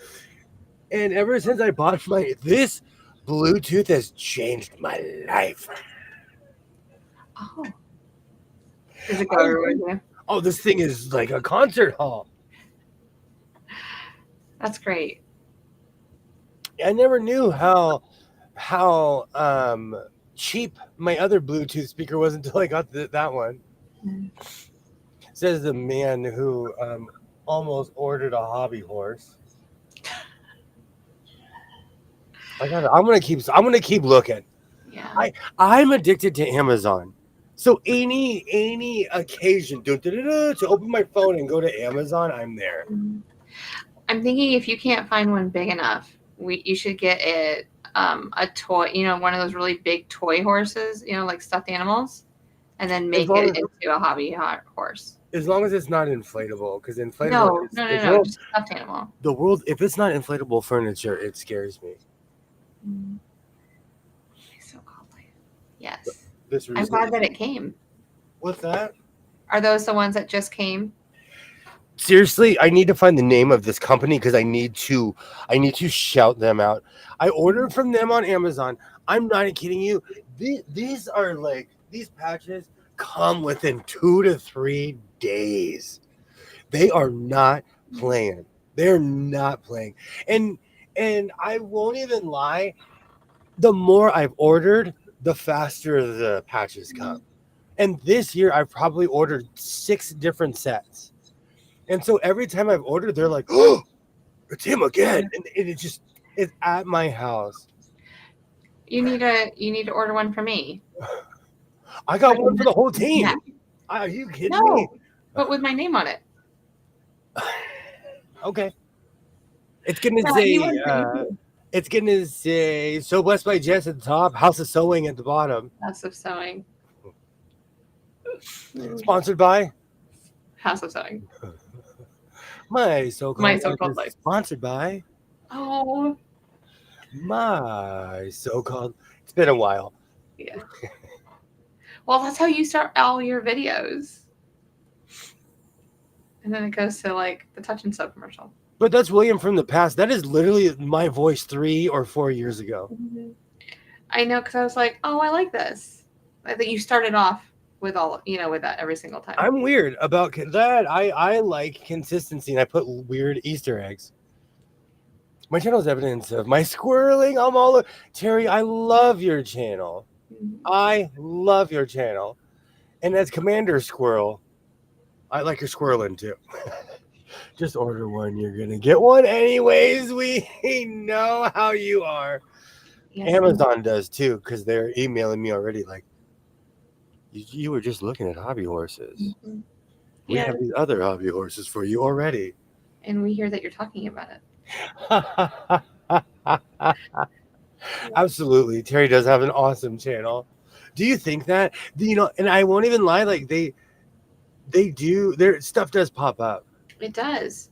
And ever since I bought this Bluetooth has changed my life. Oh. Does it go everywhere? Yeah. Oh, this thing is like a concert hall. That's great. I never knew how cheap my other Bluetooth speaker was until I got that one. Says the man who almost ordered a hobby horse. I'm gonna keep looking. Yeah. I'm addicted to Amazon. So any occasion to open my phone and go to Amazon, I'm there. I'm thinking if you can't find one big enough, you should get a toy, one of those really big toy horses, like stuffed animals, and then make it into a hobby horse. As long as it's not inflatable, because inflatable. No, just a stuffed animal. The world, if it's not inflatable furniture, it scares me. So costly. Yes. I'm glad that it came. What's that? Are those the ones that just came? Seriously, I need to find the name of this company because I need to shout them out. I ordered from them on Amazon. I'm not kidding you. These are like, these patches come within 2 to 3 days. They are not playing. They're not playing. And I won't even lie. The more I've ordered, the faster the patches come. And this year I've probably ordered 6 different sets. And so every time I've ordered, they're like, "Oh, it's him again." And it's at my house. You need to order one for me. I got one for the whole team. Yeah. Are you kidding me? But with my name on it. Okay. It's gonna say "So Blessed by Jess" at the top, House of Sewing at the bottom. House of Sewing. Sponsored by House of Sewing. My so-called life. Sponsored by my so-called. It's been a while. Yeah. Well, that's how you start all your videos. And then it goes to like the Touch and Sew commercial. But that's William from the past. That is literally my voice 3 or 4 years ago. Mm-hmm. I know, because I was like, oh, I like this. I think you started off with with that every single time. I'm weird about that. I like consistency, and I put weird Easter eggs. My channel is evidence of my squirreling. I'm all Terry. I love your channel. Mm-hmm. I love your channel, and as Commander Squirrel, I like your squirreling too. Just order one. You're gonna get one anyways. We know how you are. Yes. Amazon does too, because they're emailing me already. Like, you were just looking at hobby horses. Mm-hmm. We have these other hobby horses for you already. And we hear that you're talking about it. Absolutely. Terry does have an awesome channel. Do you think that? And I won't even lie, like they do, their stuff does pop up. It does.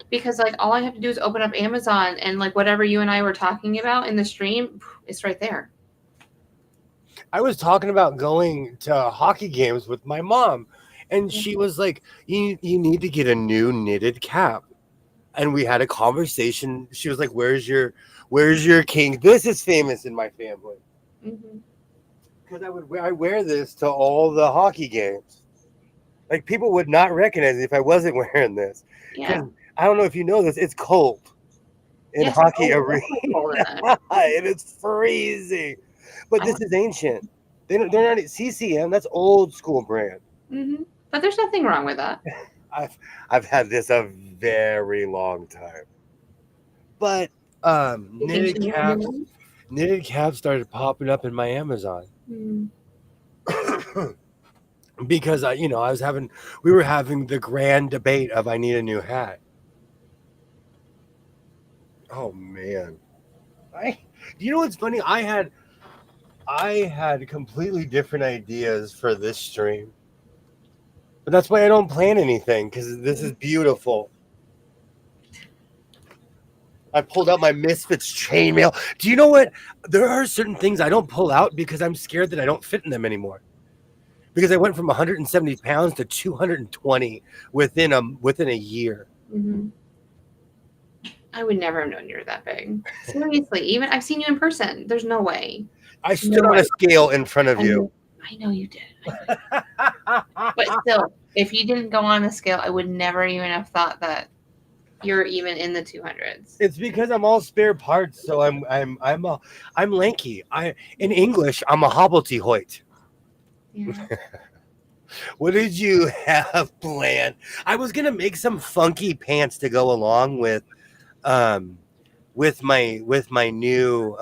Because like all I have to do is open up Amazon and like whatever you and I were talking about in the stream, it's right there. I was talking about going to hockey games with my mom, and she was like, you need to get a new knitted cap. And we had a conversation. She was like, where's your king? This is famous in my family. Because I wear this to all the hockey games. Like, people would not recognize it if I wasn't wearing this. Yeah. I don't know if you know this. It's cold in hockey arena. And it's freezing. But this is ancient. They're not CCM. That's old school brand. Mm-hmm. But there's nothing wrong with that. I've had this a very long time. But knitted caps. knitted caps started popping up in my Amazon. Mm. Because we were having the grand debate of I need a new hat. Oh man. You know what's funny? I had completely different ideas for this stream. But that's why I don't plan anything, because this is beautiful. I pulled out my Misfits chainmail. Do you know what? There are certain things I don't pull out because I'm scared that I don't fit in them anymore. Because I went from 170 pounds to 220 within a year. Mm-hmm. I would never have known you were that big. Seriously, even I've seen you in person. There's no way. I stood on a scale in front of you. I know you did. But still, if you didn't go on the scale, I would never even have thought that you're even in the 200s. It's because I'm all spare parts, so I'm lanky. In English, I'm a hobbledehoy. Yeah. What did you have planned? I was gonna make some funky pants to go along with my new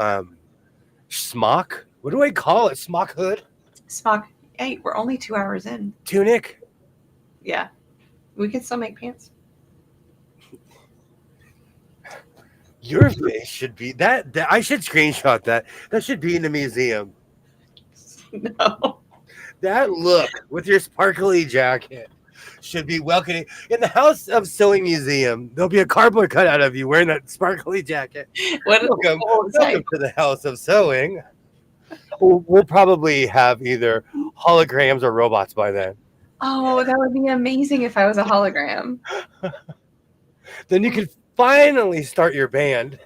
smock. What do I call it? Smock hood? Smock. Hey, we're only 2 hours in. Tunic? Yeah. We can still make pants. Your face should be that I should screenshot that. That should be in the museum. No. That look with your sparkly jacket should be welcoming. In the House of Sewing Museum, there'll be a cardboard cutout of you wearing that sparkly jacket. Welcome to the House of Sewing. We'll probably have either holograms or robots by then. Oh, that would be amazing if I was a hologram. Then you could finally start your band.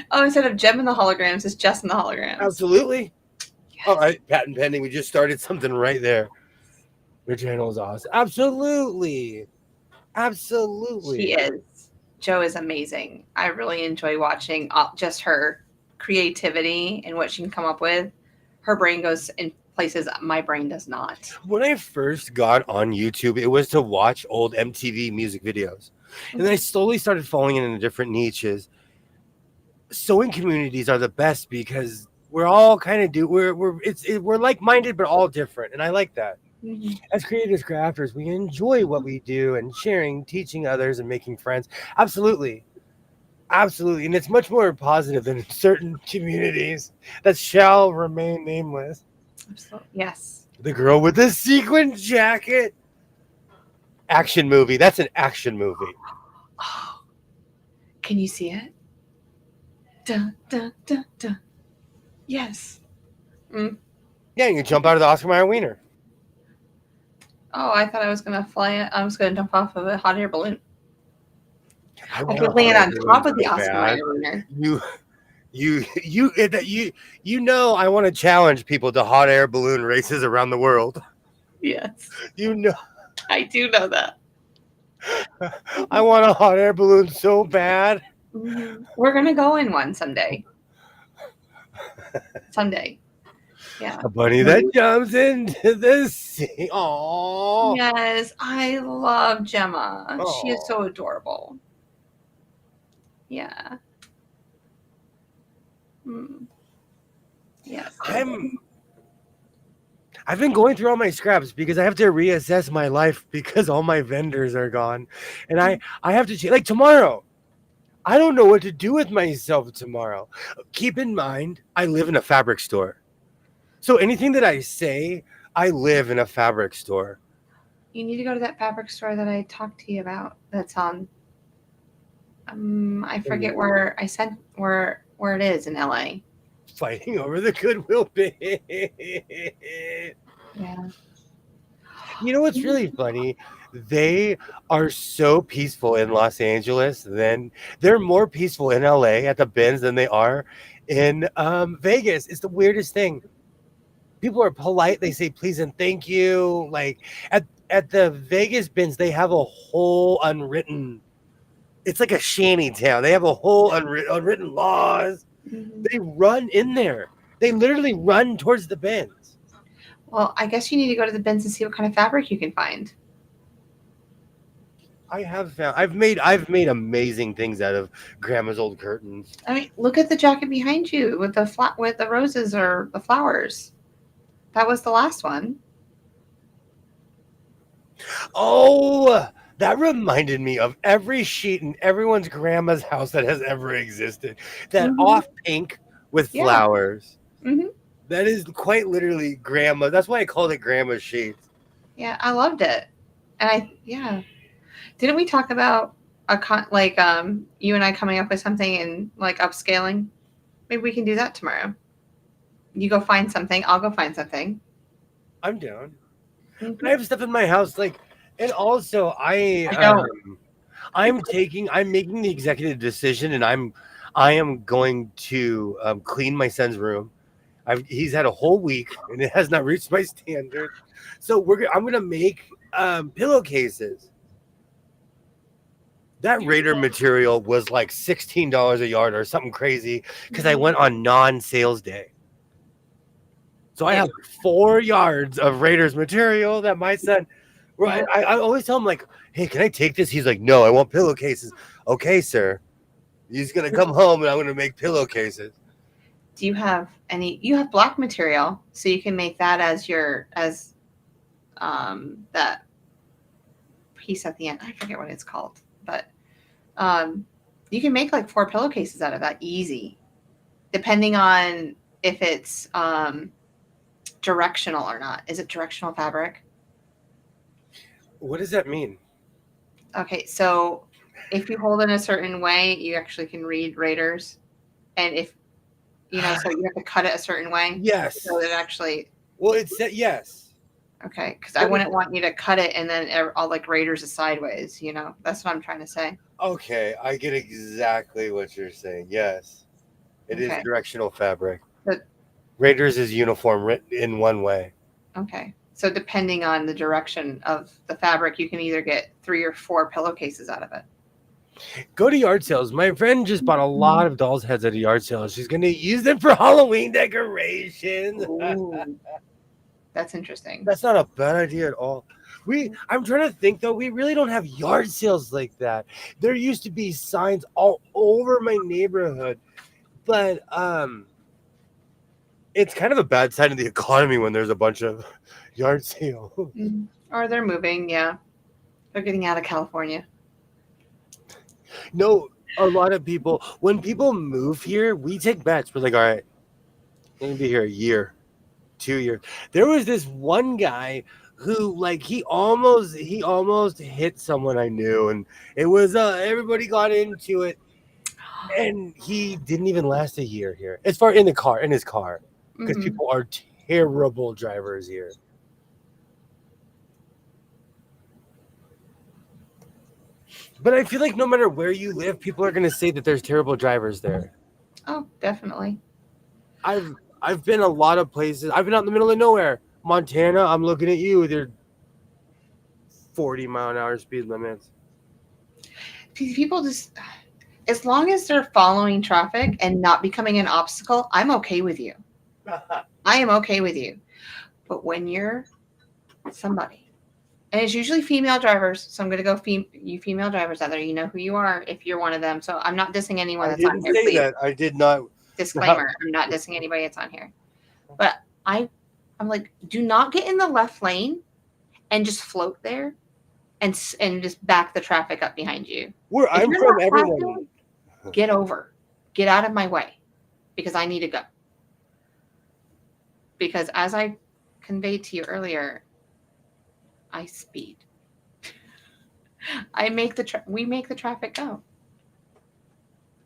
Oh, instead of Jem in the holograms, it's Jess in the holograms. Absolutely. Yes. All right, patent pending. We just started something right there. Your channel is awesome. Absolutely. She is. Jo is amazing. I really enjoy watching just her creativity and what she can come up with. Her brain goes in places my brain does not. When I first got on YouTube, it was to watch old MTV music videos. And then I slowly started falling into different niches. Sewing communities are the best because we're all kind of we're like-minded but all different, and I like that. Mm-hmm. As creators, crafters, we enjoy what we do and sharing, teaching others, and making friends. Absolutely. Absolutely. And it's much more positive than in certain communities that shall remain nameless. Absolutely. Yes. The girl with the sequin jacket. Action movie. That's an action movie. Oh, can you see it? Dun, dun, dun, dun. Yes. Mm. Yeah, you can jump out of the Oscar Mayer wiener. Oh, I thought I was going to fly. I was going to jump off of a hot air balloon. I could land on top of the Oscar Mayer wiener. You know I want to challenge people to hot air balloon races around the world. Yes. You know. I do know that. I want a hot air balloon so bad. Mm-hmm. We're going to go in one someday. Someday. Yeah. A bunny that jumps into the sea. Aww. Yes, I love Gemma. Aww. She is so adorable. Yeah. Yes. I've been going through all my scraps because I have to reassess my life because all my vendors are gone. And I have to like tomorrow. I don't know what to do with myself tomorrow. Keep in mind, I live in a fabric store. So anything that I say, I live in a fabric store. You need to go to that fabric store that I talked to you about. That's on. I forget where it is in LA. Fighting over the Goodwill bin. Yeah. You know what's really funny? They are so peaceful in Los Angeles. Then they're more peaceful in LA at the bins than they are in Vegas. It's the weirdest thing. People are polite. They say please and thank you. Like at the Vegas bins, they have a whole unwritten. It's like a shanty town. They have a whole unwritten laws. Mm-hmm. They run in there. They literally run towards the bins. Well, I guess you need to go to the bins and see what kind of fabric you can find. I have found I've made amazing things out of grandma's old curtains. I mean, look at the jacket behind you with with the roses or the flowers. That was the last one. Oh, that reminded me of every sheet in everyone's grandma's house that has ever existed. That Hmm. off pink with Yeah. flowers. Hmm. That is quite literally grandma. That's why I called it grandma's sheets. Yeah, I loved it. And yeah. Didn't we talk about you and I coming up with something and like upscaling? Maybe we can do that tomorrow. You go find something, I'll go find something. I'm down. But I Hmm. have stuff in my house like, and also I don't. I'm making the executive decision, and I am going to clean my son's room. He's had a whole week and it has not reached my standard. So I'm gonna make pillowcases. That Raider material was like $16 a yard or something crazy because I went on non-sales day. So I Yeah. have 4 yards of Raiders material that my son. Yeah. Right, I always tell him like, "Hey, can I take this?" He's like, "No, I want pillowcases." Okay, sir. He's gonna come home and I'm gonna make pillowcases. Do you have any? You have black material, so you can make that as that piece at the end. I forget what it's called, but um, you can make like 4 pillowcases out of that easy, depending on if it's directional or not. Is it directional fabric? What does that mean? Okay, so if you hold in a certain way, you actually can read Raiders, and if so you have to cut it a certain way Yes. so that actually. Well, it said yes. Okay, because I wouldn't want you to cut it and then all like Raiders is sideways. That's what I'm trying to say. Okay, I get exactly what you're saying. Yes, it is Okay, directional fabric. but Raiders is uniform written in one way. okay. So depending on the direction of the fabric, you can either get 3 or 4 pillowcases out of it. Go to yard sales. My friend just bought a lot of dolls' heads at a yard sale. She's going to use them for Halloween decorations. Ooh, that's interesting. That's not a bad idea at all. I'm trying to think though, we really don't have yard sales like that. There used to be signs all over my neighborhood, but it's kind of a bad sign of the economy when there's a bunch of yard sales. Or they're moving. Yeah, they're getting out of California. No, a lot of people, when people move here, we take bets. We're like, all right, I'm gonna be here a year, 2 years. There was this one guy who like he almost hit someone I knew, and it was everybody got into it, and he didn't even last a year here. As far in his car, because Mm-hmm. people are terrible drivers here. But I feel like no matter where you live, people are gonna say that there's terrible drivers there. Oh, definitely. I've been a lot of places. I've been out in the middle of nowhere, Montana. I'm looking at you with your 40-mile-an-hour speed limits. People just, as long as they're following traffic and not becoming an obstacle, I'm okay with you. I am okay with you. But when you're somebody, and it's usually female drivers, so I'm going to go you female drivers out there. You know who you are if you're one of them. So I'm not dissing anyone I that's on didn't here. say Please. that. I did not. Disclaimer: I'm not dissing anybody that's on here. But I'm like, do not get in the left lane and just float there and just back the traffic up behind you. Where If I'm you're from, not everyone. passing, get over. Get out of my way because I need to go. Because as I conveyed to you earlier, I speed. We make the traffic go.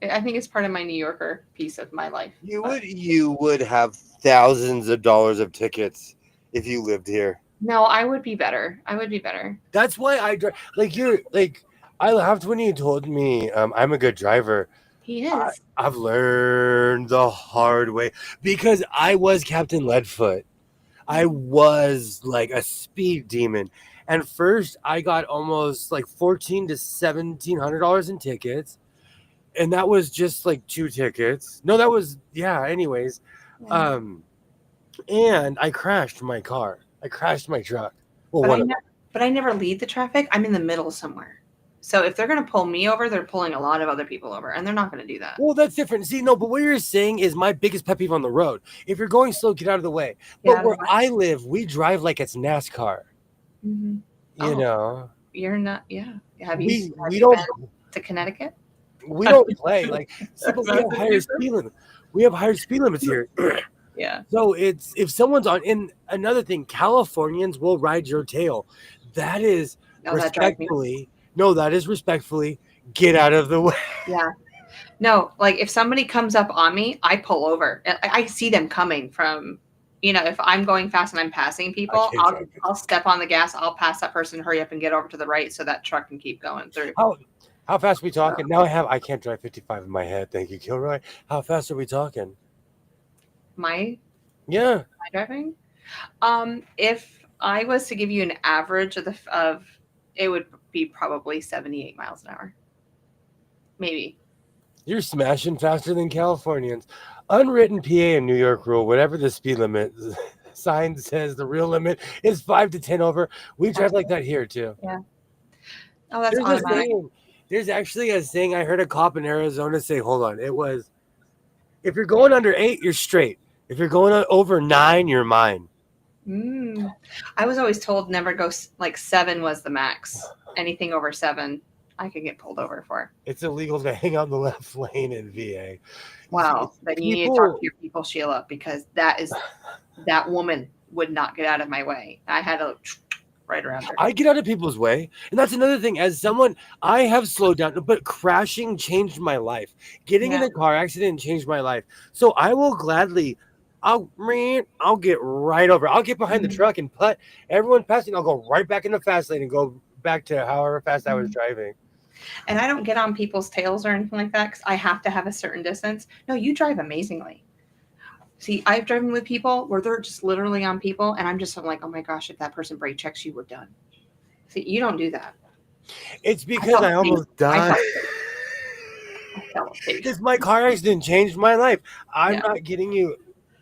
I think it's part of my New Yorker piece of my life. You would have thousands of dollars of tickets if you lived here. No, I would be better. That's why I drive. I laughed when you told me I'm a good driver. He is. I've learned the hard way because I was Captain Leadfoot. I was like a speed demon. And first I got almost like $1,400 to $1,700 in tickets. And that was just like 2 tickets. No, that was anyways. Yeah. And I crashed my car. I crashed my truck. Well, But I never lead the traffic. I'm in the middle somewhere. So if they're going to pull me over, they're pulling a lot of other people over, and they're not going to do that. Well, that's different. See, no, but what you're saying is my biggest pet peeve on the road. If you're going slow, get out of the way. But where I live, we drive like it's NASCAR. Mm-hmm. You know, you're not. Yeah. Have we you don't been to Connecticut? we don't play like. See, but we have higher speed limits. We have higher speed limits here. Yeah. So it's if someone's on. And another thing, Californians will ride your tail. That is respectfully. No, that is respectfully. Get out of the way. Yeah. No, like if somebody comes up on me, I pull over. I see them coming from, if I'm going fast and I'm passing people, I'll step on the gas. I'll pass that person, hurry up and get over to the right so that truck can keep going through. How fast are we talking? Now I can't drive 55 in my head. Thank you, Kilroy. How fast are we talking? My driving? If I was to give you an average of it would be probably 78 miles an hour. Maybe. You're smashing faster than Californians. Unwritten PA and New York rule, whatever the speed limit sign says, the real limit is 5 to 10 over. We drive like that here too. Yeah. Oh, that's automatic. There's actually a saying I heard a cop in Arizona say, hold on. It was, if you're going under 8, you're straight. If you're going over 9, you're mine. I was always told never go, like 7 was the max. Anything over 7, I could get pulled over for. It's illegal to hang out in the left lane in VA. Wow. Then you need to talk to your people, Sheila, because that woman would not get out of my way. I had to right around her. I get out of people's way. And that's another thing. As someone, I have slowed down, but crashing changed my life. Getting in a car accident changed my life. So I will gladly, I'll get right over. I'll get behind the truck and put everyone passing. I'll go right back in the fast lane and go back to however fast I was driving. And I don't get on people's tails or anything like that because I have to have a certain distance. No, you drive amazingly. See, I've driven with people where they're just literally on people, and I'm like, oh my gosh, if that person brake checks you, we're done. See, you don't do that. It's because I almost died. Because my car accident changed my life. I'm not kidding you.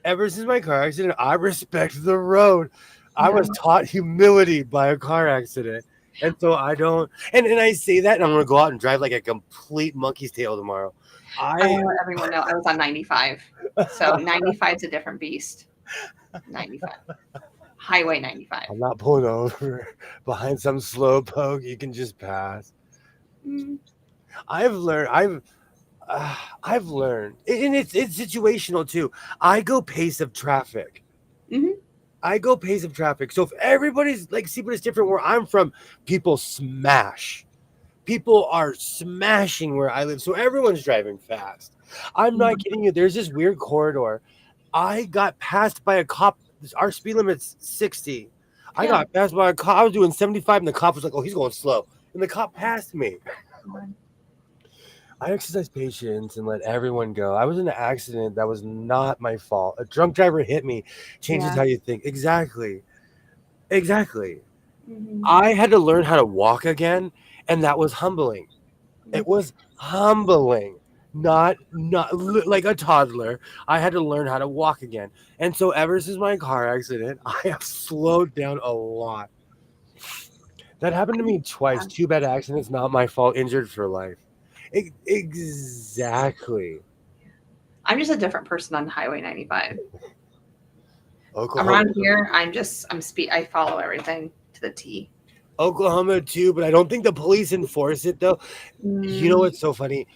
Ever since my car accident, I respect the road. I was taught humility by a car accident. And so I don't, and I say that, and I'm going to go out and drive like a complete monkey's tail tomorrow. I let everyone know I was on 95. So 95 is a different beast. 95. Highway 95. I'm not pulling over behind some slow poke. You can just pass. I've learned, and it's situational too. I go pace of traffic. I go pace of traffic. So if everybody's like, see, but it's different where I'm from. People smash. People are smashing where I live. So everyone's driving fast. I'm not kidding you. There's this weird corridor. I got passed by a cop. Our speed limit's 60. I got passed by a cop. I was doing 75 and the cop was like, oh, he's going slow. And the cop passed me. I exercise patience and let everyone go. I was in an accident that was not my fault. A drunk driver hit me. Changes how you think. Exactly. I had to learn how to walk again, and that was humbling. It was humbling. Not like a toddler. I had to learn how to walk again. And so ever since my car accident, I have slowed down a lot. That happened to me twice. 2 bad accidents, not my fault, injured for life. Exactly. I'm just a different person on Highway 95. Oklahoma. Around here, I follow everything to the T. Oklahoma too, but I don't think the police enforce it though. You know what's so funny?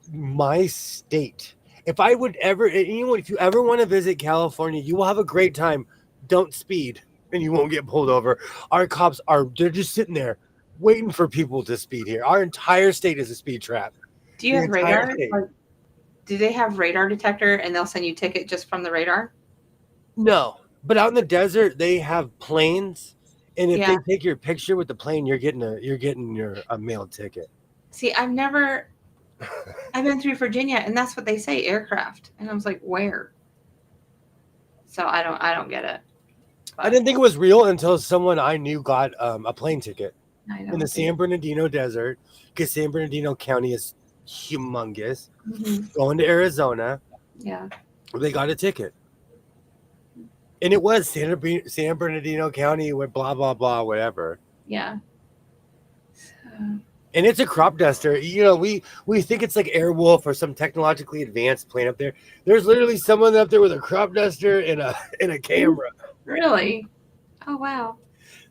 My state. If you ever want to visit California, you will have a great time. Don't speed and you won't get pulled over. Our cops they're just sitting there waiting for people to speed here. Our entire state is a speed trap. Do you have radar? Do they have radar detector and they'll send you a ticket just from the radar? No, but out in the desert they have planes, and if they take your picture with the plane, you're getting a mail ticket. See, I've been through Virginia, and that's what they say, aircraft, and I was like, where? So I don't get it. But I didn't think it was real until someone I knew got a plane ticket in the San Bernardino desert, because San Bernardino County is humongous. Going to Arizona, they got a ticket. And it was San Bernardino County with blah, blah, blah, whatever. Yeah. And it's a crop duster. You know, we think it's like Airwolf or some technologically advanced plane up there. There's literally someone up there with a crop duster and a camera. Really? Oh, wow.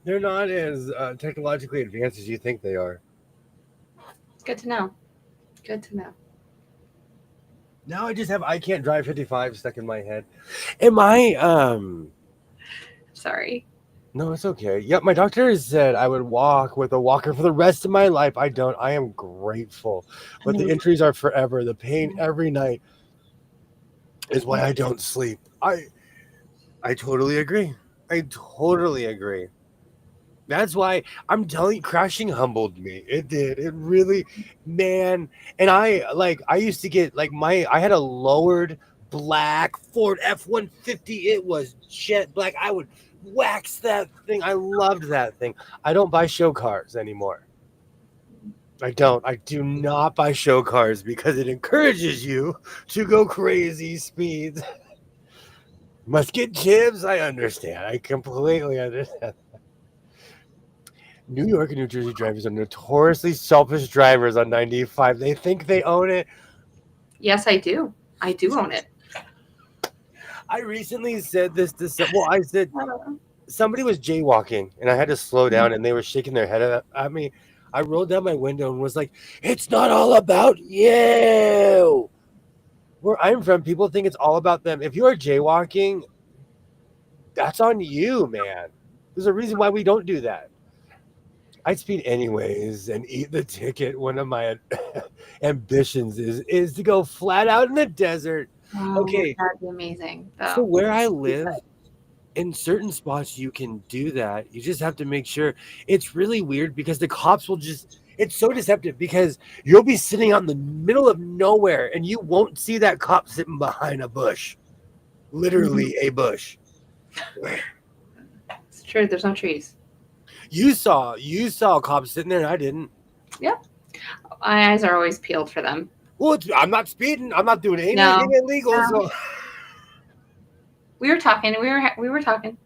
They're not as technologically advanced as you think they are. Good to know. Good to know. Now I just have I can't drive 55 stuck in my head. Am I Sorry. No, it's okay. Yep, my doctor has said I would walk with a walker for the rest of my life. I don't. I am grateful. But the injuries are forever. The pain every night is why I don't sleep. I totally agree. I totally agree. That's why I'm telling you, crashing humbled me. It did. It really, man. And I used to get like I had a lowered black Ford F-150. It was jet black. I would wax that thing. I loved that thing. I don't buy show cars anymore. I don't. I do not buy show cars because it encourages you to go crazy speeds. Must get chips. I understand. I completely understand. New York and New Jersey drivers are notoriously selfish drivers on 95. They think they own it. Yes, I do. I do own it. I recently said this to I said somebody was jaywalking and I had to slow down and they were shaking their head at me. I rolled down my window and was like, it's not all about you. Where I'm from, people think it's all about them. If you are jaywalking, that's on you, man. There's a reason why we don't do that. I'd speed anyways and eat the ticket. One of my ambitions is to go flat out in the desert. Wow, Okay. that'd be amazing. So where I live, in certain spots you can do that. You just have to make sure. It's really weird because the cops will it's so deceptive because you'll be sitting out in the middle of nowhere and you won't see that cop sitting behind a bush. Literally a bush. It's true. There's no trees. You saw cops sitting there and I didn't. Yep. My eyes are always peeled for them. Well, I'm not speeding. I'm not doing anything illegal. No. So we were talking. We were talking.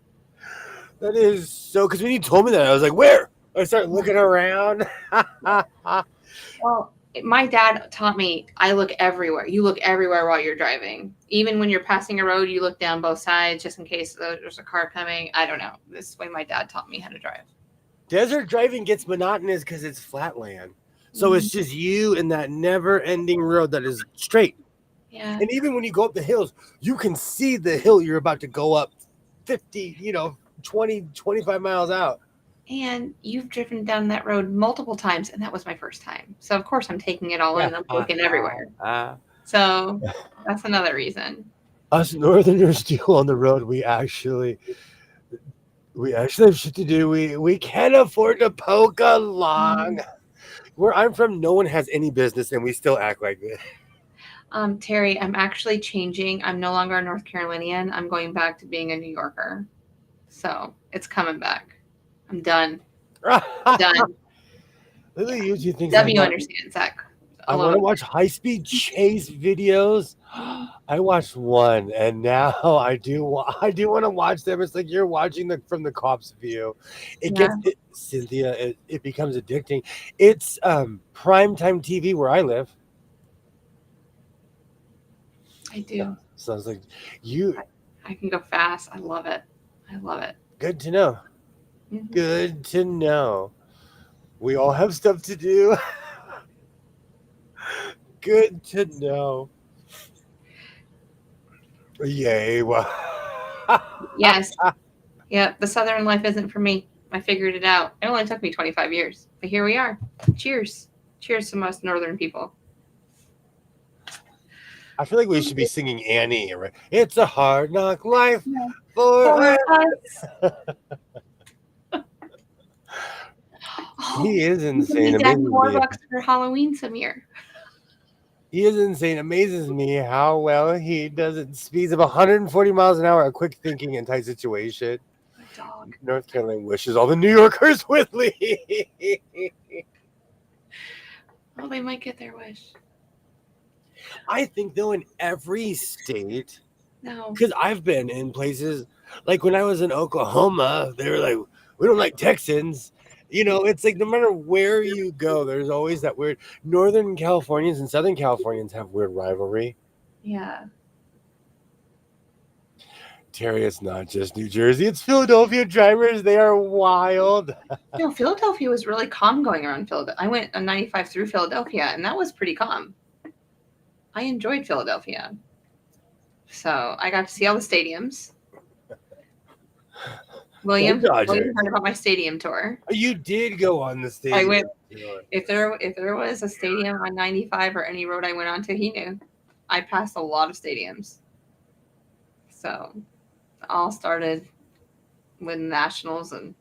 That is so. Because when you told me that, I was like, "Where?" I started looking around. Well, my dad taught me. I look everywhere. You look everywhere while you're driving. Even when you're passing a road, you look down both sides just in case there's a car coming. I don't know. This is the way my dad taught me how to drive. Desert driving gets monotonous because it's flat land. So it's just you and that never-ending road that is straight. Yeah. And even when you go up the hills, you can see the hill you're about to go up 50, 20, 25 miles out. And you've driven down that road multiple times, and that was my first time. So, of course, I'm taking it all in. I'm looking everywhere. So that's another reason. Us Northerners do on the road, we actually have shit to do. We can't afford to poke along. Where I'm from, no one has any business, and we still act like this. Terry, I'm actually changing. I'm no longer a North Carolinian. I'm going back to being a New Yorker. So it's coming back. I'm done. Done. Lily usually thinks W understands that. I want to watch high-speed chase videos. I watched one, and now I do want to watch them. It's like you're watching from the cop's view. Cynthia, it becomes addicting. It's primetime TV where I live. I do. So I was like, I can go fast. I love it. Good to know. Mm-hmm. Good to know. We all have stuff to do. Good to know. Yay. Yes. Yeah, the Southern life isn't for me. I figured it out. It only took me 25 years. But here we are. Cheers. Cheers to most Northern people. I feel like we should be singing Annie. Right? It's a hard knock life for us. He is insane. We need $4 for Halloween some year. He is insane. Amazes me how well he does it. Speeds of 140 miles an hour. A quick thinking in tight situation. My dog. North Carolina wishes all the New Yorkers would leave. Well, they might get their wish. I think though in every state. No. Because I've been in places like when I was in Oklahoma, they were like, we don't like Texans. You know, it's like no matter where you go, there's always that weird. Northern Californians and Southern Californians have weird rivalry. Yeah. Terry, it's not just New Jersey; it's Philadelphia drivers. They are wild. No, Philadelphia was really calm going around Philadelphia. I went on 95 through Philadelphia, and that was pretty calm. I enjoyed Philadelphia. So I got to see all the stadiums. William heard about my stadium tour. You did go on the stadium. I went. If there was a stadium on 95 or any road I went on to, he knew. I passed a lot of stadiums. So it all started with Nationals, and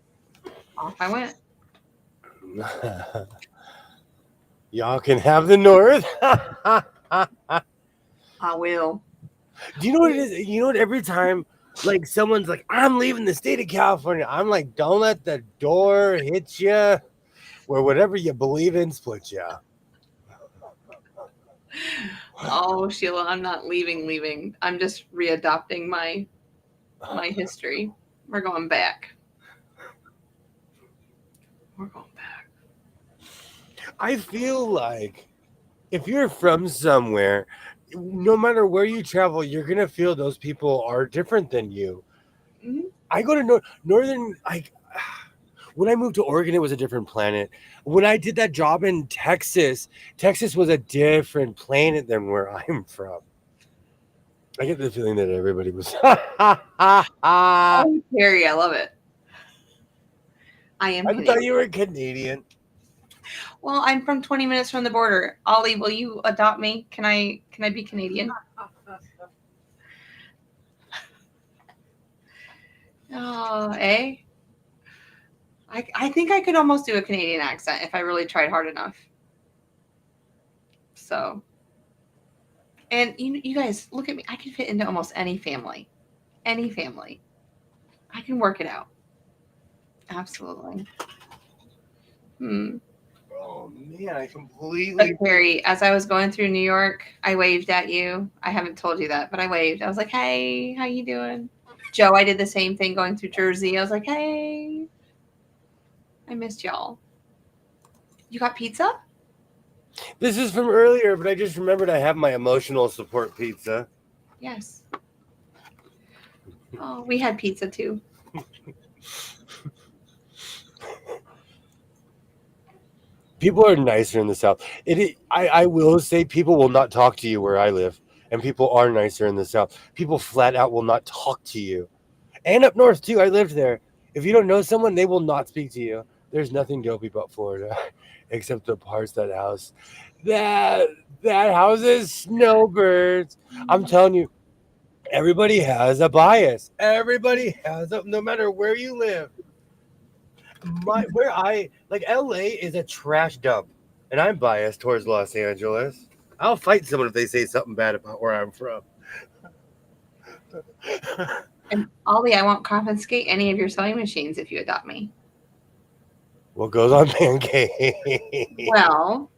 off I went. Y'all can have the North. I will. Do you know what it is? You know what? Every time, like, someone's like, I'm leaving the state of California, I'm like, don't let the door hit you, or whatever you believe in split you. Oh, Sheila, I'm not leaving. I'm just readopting my history. We're going back. I feel like if you're from somewhere, no matter where you travel, you're gonna feel those people are different than you. Mm-hmm. I go to northern. When I moved to Oregon, it was a different planet. When I did that job in Texas, Texas was a different planet than where I'm from. I get the feeling that everybody was. Oh, Terry, I love it. I am. I thought you were Canadian. Well, I'm from 20 minutes from the border. Ollie, will you adopt me? Can I be Canadian? Oh, eh? I think I could almost do a Canadian accent if I really tried hard enough. So, and you guys, look at me. I can fit into almost any family. Any family. I can work it out. Absolutely. Oh man, I completely. But Terry, as I was going through New York, I waved at you. I haven't told you that, but I waved. I was like, "Hey, how you doing?" Joe, I did the same thing going through Jersey. I was like, "Hey, I missed y'all." You got pizza? This is from earlier, but I just remembered I have my emotional support pizza. Yes. Oh, we had pizza too. People are nicer in the South. I will say people will not talk to you where I live, and people are nicer in the South. People flat out will not talk to you. And up north, too. I lived there. If you don't know someone, they will not speak to you. There's nothing dopey about Florida, except the parts that house. That houses snowbirds. I'm telling you, everybody has a bias. Everybody has a, no matter where you live. LA is a trash dump, and I'm biased towards Los Angeles. I'll fight someone if they say something bad about where I'm from. And Ollie, I won't confiscate any of your sewing machines if you adopt me. What goes on pancake? Well,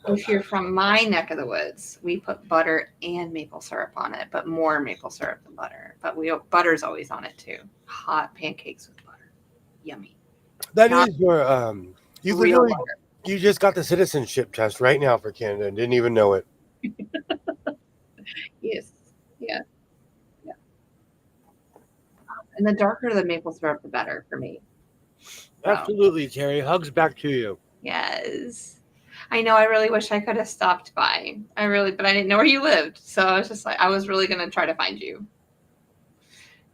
if you're from my neck of the woods, we put butter and maple syrup on it, but more maple syrup than butter. But butter's always on it too. Hot pancakes with butter, yummy. That is your you just got the citizenship test right now for Canada and didn't even know it. Yes, yeah. And the darker the maple syrup, the better for me. Absolutely, Terry. Hugs back to you. Yes. I know. I really wish I could have stopped by. But I didn't know where you lived. So I was just like, I was really going to try to find you.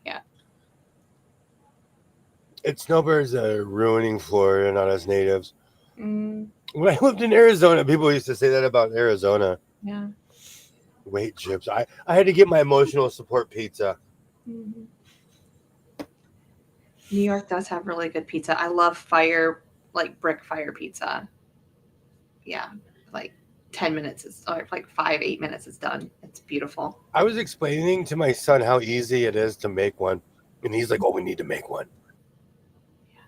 Yeah. Snowbirds are ruining Florida, not us natives. When I lived in Arizona, people used to say that about Arizona. Yeah. Wait, chips. I had to get my emotional support pizza. Mm-hmm. New York does have really good pizza. I love brick fire pizza. Yeah, like 10 minutes, or like 8 minutes is done. It's beautiful. I was explaining to my son how easy it is to make one. And he's like, oh, we need to make one. Yeah.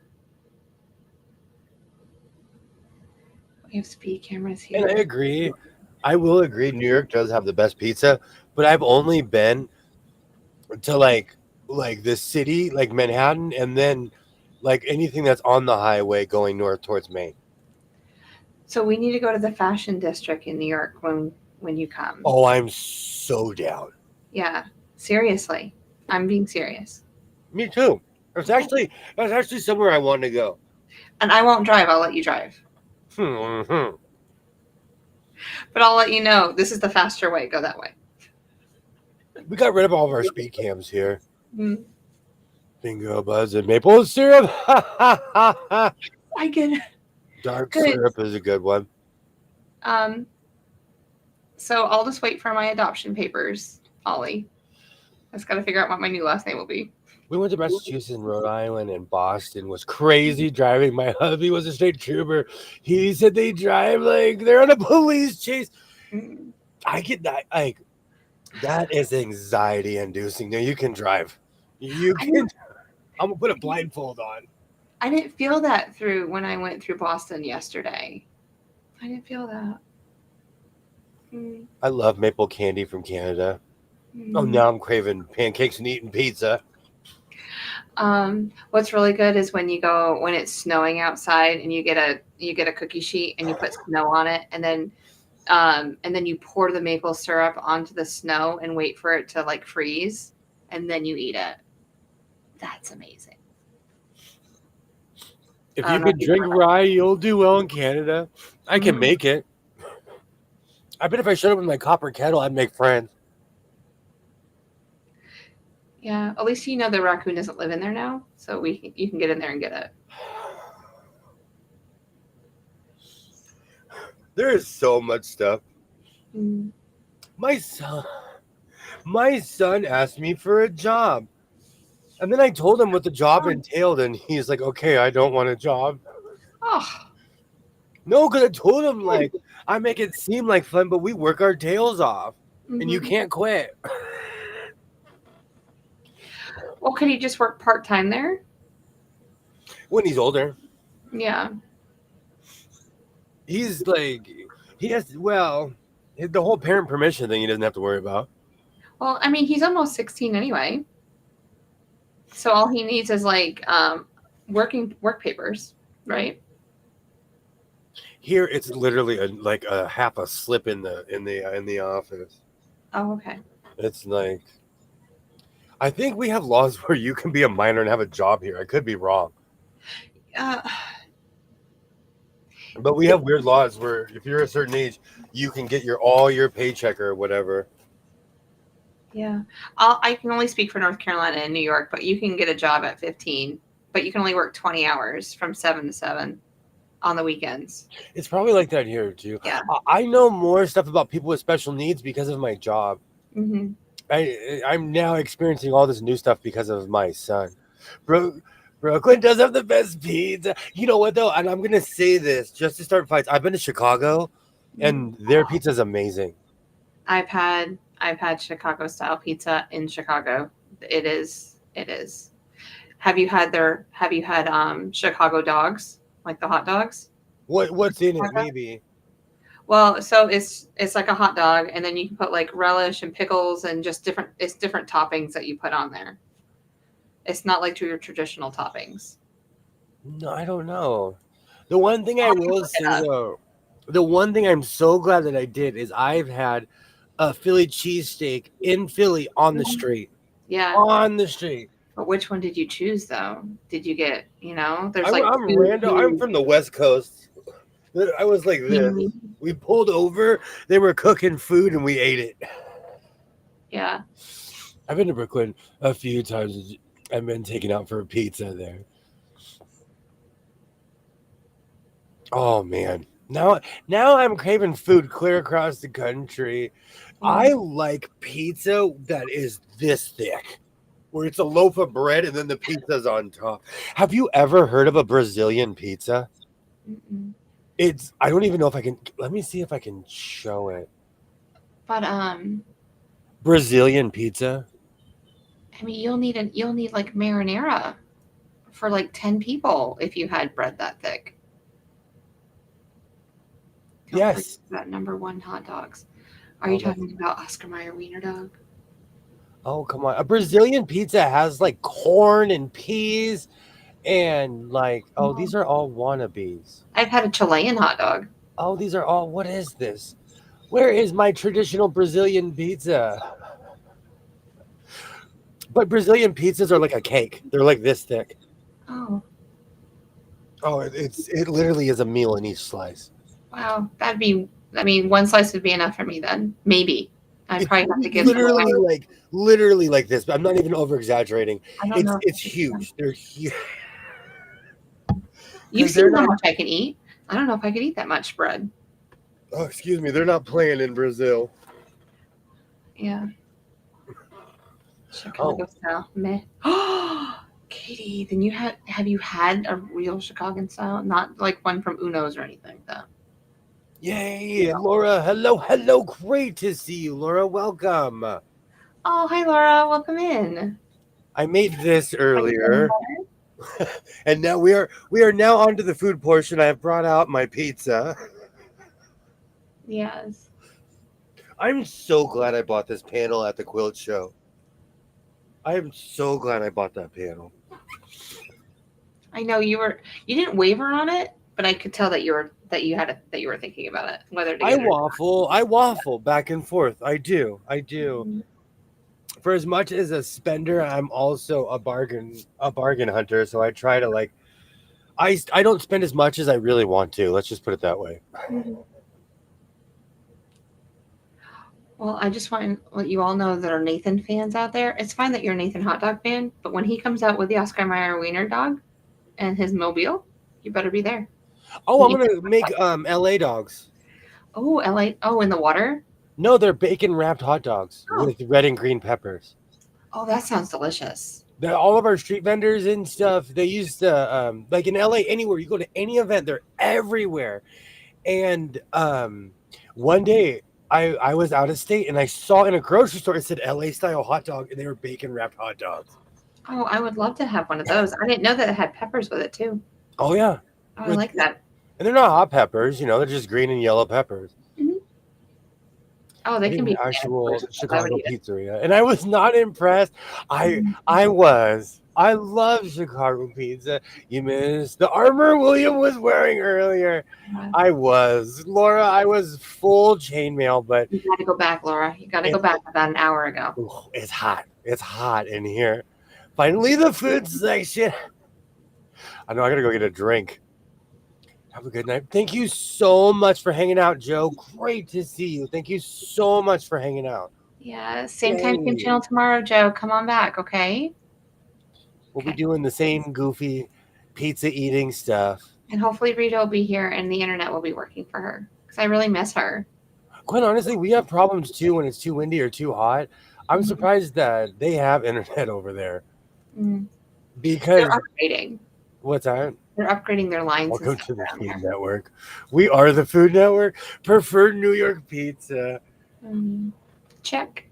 We have speed cameras here. And I agree. I will agree. New York does have the best pizza. But I've only been to like the city, like Manhattan, and then like anything that's on the highway going north towards Maine. So we need to go to the fashion district in New York when you come. Oh, I'm so down. Yeah, seriously, I'm being serious. Me too. That's actually somewhere I want to go. And I won't drive. I'll let you drive. Hmm. But I'll let you know. This is the faster way. Go that way. We got rid of all of our speed cams here. Mm. Bingo, buzz, and maple syrup. I get it. Dark Good. syrup is a good one. So I'll just wait for my adoption papers, Ollie. I just got to figure out what my new last name will be. We went to Massachusetts and Rhode Island and Boston. Was crazy driving. My hubby was a state trooper. He said they drive like they're on a police chase. Mm. I get that. Like that is anxiety inducing. Now you can drive. You can. I'm gonna put a blindfold on. I didn't feel that through when I went through Boston yesterday. I didn't feel that. Mm. I love maple candy from Canada. Mm. Oh, now I'm craving pancakes and eating pizza. What's really good is when it's snowing outside and you get a cookie sheet and you put snow on it and then you pour the maple syrup onto the snow and wait for it to like freeze and then you eat it. That's amazing. If you can drink rye, you'll do well in Canada. I can make it. I bet if I showed up with my copper kettle, I'd make friends. Yeah, at least you know the raccoon doesn't live in there now, so you can get in there and get it. There is so much stuff. Mm. My son asked me for a job. And then I told him what the job entailed, and he's like, okay, I don't want a job. Oh. No, because I told him, like, I make it seem like fun, but we work our tails off, and you can't quit. Well, could he just work part-time there? When he's older. Yeah. He's like, the whole parent permission thing he doesn't have to worry about. Well, I mean, he's almost 16 anyway. So all he needs is like work papers, right? Here, it's literally like a half a slip in the office. Oh, okay. It's like, I think we have laws where you can be a minor and have a job here. I could be wrong. But we have weird laws where if you're a certain age, you can get all your paycheck or whatever. Yeah. I can only speak for North Carolina and New York, but you can get a job at 15, but you can only work 20 hours from 7 to 7 on the weekends. It's probably like that here too. Yeah. I know more stuff about people with special needs because of my job. Mm-hmm. I'm now experiencing all this new stuff because of my son. Brooklyn does have the best pizza. You know what though? And I'm gonna say this just to start fights. I've been to Chicago, and their pizza is amazing. I've had Chicago style pizza in Chicago. It is. Have you had Chicago dogs, like the hot dogs? What's in it? Maybe. Well, so it's like a hot dog, and then you can put like relish and pickles and just different toppings that you put on there. It's not like your traditional toppings. No, I don't know. The one thing I will say though, the one thing I'm so glad that I did is I've had a Philly cheesesteak in Philly on the street. Yeah. On the street. But which one did you choose though? Did you get, there's I'm random. I'm from the West Coast. I was like this. Mm-hmm. We pulled over, they were cooking food and we ate it. Yeah. I've been to Brooklyn a few times. I've been taken out for a pizza there. Oh man. Now I'm craving food clear across the country. I like pizza that is this thick, where it's a loaf of bread and then the pizza's on top. Have you ever heard of a Brazilian pizza? Mm-mm. I don't even know if I can. Let me see if I can show it. But Brazilian pizza. I mean, you'll need like marinara for like 10 people if you had bread that thick. Yes. That #1 hot dogs. Are you talking about Oscar Mayer Wiener Dog? Oh, come on. A Brazilian pizza has like corn and peas And like, oh, these are all wannabes. I've had a Chilean hot dog. Oh, these are all. What is this? Where is my traditional Brazilian pizza? But Brazilian pizzas are like a cake. They're like this thick. Oh, Oh, it literally is a meal in each slice. wow. That'd be, I mean, one slice would be enough for me then. Maybe. I'd It's probably have to give some away. literally like this. I'm not even over exaggerating. I don't know if I It's could eat them. huge. They're huge You've because they're seen how not. much I can eat. I don't know if I could eat that much bread. Oh, excuse me. They're not playing in Brazil. Yeah. Oh, Chicago style. Meh. Katie, then have you had a real Chicago style? Not like one from Uno's or anything like that. yay, Laura. Hello. Great to see you, Laura. Welcome. Oh, hi Laura. Welcome in. I made this Are you feeling earlier, better? and now we are now on to the food portion. I have brought out my pizza. Yes. I'm so glad I bought this panel at the quilt show. I am so glad I bought that panel. I know you didn't waver on it, but I could tell that you were thinking about it, whether to I get it or waffle back and forth. I do. not. For as much as a spender, I'm also a bargain hunter. So I try to like, I don't spend as much as I really want to. Let's just put it that way. Mhm. Well, I just want to let you all know that are Nathan fans out there. It's fine that you're a Nathan hot dog fan, but when he comes out with the Oscar Mayer Wiener dog and his mobile, you better be there. Oh, I'm gonna make LA dogs. Oh, LA. Oh, in the water. No, they're bacon wrapped hot dogs Oh, with red and green peppers. oh, that sounds delicious. All of our street vendors and stuff, they used to like in LA, anywhere you go to any event, they're everywhere. And one day I was out of state and I saw in a grocery store it said LA style hot dog and they were bacon wrapped hot dogs. Oh, I would love to have one of those. I didn't know that it had peppers with it too. Oh yeah. Oh, I like that. And they're not hot peppers, they're just green and yellow peppers. Mhm. Oh, they can be Actual delicious. I would Chicago eat it. pizzeria, and I was not impressed. I was. I love Chicago pizza. You missed the armor William was wearing earlier. I was Laura. I was full chainmail, but You got to go back, Laura. You got to go back about an hour ago. it's hot. It's hot in here. Finally, the food section. I know I gotta go get a drink. Have a good night. Thank you so much for hanging out, Joe. Great to see you. Thank you so much for hanging out. Yeah, same time, same channel tomorrow, Joe. Come on back, okay? We'll be doing the same goofy pizza eating stuff. And hopefully Rita will be here and the internet will be working for her because I really miss her. Quite honestly, we have problems too when it's too windy or too hot. I'm surprised that they have internet over there. Because they're upgrading. What's that? They're upgrading their lines. Welcome to the Food Network. We are the Food Network. Preferred New York pizza. Check.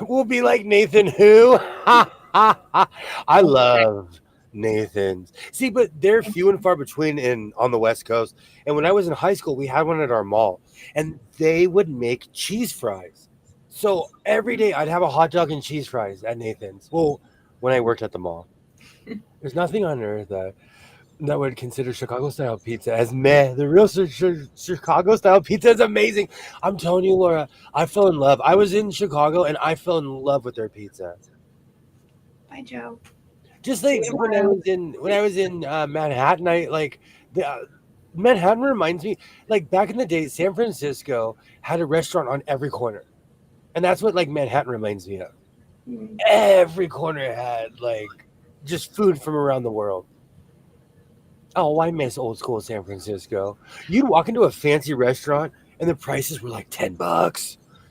We'll be like Nathan who? I love Nathan's. See, but they're few and far between on the West Coast. And when I was in high school, we had one at our mall. And they would make cheese fries. So every day I'd have a hot dog and cheese fries at Nathan's. Well, when I worked at the mall. There's nothing on earth that would consider Chicago style pizza as meh. The real Chicago style pizza is amazing. I'm telling you, Laura, I fell in love. I was in Chicago and I fell in love with their pizza. Bye, Joe. Just like when I was in Manhattan, Manhattan reminds me, like back in the day, San Francisco had a restaurant on every corner. And that's what like Manhattan reminds me of. Every corner had like just food from around the world. Oh, I miss old school San Francisco. You'd walk into a fancy restaurant and the prices were like $10,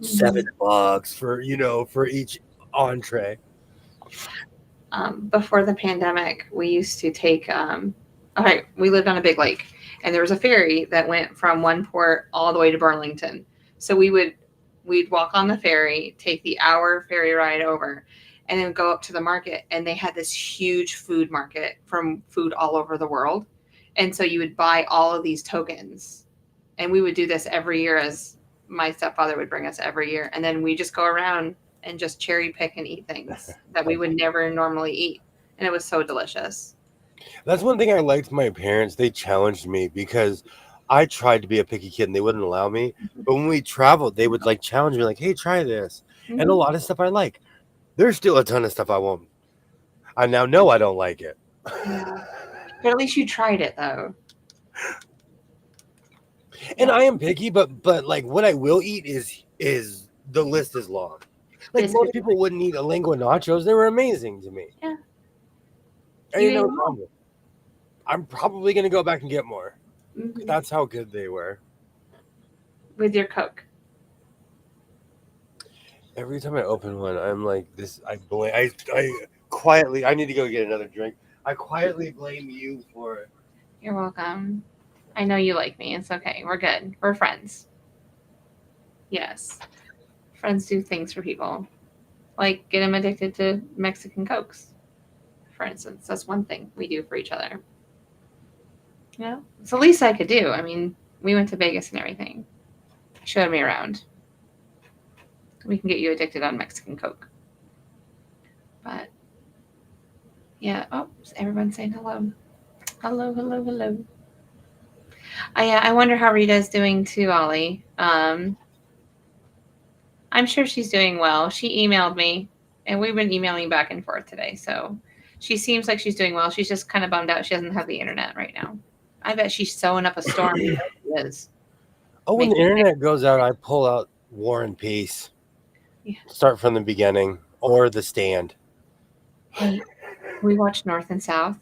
$7 for each entree. Before the pandemic, we used to take we lived on a big lake and there was a ferry that went from one port all the way to Burlington. So we'd walk on the ferry, take the hour ferry ride over, and then go up to the market. And they had this huge food market from food all over the world. And so you would buy all of these tokens. And we would do this every year as my stepfather would bring us every year. And then we just go around and just cherry pick and eat things that we would never normally eat. And it was so delicious. That's one thing I liked my parents. They challenged me because I tried to be a picky kid and they wouldn't allow me. But when we traveled, they would like challenge me, like, hey, try this. And a lot of stuff I like. There's still a ton of stuff I won't. I now know I don't like it. Yeah. But at least you tried it though. And I am picky, but like what I will eat is the list is long. Like most people wouldn't eat a lingua nachos. They were amazing to me. Yeah. And you know, problem. I'm probably gonna go back and get more. That's how good they were. With your Coke. Every time I open one, I'm like this. I quietly. I need to go get another drink. I quietly blame you for it. You're welcome. I know you like me. It's okay. We're good. We're friends. Yes. Friends do things for people. Like get them addicted to Mexican Cokes, for instance. That's one thing we do for each other. Yeah. It's the least I could do. I mean, we went to Vegas and everything. Showed me around. We can get you addicted on Mexican Coke. But, yeah. Oh, everyone's saying hello. Hello, hello, hello. I wonder how Rita's doing too, Ollie. I'm sure she's doing well. She emailed me, and we've been emailing back and forth today. So she seems like she's doing well. She's just kind of bummed out she doesn't have the internet right now. I bet she's sewing up a storm. She is. Oh, when the internet goes out, I pull out War and Peace. Yeah. Start from the beginning or The Stand. Hey, we watched North and South.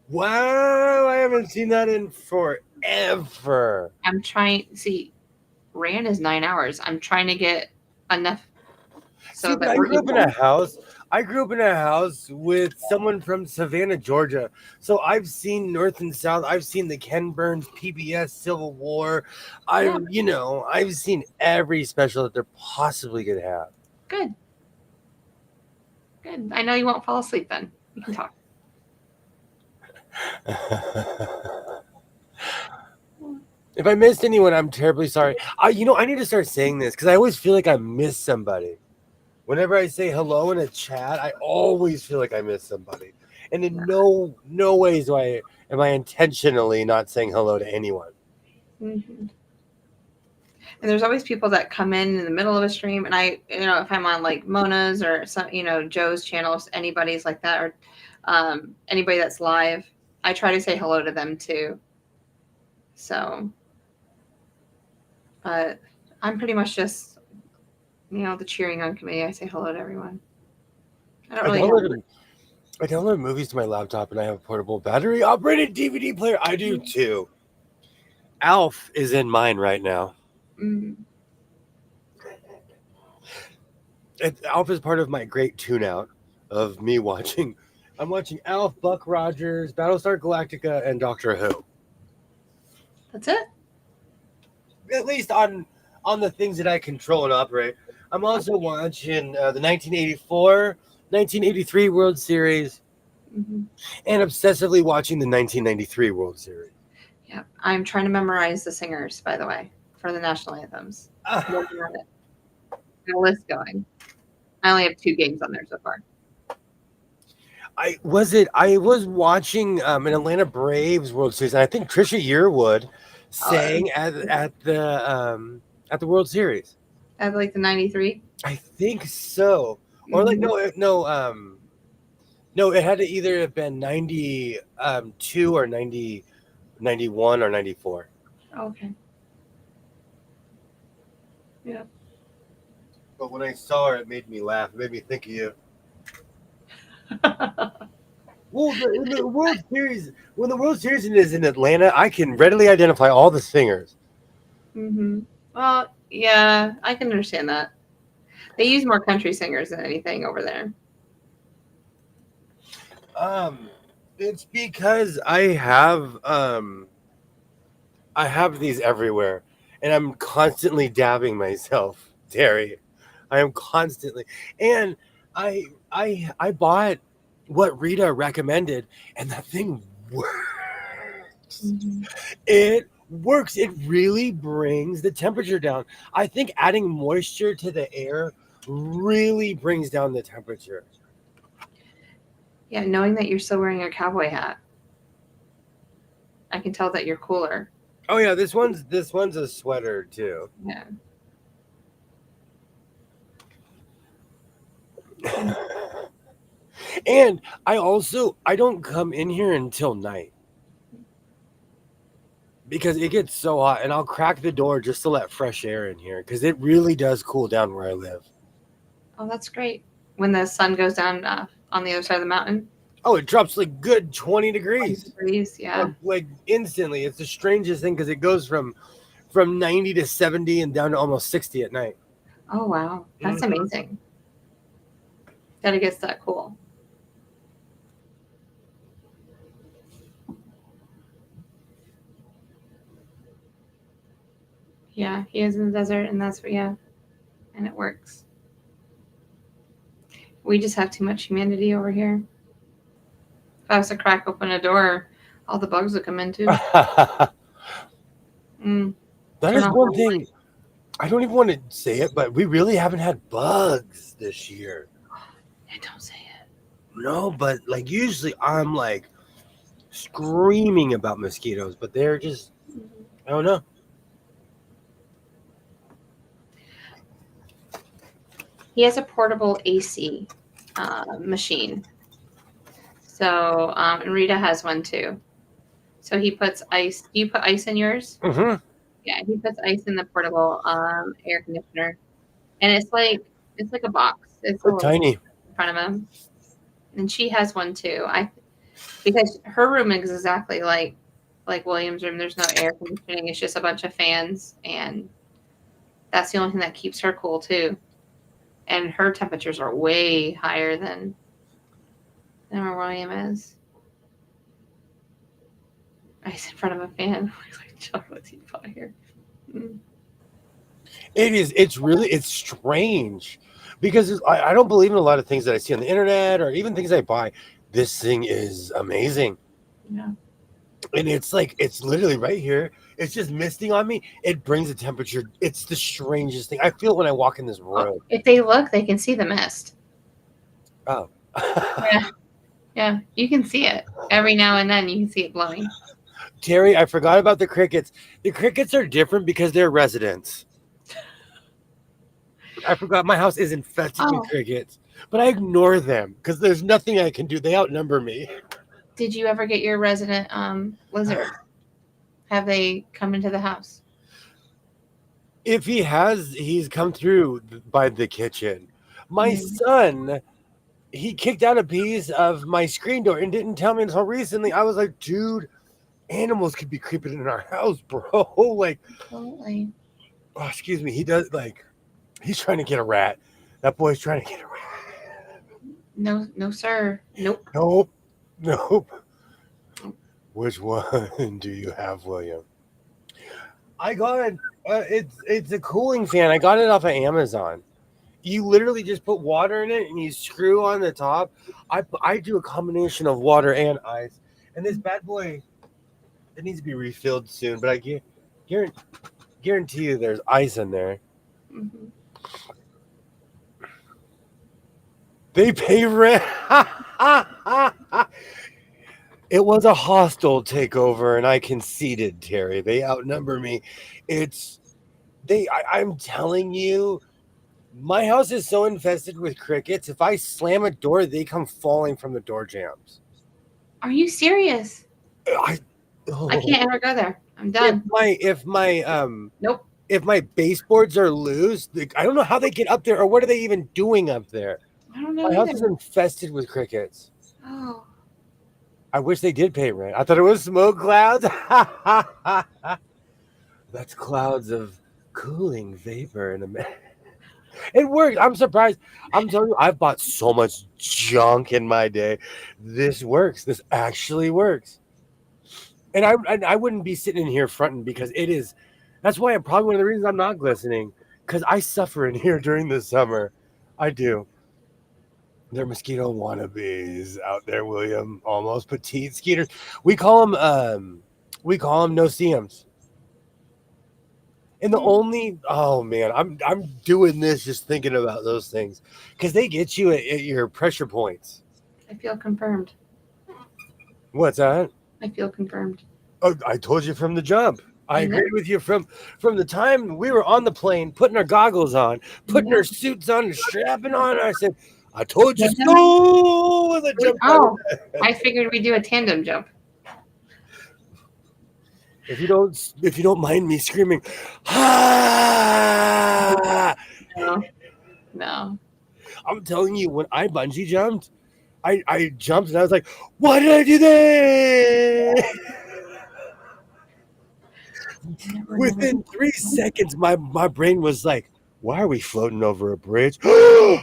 Wow, I haven't seen that in forever. I'm trying. See, Rand is 9 hours. I'm trying to get enough. So that I grew up in a house. I grew up in a house with someone from Savannah, Georgia. So I've seen North and South. I've seen the Ken Burns PBS Civil War. I've seen every special that there possibly could have. Good. Good. I know you won't fall asleep then. You can talk. If I missed anyone, I'm terribly sorry. I need to start saying this because I always feel like I miss somebody. Whenever I say hello in a chat, I always feel like I miss somebody. And in no ways am I intentionally not saying hello to anyone. Mm-hmm. And there's always people that come in the middle of a stream, and I, if I'm on like Mona's or some, Joe's channels, anybody's like that, or anybody that's live, I try to say hello to them too. So, but I'm pretty much just, the cheering on committee. I say hello to everyone. I download movies to my laptop, and I have a portable battery-operated DVD player. I do too. Alf is in mine right now. Mm-hmm. Alf is part of my great tune-out of me watching. I'm watching Alf, Buck Rogers, Battlestar Galactica, and Doctor Who. That's it? At least on the things that I control and operate. I'm also watching the 1983 World Series, and obsessively watching the 1993 World Series. Yeah, I'm trying to memorize the singers, by the way, for the national anthems. Working on it. The list going. I only have 2 games on there so far. I was watching an Atlanta Braves World Series, and I think Trisha Yearwood sang at the World Series. At like the 93? I think so. Or like no, it had to either have been 92 or 91 or 94. Okay. Yeah. But when I saw her, it made me laugh. It made me think of you. Well, in the World Series, when the World Series is in Atlanta, I can readily identify all the singers. Mm-hmm. Well, yeah, I can understand that. They use more country singers than anything over there. It's because I have these everywhere, and I'm constantly dabbing myself, Terry. I am constantly, and I bought what Rita recommended, and that thing works. Mm-hmm. It works. It really brings the temperature down. I think adding moisture to the air really brings down the temperature. Yeah, knowing that you're still wearing your cowboy hat, I can tell that you're cooler. Oh yeah, this one's a sweater too. Yeah. And I don't come in here until night because it gets so hot, and I'll crack the door just to let fresh air in here because it really does cool down where I live. Oh, that's great. When the sun goes down on the other side of the mountain. Oh, it drops like good 20 degrees. 20 degrees, yeah. Like instantly. It's the strangest thing because it goes from 90 to 70 and down to almost 60 at night. Oh, wow. That's amazing. That it gets that cool. Yeah, he is in the desert, and that's what, yeah. And it works. We just have too much humanity over here. If I was to crack open a door, all the bugs would come in too. That is one thing. I don't even want to say it, but we really haven't had bugs this year. Yeah, don't say it. No, but like usually I'm like screaming about mosquitoes, but they're just, I don't know. He has a portable AC machine. So, and Rita has one too. So he puts ice. Do you put ice in yours? Mm-hmm. Yeah, he puts ice in the portable air conditioner, and it's like a box. It's so tiny in front of him, and she has one too. Because her room is exactly like William's room. There's no air conditioning. It's just a bunch of fans, and that's the only thing that keeps her cool too. And her temperatures are way higher than where William is. Ice in front of a fan. Like chocolate tea fire. It's strange because I don't believe in a lot of things that I see on the internet or even things I buy. This thing is amazing. Yeah. And it's literally right here. It's just misting on me. It brings the temperature. It's the strangest thing. I feel it when I walk in this room. If they look, they can see the mist. Oh. Yeah. Yeah. You can see it. Every now and then you can see it blowing. Terry, I forgot about the crickets. The crickets are different because they're residents. I forgot my house is infested with crickets, but I ignore them because there's nothing I can do. They outnumber me. Did you ever get your resident lizard? Have they come into the house? If he has, he's come through by the kitchen. My son, he kicked out a piece of my screen door and didn't tell me until recently. I was like, dude, animals could be creeping in our house, bro. Like, Absolutely. Oh, excuse me. He does he's trying to get a rat. That boy's trying to get a rat. No, sir. Nope. Nope. Which one do you have, William? I got it's a cooling fan. I got it off of Amazon. You literally just put water in it and you screw on the top. I do a combination of water and ice. And this bad boy, it needs to be refilled soon, but I guarantee you there's ice in there. Mm-hmm. They pay rent. It was a hostile takeover, and I conceded, Terry. They outnumber me. I'm telling you, my house is so infested with crickets. If I slam a door, they come falling from the door jambs. Are you serious? I can't ever go there. I'm done. If my nope. If my baseboards are loose, I don't know how they get up there, or what are they even doing up there? I don't know. My house is infested with crickets. Oh. I wish they did pay rent. I thought it was smoke clouds. That's clouds of cooling vapor in a minute. It works. I'm surprised. I'm telling you, I've bought so much junk in my day. This works. This actually works. And I wouldn't be sitting in here fronting because it is. That's why I'm probably one of the reasons I'm not glistening, because I suffer in here during the summer. I do. They're mosquito wannabes out there, William. Almost petite skeeters. We call them no-see-ums. And the only, oh man, I'm doing this just thinking about those things because they get you at your pressure points. I feel confirmed. What's that? I feel confirmed. Oh, I told you from the jump. I I know. agreed with you from the time we were on the plane, putting our goggles on, putting Yeah. our suits on, and strapping on. I said, I told you Tandem? so. And I jumped out. I figured we'd do a tandem jump. If you don't mind me screaming, ah! No. I'm telling you, when I bungee jumped, I jumped and I was like, why did I do that? Within 3 seconds, my brain was like, why are we floating over a bridge? No!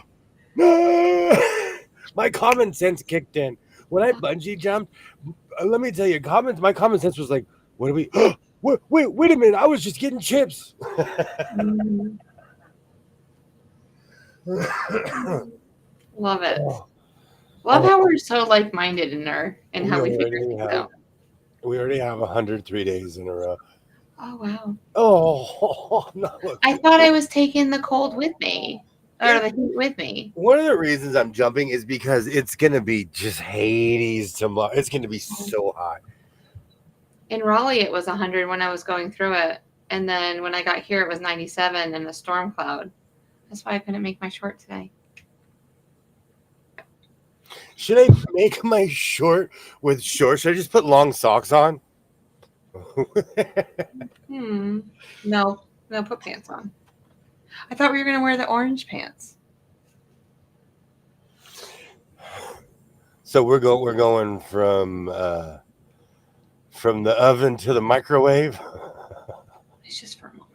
My common sense kicked in. When I bungee jumped, let me tell you, my common sense was like, what do we wait a minute, I was just getting chips. Love it. Oh. Love how we're so like-minded in how we figure things out. We already have 103 days in a row. Oh, wow. Oh, no. I thought I was taking the cold with me, or the heat with me. One of the reasons I'm jumping is because it's going to be just Hades tomorrow. It's going to be so hot. In Raleigh, it was 100 when I was going through it. And then when I got here, it was 97 and a storm cloud. That's why I couldn't make my short today. Should I make my short with shorts? Should I just put long socks on? No, put pants on. I thought we were going to wear the orange pants. So we're going from the oven to the microwave. It's just for a moment.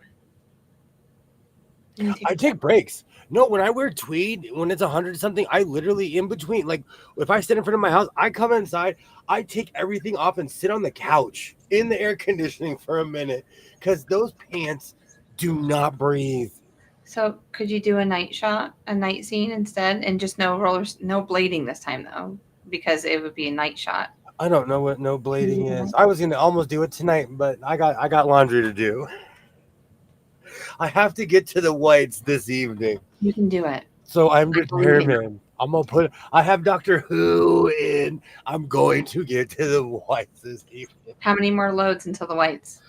I take breaks. No, when I wear tweed, when it's 100 something, I literally in between. Like if I sit in front of my house, I come inside, I take everything off and sit on the couch in the air conditioning for a minute because those pants do not breathe. So could you do a night scene instead, and just no rollers, no blading this time though, because it would be a night shot. I don't know what no blading is. I was gonna almost do it tonight, but I got laundry to do. I have to get to the whites this evening. You can do it. So I'm determined. I'm gonna I have Doctor Who in. I'm going to get to the whites this evening. How many more loads until the whites?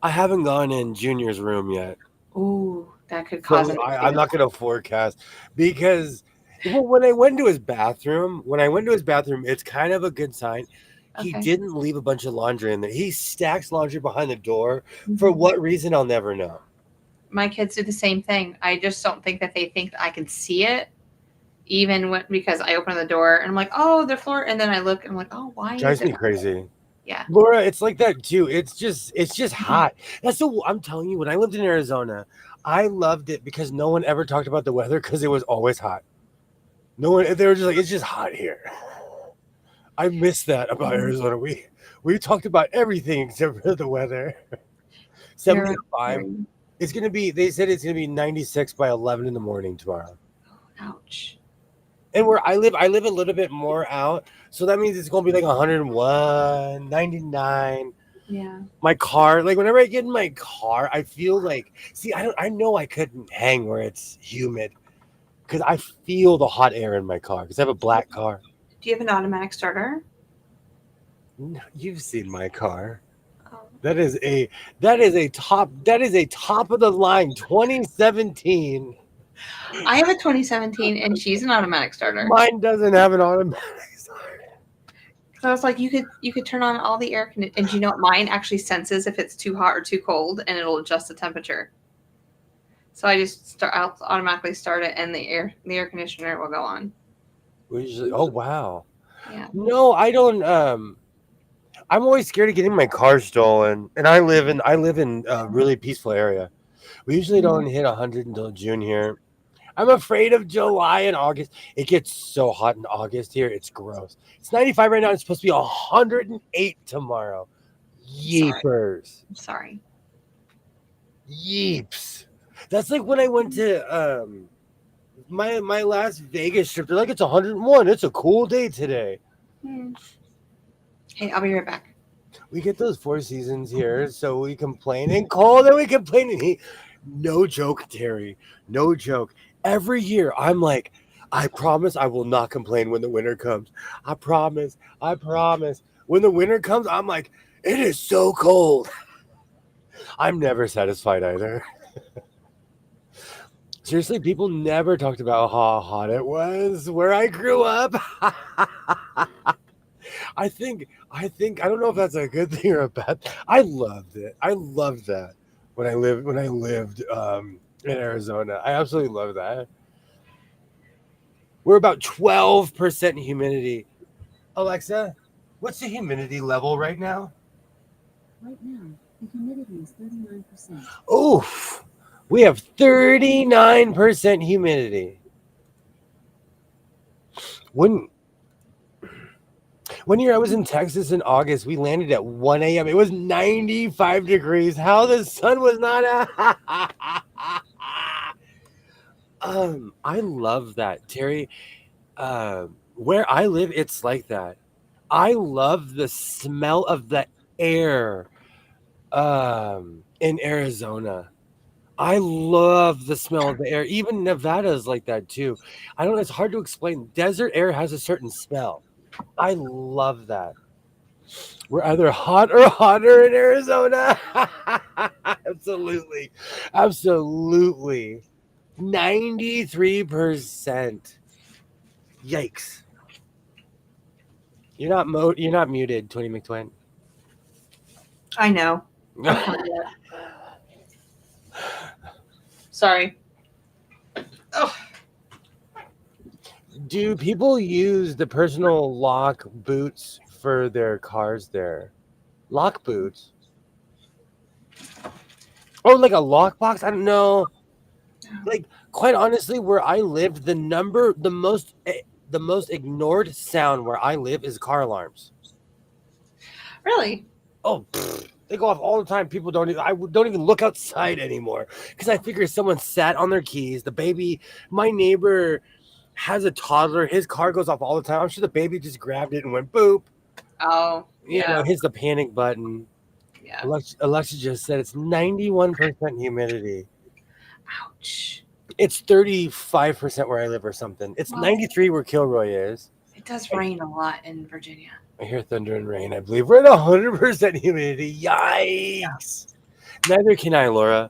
I haven't gone in Junior's room yet. Ooh, that could cause I'm not gonna forecast because when I went to his bathroom, it's kind of a good sign. He didn't leave a bunch of laundry in there. He stacks laundry behind the door. For what reason, I'll never know. My kids do the same thing. I just don't think that they think that I can see it, because I open the door and I'm like, oh, the floor, and then I look and I'm like, oh, why? Drives me crazy. Yeah, Laura, it's like that too. It's just hot. I'm telling you, when I lived in Arizona, I loved it because no one ever talked about the weather because it was always hot. They were just like, it's just hot here. I miss that about Arizona. We talked about everything except for the weather. 75. It's gonna be. They said it's gonna be 96 by 11 in the morning tomorrow. Ouch. And where I live a little bit more out, so that means it's gonna be like 101, 99. Yeah. My car, like whenever I get in my car, I feel like. See, I know I couldn't hang where it's humid because I feel the hot air in my car because I have a black car. Do you have an automatic starter? No, you've seen my car. Oh. That is a top of the line 2017. I have a 2017 and she's an automatic starter. Mine doesn't have an automatic starter. So I was like, you could turn on all the air conditioning, and you know what? Mine actually senses if it's too hot or too cold, and it'll adjust the temperature. So I just I'll automatically start it, and the air conditioner will go on. Oh wow. Yeah. No, I don't. I'm always scared of getting my car stolen, and I live in a really peaceful area. We usually don't hit 100 until June here. I'm afraid of July and August. It gets so hot in August here. It's gross. It's 95 right now. It's supposed to be 108 tomorrow. Yeepers. I'm sorry. Yeeps. That's like when I went to my last Vegas trip. They're like, it's 101. It's a cool day today. Hey, I'll be right back. We get those 4 seasons here, so we complain in cold and we complain in heat. No joke, Terry. No joke. Every year, I'm like, I promise I will not complain when the winter comes. I promise. I promise. When the winter comes, I'm like, it is so cold. I'm never satisfied either. Seriously, people never talked about how hot it was where I grew up. I don't know if that's a good thing or a bad. I loved it. I loved that when I lived in Arizona. I absolutely love that. We're about 12% humidity. Alexa, what's the humidity level right now? Right now, the humidity is 39%. Oof. We have 39% humidity. When One year I was in Texas in August, we landed at 1 a.m. It was 95 degrees. How the sun was not I love that, Terry. Where I live, it's like that. I love the smell of the air in Arizona. I love the smell of the air. Even Nevada is like that too. I don't know, it's hard to explain. Desert air has a certain smell. I love that. We're either hot or hotter in Arizona. Absolutely. Absolutely. 93%. Yikes. You're not muted, Tony McTwin. I know. Sorry. Oh, Do people use the personal lock boots for their cars there? Lock boots? Oh, like a lockbox? I don't know. Like, quite honestly, where I live, the most ignored sound where I live is car alarms. really? Oh, they go off all the time. People don't even look outside anymore because I figure someone sat on their keys. The baby, my neighbor has a toddler. His car goes off all the time. I'm sure the baby just grabbed it and went boop. Oh, yeah. Hits the panic button. Yeah. Alexa just said it's 91% humidity. Ouch. It's 35% where I live or something. It's Well, 93 where Kilroy is. it does rain a lot in Virginia. I hear thunder and rain. I believe we're at 100% humidity. Yikes. Neither can I, Laura.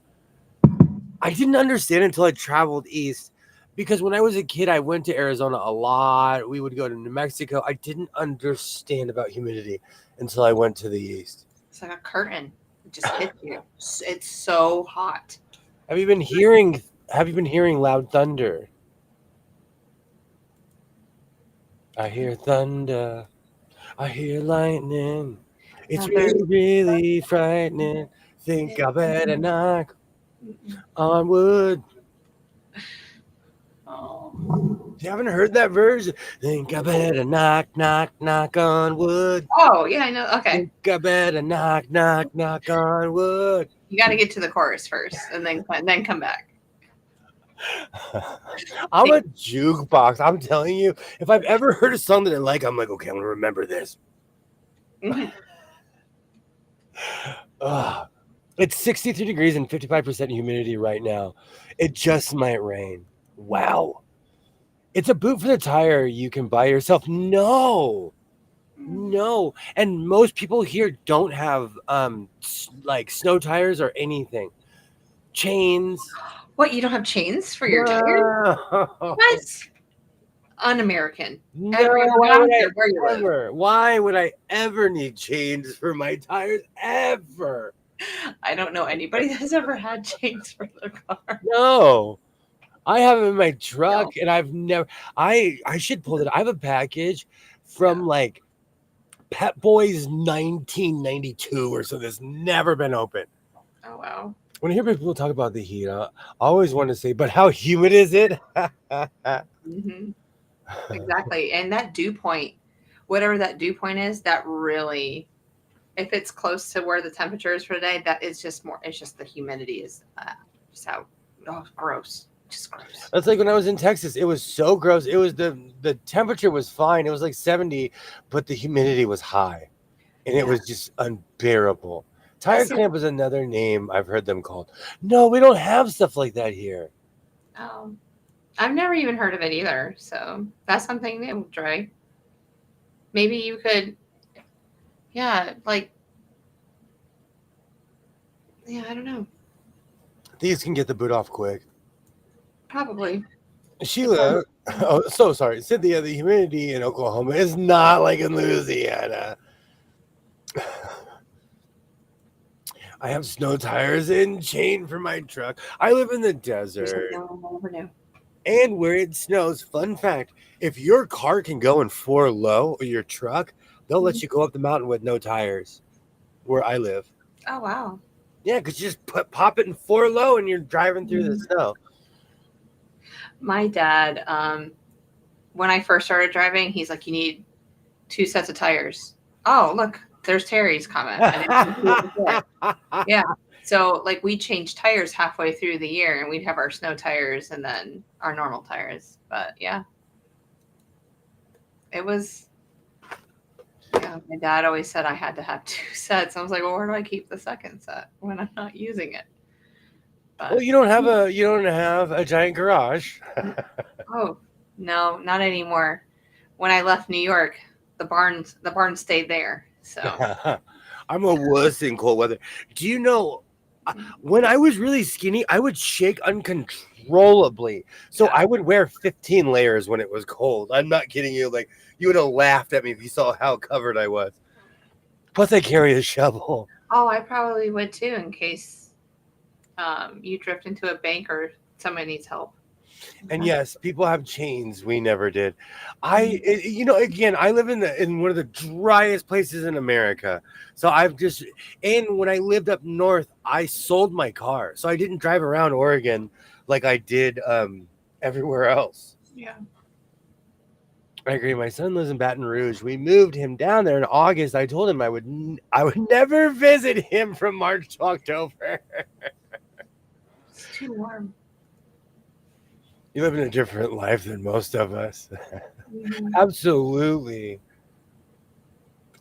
I didn't understand until I traveled east because when I was a kid, I went to Arizona a lot. We would go to New Mexico. I didn't understand about humidity until I went to the east. It's like a curtain. It just hits you. It's so hot. Have you been hearing loud thunder? I hear thunder. I hear lightning. It's really, really frightening. Think I better knock on wood. Oh. You haven't heard that version? Think I better knock on wood. Oh, yeah, I know. Okay. Think I better knock on wood. You got to get to the chorus first and then come back. I'm a jukebox. I'm telling you, if I've ever heard a song that I like, I'm like, okay, I'm gonna remember this. Mhm. It's 63 degrees and 55% humidity right now. It just might rain. Wow. It's a boot for the tire you can buy yourself. No. And most people here don't have like snow tires or anything. Chains. What, you don't have chains for your tires? What? Un-American. No, I don't care where you live. Why would I ever need chains for my tires? Ever. I don't know anybody that's ever had chains for their car. No. I have them in my truck and I've never I should pull it. I have a package from like Pet Boys 1992 or so that's never been open. Oh, wow. When I hear people talk about the heat, I always want to say, but how humid is it? Mm-hmm. Exactly. And that dew point, whatever that dew point is, that really, if it's close to where the temperature is for today, that is just more, it's just the humidity is just how, gross. Just gross. That's like when I was in Texas. It was so gross. It was the temperature was fine. It was like 70, but the humidity was high. and it was just unbearable. Tire That's it. clamp is another name I've heard them called. No, we don't have stuff like that here. Oh, I've never even heard of it either. So that's something new, Dre. Maybe you could, yeah, like, yeah, I don't know. These can get the boot off quick. Probably. Sheila, oh, so sorry. Cynthia, the humidity in Oklahoma is not like in Louisiana. I have snow tires and chain for my truck. I live in the desert. Never knew. And where it snows, fun fact, if your car can go in 4 low or your truck, they'll let you go up the mountain with no tires where I live. Oh, wow. Yeah, because you just pop it in 4 low and you're driving through the snow. My dad, when I first started driving, he's like, you need 2 sets of tires. Oh, look, there's Terry's comment. I didn't see it before. Yeah. So, like, we changed tires halfway through the year, and we'd have our snow tires and then our normal tires. But yeah, it was. Yeah, my dad always said I had to have 2 sets. I was like, well, where do I keep the second set when I'm not using it? But, Well, you don't have a giant garage. oh no, not anymore. When I left New York, the barn stayed there. So I'm a wuss in cold weather. Do you know when I was really skinny, I would shake uncontrollably. So I would wear 15 layers when it was cold. I'm not kidding you. Like, you would have laughed at me if you saw how covered I was. Plus, I carry a shovel. oh, I probably would too in case you drift into a bank or somebody needs help. And yes, people have chains. We never did. Again, I live in one of the driest places in America. So and when I lived up north, I sold my car. So I didn't drive around Oregon like I did everywhere else. Yeah. I agree. My son lives in Baton Rouge. We moved him down there in August. I told him I would never visit him from March to October. It's too warm. You live in a different life than most of us. Mm-hmm. Absolutely.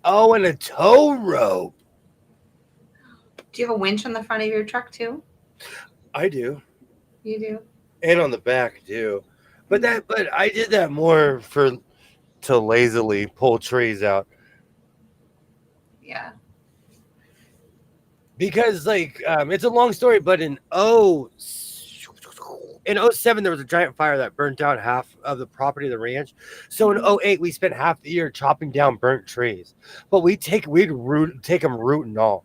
Oh, and a tow rope. Do you have a winch on the front of your truck too? I do. You do? And on the back too. But I did that more to lazily pull trees out. Yeah. Because it's a long story, but in 07 there was a giant fire that burnt down half of the property of the ranch. So in 08 we spent half the year chopping down burnt trees. But we'd take them root and all.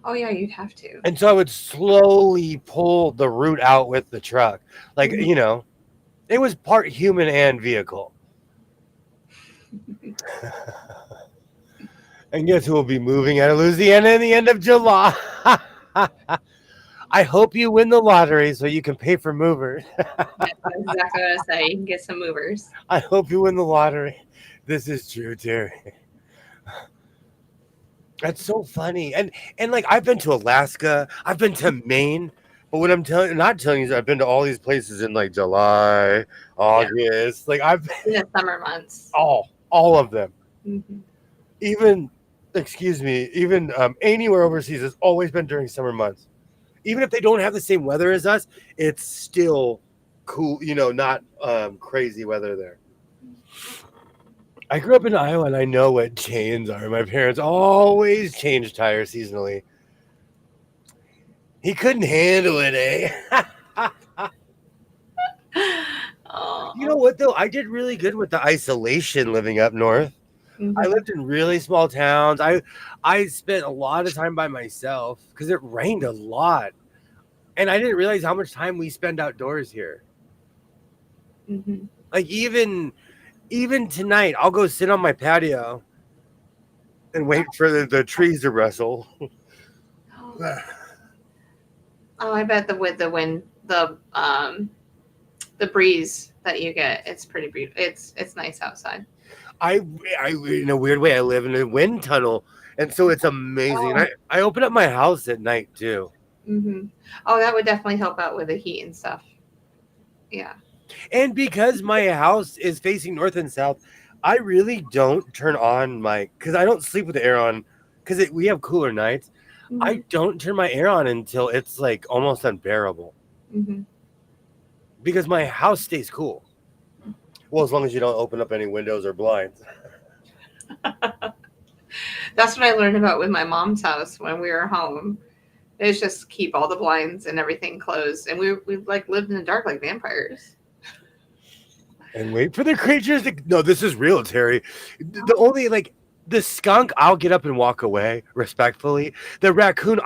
Oh yeah, you'd have to. And so I would slowly pull the root out with the truck. It was part human and vehicle. And guess who will be moving out of Louisiana in the end of July? I hope you win the lottery so you can pay for movers. That's exactly what I say. You can get some movers. I hope you win the lottery. This is true, Terry. That's so funny. And I've been to Alaska. I've been to Maine. But what I'm not telling you is I've been to all these places in like July, August. Yeah. I've been in the summer months. All of them. Mm-hmm. Even anywhere overseas has always been during summer months. Even if they don't have the same weather as us, it's still cool, not crazy weather there. I grew up in Iowa and I know what chains are. My parents always change tires seasonally. He couldn't handle it, eh? Oh. You know what, though? I did really good with the isolation living up north. Mm-hmm. I lived in really small towns. I spent a lot of time by myself because it rained a lot. And I didn't realize how much time we spend outdoors here. Mm-hmm. Like even tonight, I'll go sit on my patio and wait for the trees to rustle. Oh, I bet with the wind, the breeze that you get, it's pretty beautiful. It's nice outside. I in a weird way, I live in a wind tunnel, and so it's amazing. Oh. I open up my house at night too. Mm-hmm. Oh, that would definitely help out with the heat and stuff. Yeah. And because my house is facing north and south, I really don't turn on my because I don't sleep with the air on because we have cooler nights. I don't turn my air on until it's like almost unbearable Mm-hmm. because my house stays cool. Well, as long as you don't open up any windows or blinds. That's what I learned about with my mom's house when we were home. It's just keep all the blinds and everything closed, and we like lived in the dark like vampires. And wait for the creatures to. No, this is real, Terry. The only like the skunk, I'll get up and walk away respectfully. The raccoon,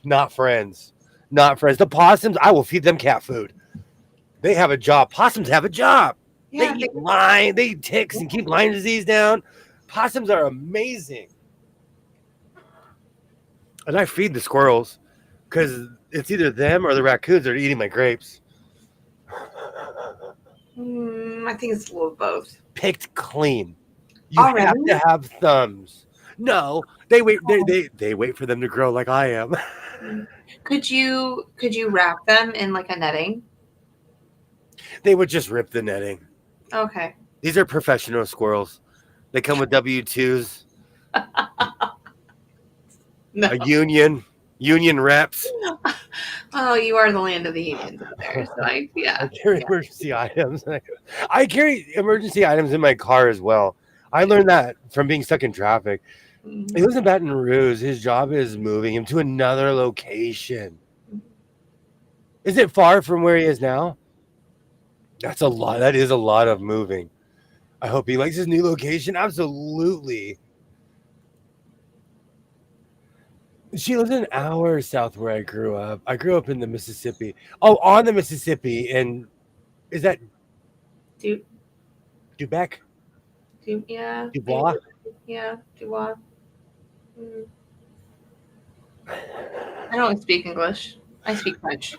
not friends, not friends. The possums, I will feed them cat food. They have a job. Possums have a job. Yeah, They eat ticks and keep Lyme disease down. Possums are amazing. And I feed the squirrels because it's either them or the raccoons that are eating my grapes. I think it's a little of both. Picked clean. You have to have thumbs. No, they wait. They wait for them to grow like I am. Could you wrap them in like a netting? They would just rip the netting. Okay. These are professional squirrels. They come with W-2s. No. A union reps. Oh, you are the land of the unions up there. So I carry emergency items. I carry emergency items in my car as well. I learned that from being stuck in traffic. He lives in Baton Rouge. His job is moving him to another location. Is it far from where he is now? That's a lot. That is a lot of moving. I hope he likes his new location. Absolutely. She lives an hour south where I grew up. I grew up in the Mississippi. Oh, on the Mississippi. And is that Dubec? Yeah. Dubois? Yeah, Dubois. I don't speak English. I speak French.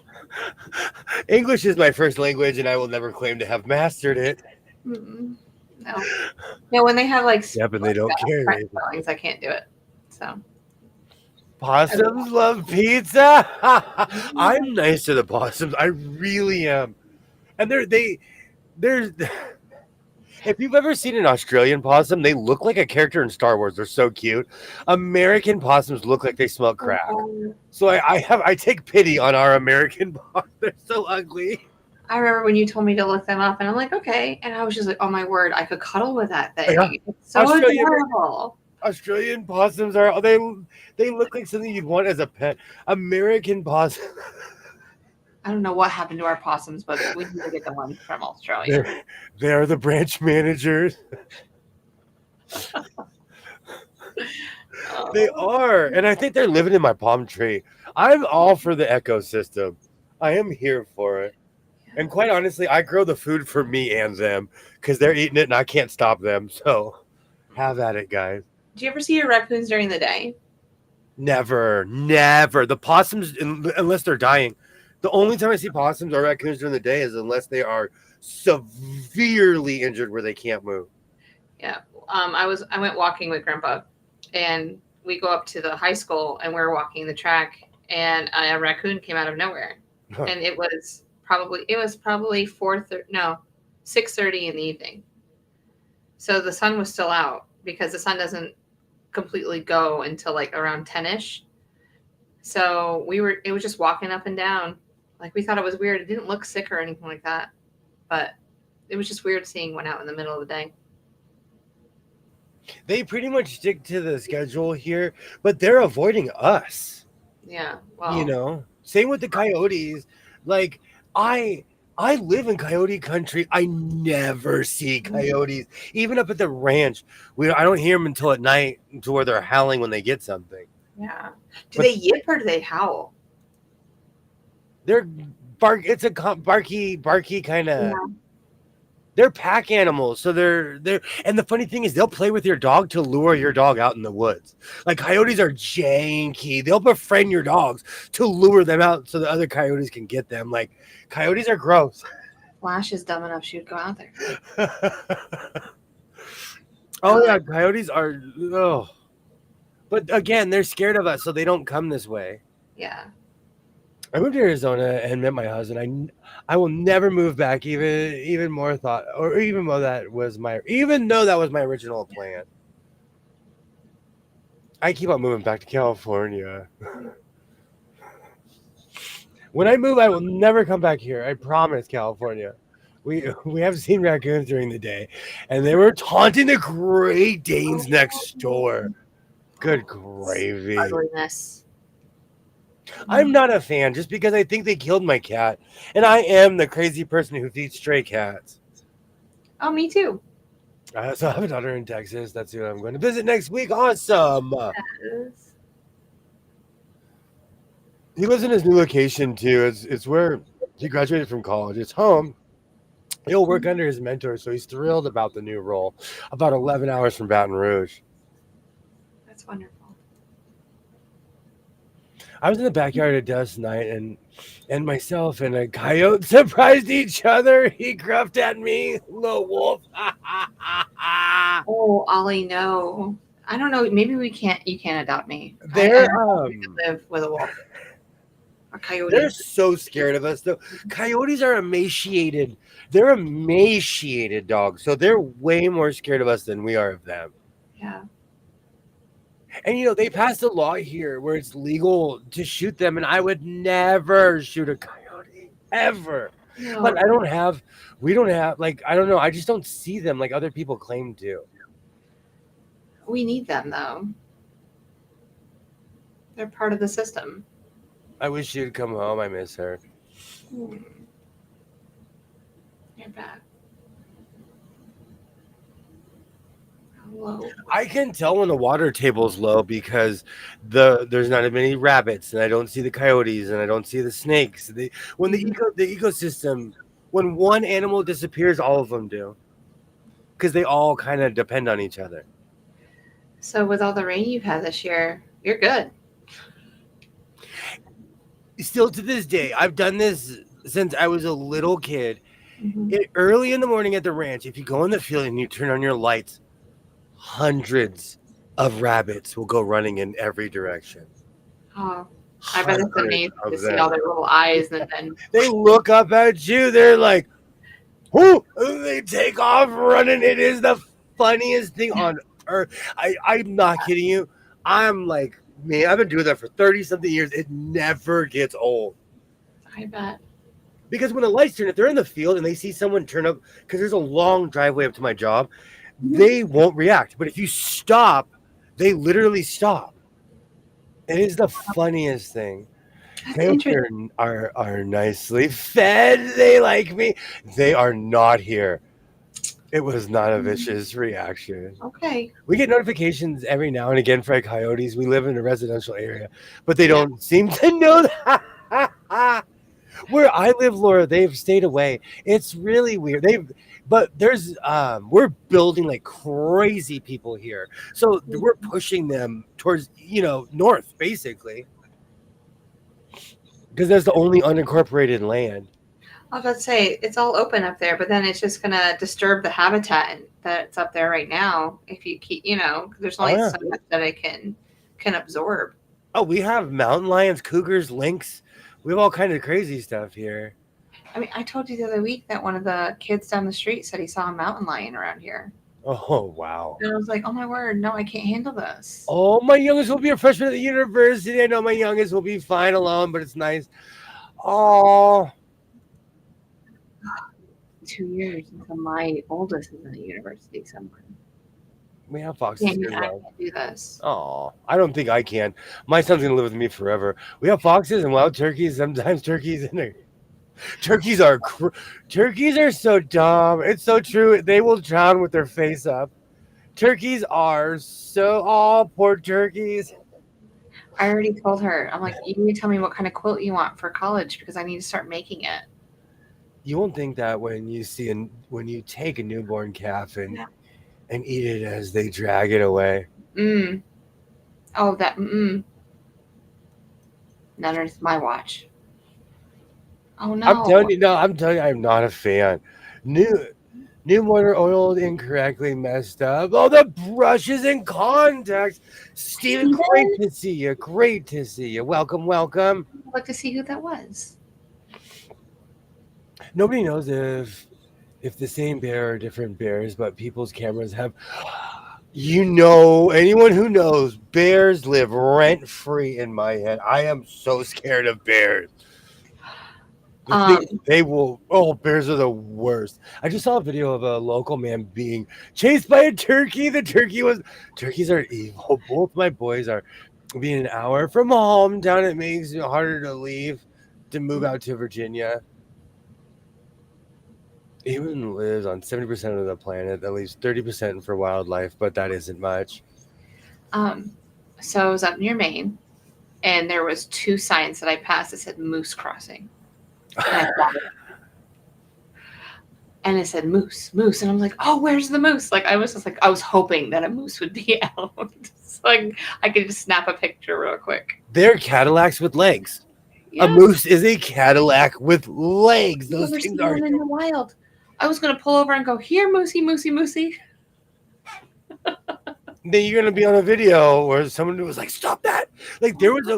English is my first language, and I will never claim to have mastered it. No. Yeah, when they have like but they don't care. Spellings, I can't do it. So possums love pizza. I'm nice to the possums. I really am. And they're if you've ever seen an Australian possum, they look like a character in Star Wars. They're so cute. American possums look like they smell crack. So I take pity on our American possums. They're so ugly. I remember when you told me to look them up, and I'm like, okay. And I was just like, oh my word, I could cuddle with that thing. Yeah. It's so adorable. Australian possums are they look like something you'd want as a pet. American possums. I don't know what happened to our possums, but we need to get the ones from Australia. They're the branch managers. They are. And I think they're living in my palm tree. I'm all for the ecosystem. I am here for it. And quite honestly, I grow the food for me and them because they're eating it and I can't stop them. So have at it, guys. Do you ever see your raccoons during the day? Never. The possums, unless they're dying. The only time I see possums or raccoons during the day is unless they are severely injured where they can't move. Yeah. I went walking with Grandpa, and we go up to the high school, and we're walking the track, and a raccoon came out of nowhere. And it was probably 6:30 in the evening. So the sun was still out because the sun doesn't completely go until like around 10ish. So it was just walking up and down. Like we thought it was weird. It didn't look sick or anything like that, but it was just weird seeing one out in the middle of the day. They pretty much stick to the schedule here, but they're avoiding us. Yeah. Well, same with the coyotes. Like I live in coyote country. I never see coyotes, even up at the ranch. I don't hear them until at night, to where they're howling when they get something. Yeah. They yip or do they howl? They're it's a barky kind of. Yeah. They're pack animals, so they're. And the funny thing is, they'll play with your dog to lure your dog out in the woods. Like coyotes are janky. They'll befriend your dogs to lure them out so the other coyotes can get them. Like coyotes are gross. Flash is dumb enough; she would go out there. Oh yeah, coyotes are. Oh. But again, they're scared of us, so they don't come this way. Yeah. I moved to Arizona and met my husband. I will never move back. Even more thought, or even though that was my original plan. I keep on moving back to California. When I move, I will never come back here. I promise, California. We have seen raccoons during the day, and they were taunting the Great Danes next door. Good gravy. Ugliness. I'm not a fan just because I think they killed my cat, and I am the crazy person who feeds stray cats. Oh, me too. So I have a daughter in Texas. That's who I'm going to visit next week. Awesome. Yes. He lives in his new location too. It's where he graduated from college. It's home. He'll work under his mentor, so he's thrilled about the new role. About 11 hours from Baton Rouge. That's wonderful. I was in the backyard at dusk night, and myself and a coyote surprised each other. He gruffed at me, little wolf. Oh, Ollie, no. I don't know. Maybe we can't. You can't adopt me. They're We could live with a wolf. A coyote. they're so scared of us though. Coyotes are emaciated. They're emaciated dogs, so they're way more scared of us than we are of them. Yeah. And they passed a law here where it's legal to shoot them, and I would never shoot a coyote ever. No. But we don't have, like, I don't know, I just don't see them like other people claim to. We need them, though. They're part of the system. I wish she'd come home. I miss her. You're back. Hello. I can tell when the water table's low because there's not as many rabbits, and I don't see the coyotes, and I don't see the snakes. When the ecosystem, when one animal disappears, all of them do, because they all kind of depend on each other. So with all the rain you've had this year, you're good. Still to this day, I've done this since I was a little kid. Mhm. Early in the morning at the ranch, if you go in the field and you turn on your lights, hundreds of rabbits will go running in every direction. Oh, I bet it's Hundreds amazing of to see them. all their little eyes and then They look up at you. They're like, "Whoo!" And they take off running. It is the funniest thing on earth. I'm not kidding you. I'm like, man, I've been doing that for 30-something years. It never gets old. I bet. Because when the lights turn, if they're in the field and they see someone turn up, because there's a long driveway up to my job, they won't react. But if you stop, they literally stop. It is the funniest thing. That's Coyotes interesting. are nicely fed. They like me. They are not here. It was not a vicious reaction. Okay. We get notifications every now and again for coyotes. We live in a residential area, but they don't seem to know that. Where I live, Laura, they've stayed away. It's really weird. But there's we're building like crazy, people here, so we're pushing them towards north, basically, because that's the only unincorporated land. I was about to say it's all open up there, but then it's just gonna disturb the habitat that's up there right now. If you keep, there's only so much that it can absorb. Oh, we have mountain lions, cougars, lynx. We have all kinds of crazy stuff here. I mean, I told you the other week that one of the kids down the street said he saw a mountain lion around here. Oh, wow. And I was like, oh my word, no, I can't handle this. Oh, my youngest will be a freshman at the university. I know my youngest will be fine alone, but it's nice. Oh. 2 years until my oldest is in the university somewhere. We have foxes I here. can't do this. Oh, I don't think I can. My son's gonna live with me forever. We have foxes and wild turkeys. Sometimes turkeys turkeys are so dumb. It's so true. They will drown with their face up. Turkeys are so poor turkeys. I already told her. I'm like, you need to tell me what kind of quilt you want for college because I need to start making it. You won't think that when you take a newborn calf and eat it as they drag it away. Oh, that. None underneath my watch. Oh no! I'm telling you, I'm not a fan. New motor oiled incorrectly, messed up. Oh, the brushes and contacts. Steven, great Steven? to see you. Great to see you. Welcome, welcome. I'd like to see who that was. Nobody knows if the same bear or different bears, but people's cameras have. Anyone who knows, bears live rent free in my head. I am so scared of bears. The thing Um, they will. Oh, bears are the worst. I just saw a video of a local man being chased by a turkey. The turkey was. Turkeys are evil. Both my boys are being an hour from home. Down it makes it harder to leave, to move out to Virginia. Human lives on 70% of the planet, that leaves 30% for wildlife, but that isn't much. so I was up near Maine, and there was 2 signs that I passed that said moose crossing. And I thought, and it said moose, moose, and I'm like, oh, where's the moose? Like I was just like, I was hoping that a moose would be out, so like I could just snap a picture real quick. They're Cadillacs with legs. Yeah, A moose is a Cadillac with legs. I've Those never things seen are. one in the wild. I was gonna pull over and go, here, moosey, moosey, moosey. Then you're gonna be on a video where someone was like, "Stop that!" Like there was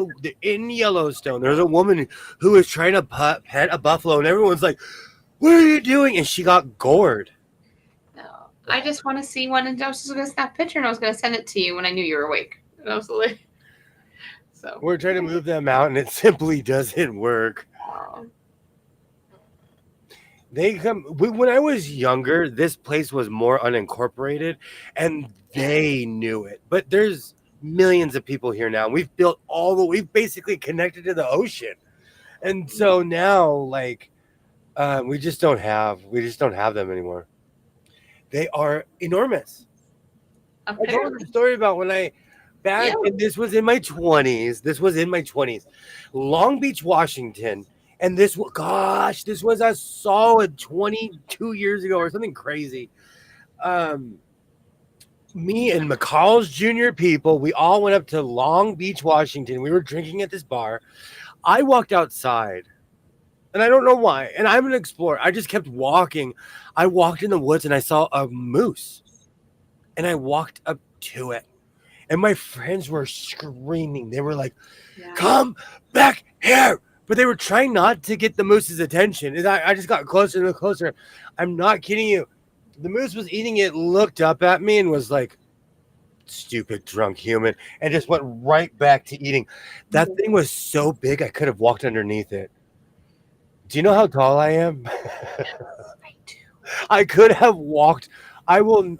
in Yellowstone. There was a woman who was trying to pet a buffalo, and everyone's like, "What are you doing?" And she got gored. No, I just want to see one, and I was just gonna snap a picture, and I was gonna send it to you when I knew you were awake. And I was like, so We're trying to move them out, and it simply doesn't work. They come when I was younger. This place was more unincorporated, and they knew it. But there's millions of people here now. We've built we've basically connected to the ocean, and so now like we just don't have them anymore. They are enormous. I told apparently, the story about when I back, and this was in my 20s. This was in my 20s, Long Beach, Washington. And this was a solid 22 years ago or something crazy. Me and McCall's Jr. people, we all went up to Long Beach, Washington. We were drinking at this bar. I walked outside, and I don't know why. And I'm an explorer. I just kept walking. I walked in the woods, and I saw a moose. And I walked up to it. And my friends were screaming. They were like, yeah. "Come back here." But they were trying not to get the moose's attention. And I just got closer and closer. I'm not kidding you. The moose was eating it, looked up at me, and was like, "Stupid drunk human," and just went right back to eating. That thing was so big, I could have walked underneath it. Do you know how tall I am? I do. I could have walked. I will.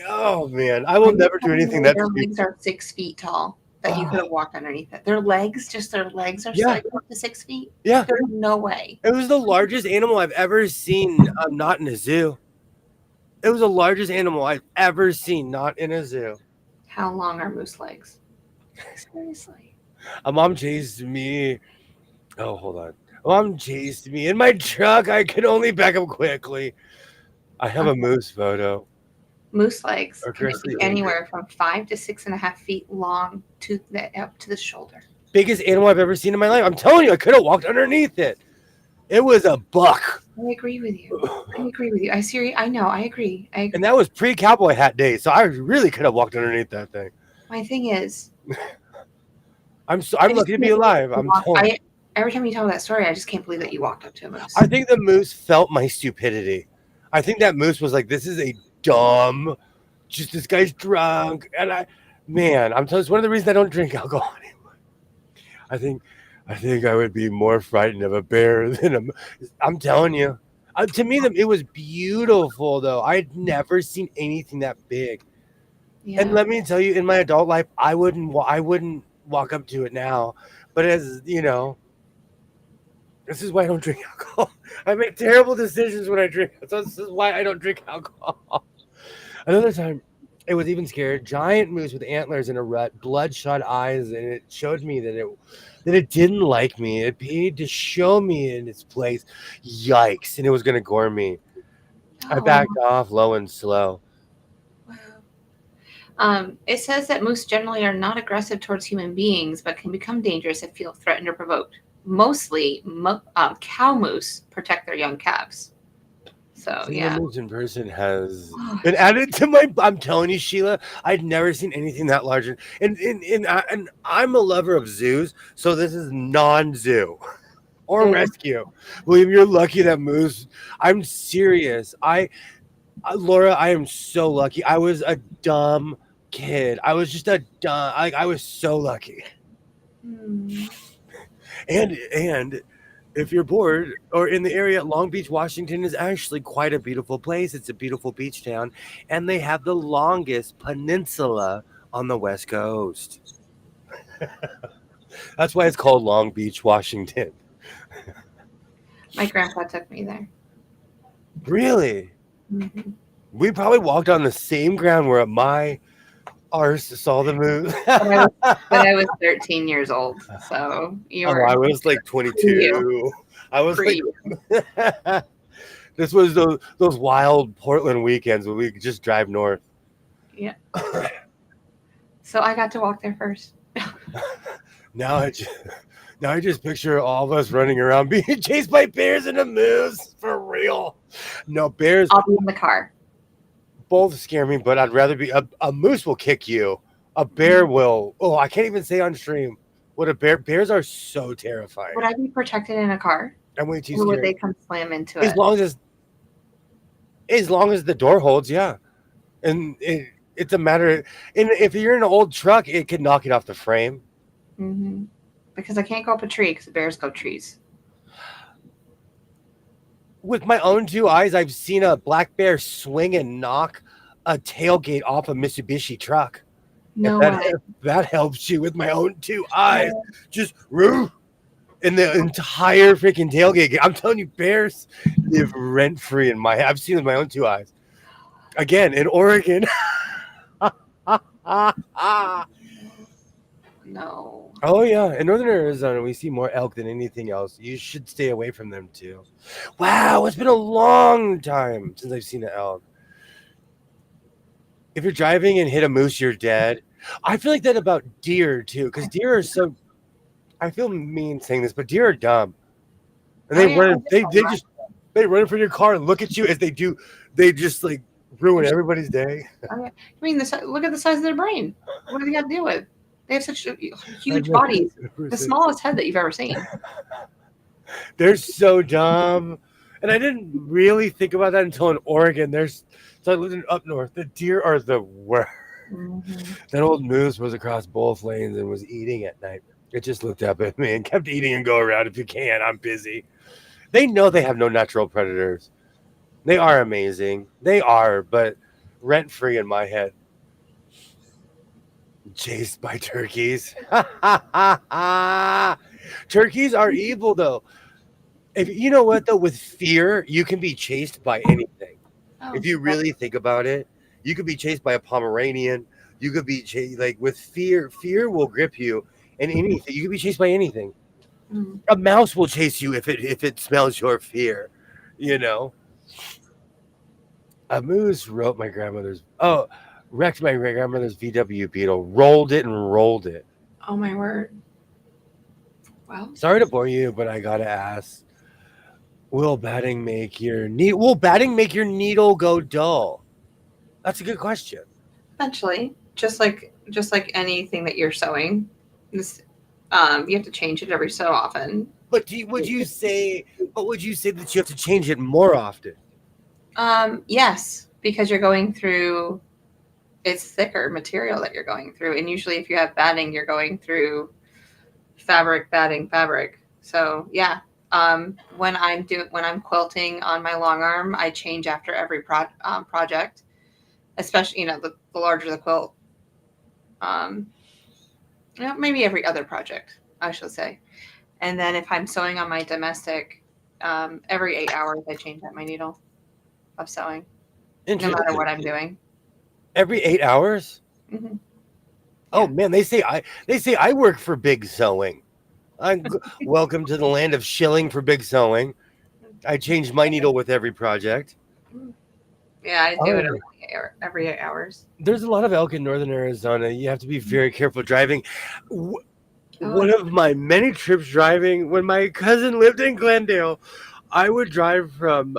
Oh man, I will never do anything that. Their legs are 6 feet tall. That you could have walked underneath it. Their legs are like up to 6 feet. Yeah. There's no way. It was the largest animal I've ever seen. Not in a zoo. It was the largest animal I've ever seen. Not in a zoo. How long are moose legs? Seriously. A mom chased me. Oh, hold on. Mom chased me in my truck. I could only back up quickly. I have a moose photo. Moose legs Or can Christy be anywhere from 5 to 6.5 feet long up to the shoulder. Biggest animal I've ever seen in my life. I'm telling you, I could have walked underneath it. It was a buck. I agree with you. I know. I agree. And that was pre-cowboy hat day, so I really could have walked underneath that thing. My thing is, I'm lucky to be alive. Every time you tell that story, I just can't believe that you walked up to a moose. I think the moose felt my stupidity. I think that moose was like, "This is a dumb, just this guy's drunk." And I'm telling you, it's one of the reasons I don't drink alcohol anymore. I think I would be more frightened of a bear than I'm telling you. To me, it was beautiful though. I'd never seen anything that big. Yeah. And let me tell you, in my adult life, I wouldn't walk up to it now. But as you know, this is why I don't drink alcohol. I make terrible decisions when I drink. So this is why I don't drink alcohol. Another time, it was even scared. Giant moose with antlers in a rut, bloodshot eyes, and it showed me that it didn't like me. It paid to show me in its place. Yikes! And it was going to gore me. I backed off low and slow. Wow. It says that moose generally are not aggressive towards human beings, but can become dangerous if feel threatened or provoked. Mostly, cow moose protect their young calves. So Seeing yeah. a moose in person has been added to my. I'm telling you, Sheila, I'd never seen anything that large. And I'm a lover of zoos, so this is non-zoo or rescue. William, you're lucky that moose. I'm serious. Laura, I am so lucky. I was a dumb kid. I was just a dumb. I was so lucky. And if you're bored or in the area, Long Beach, Washington is actually quite a beautiful place. It's a beautiful beach town, and they have the longest peninsula on the West Coast. That's why it's called Long Beach, Washington. My grandpa took me there. Really? Mm-hmm. We probably walked on the same ground where my arse saw the moon. But I was 13 years old, so you were. I was like 22. I was like, this was those wild Portland weekends where we could just drive north. Yeah. So I got to walk there first. Now I just picture all of us running around being chased by bears and a moose for real. No, bears. I'll be in the car. Both scare me, but I'd rather be a moose will kick you. A bear will. Oh, I can't even say on stream what a bears are so terrifying. Would I be protected in a car? I'm way too Or scared. would they come slam into as it? long as the door holds, yeah. And it's a matter. And if you're in an old truck, it could knock it off the frame. Mm-hmm. Because I can't go up a tree because the bears go trees. With my own two eyes, I've seen a black bear swing and knock a tailgate off a Mitsubishi truck. No If way. that helps you with my own two eyes. Just roof in the entire freaking tailgate. I'm telling you, bears live rent free in my. I've seen it with my own two eyes. Again, in Oregon. No. Oh yeah, in northern Arizona, we see more elk than anything else. You should stay away from them too. Wow, it's been a long time since I've seen an elk. If you're driving and hit a moose, you're dead. I feel like that about deer too, because deer are so. I feel mean saying this, but deer are dumb, and they run. They run in front of your car and look at you as they do. They just like ruin everybody's day. I mean, look at the size of their brain. What do they got to deal with? They have such huge bodies. The smallest head that you've ever seen. They're so dumb. And I didn't really think about that until in Oregon. So I lived up north. The deer are the worst. Mm-hmm. That old moose was across both lanes and was eating at night. It just looked up at me and kept eating and go around. If you can, I'm busy. They know they have no natural predators. They are amazing. They are, but rent-free in my head. Chased by turkeys. Turkeys are evil, though. If you know what, though, with fear, you can be chased by anything. If you really think about it, you could be chased by a Pomeranian. You could be chased, like with fear. Fear will grip you, and anything. You could be chased by anything. Mm. A mouse will chase you if it smells your fear. You know. A moose wrote my grandmother's. Wrecked my grandmother's VW Beetle, rolled it. Oh my word! Wow. Sorry to bore you, but I gotta ask: Will batting make your needle go dull? That's a good question. Eventually, just like anything that you're sewing, this you have to change it every so often. But would you say that you have to change it more often? Yes, because you're going through. It's thicker material that you're going through, and usually if you have batting, you're going through fabric. So yeah, when I'm quilting on my long arm, I change after every project, especially the larger the quilt. Maybe every other project, I should say. And then if I'm sewing on my domestic, every 8 hours I change out my needle of sewing, no matter what I'm doing. Every 8 hours? Mm-hmm. Oh yeah. Man, they say I work for Big Sewing. Welcome to the land of shilling for Big Sewing. I change my needle with every project. Yeah, I do it every 8 hours. There's a lot of elk in northern Arizona. You have to be very careful driving. One of my many trips driving, when my cousin lived in Glendale, I would drive from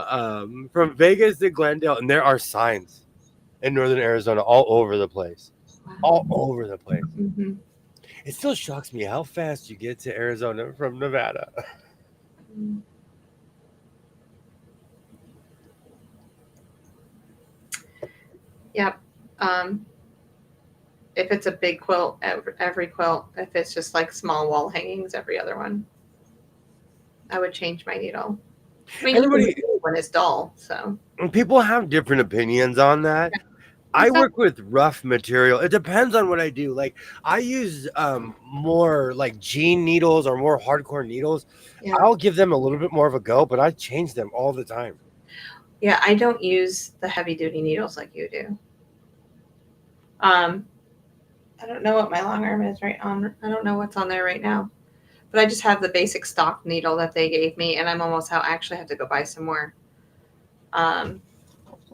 Vegas to Glendale, and there are signs in northern Arizona all over the place. All over the place. Mm-hmm. It still shocks me how fast you get to Arizona from Nevada. Yep. If it's a big quilt, every quilt. If it's just like small wall hangings, every other one. I would change my needle. I mean, Everybody, when it's dull, so. people have different opinions on that. I work with rough material. It depends on what I do. Like I use more like jean needles or more hardcore needles. Yeah. I'll give them a little bit more of a go, but I change them all the time. Yeah, I don't use the heavy duty needles like you do. I don't know what my long arm is right on. I don't know what's on there right now. But I just have the basic stock needle that they gave me, and I'm almost out. I actually have to go buy some more. But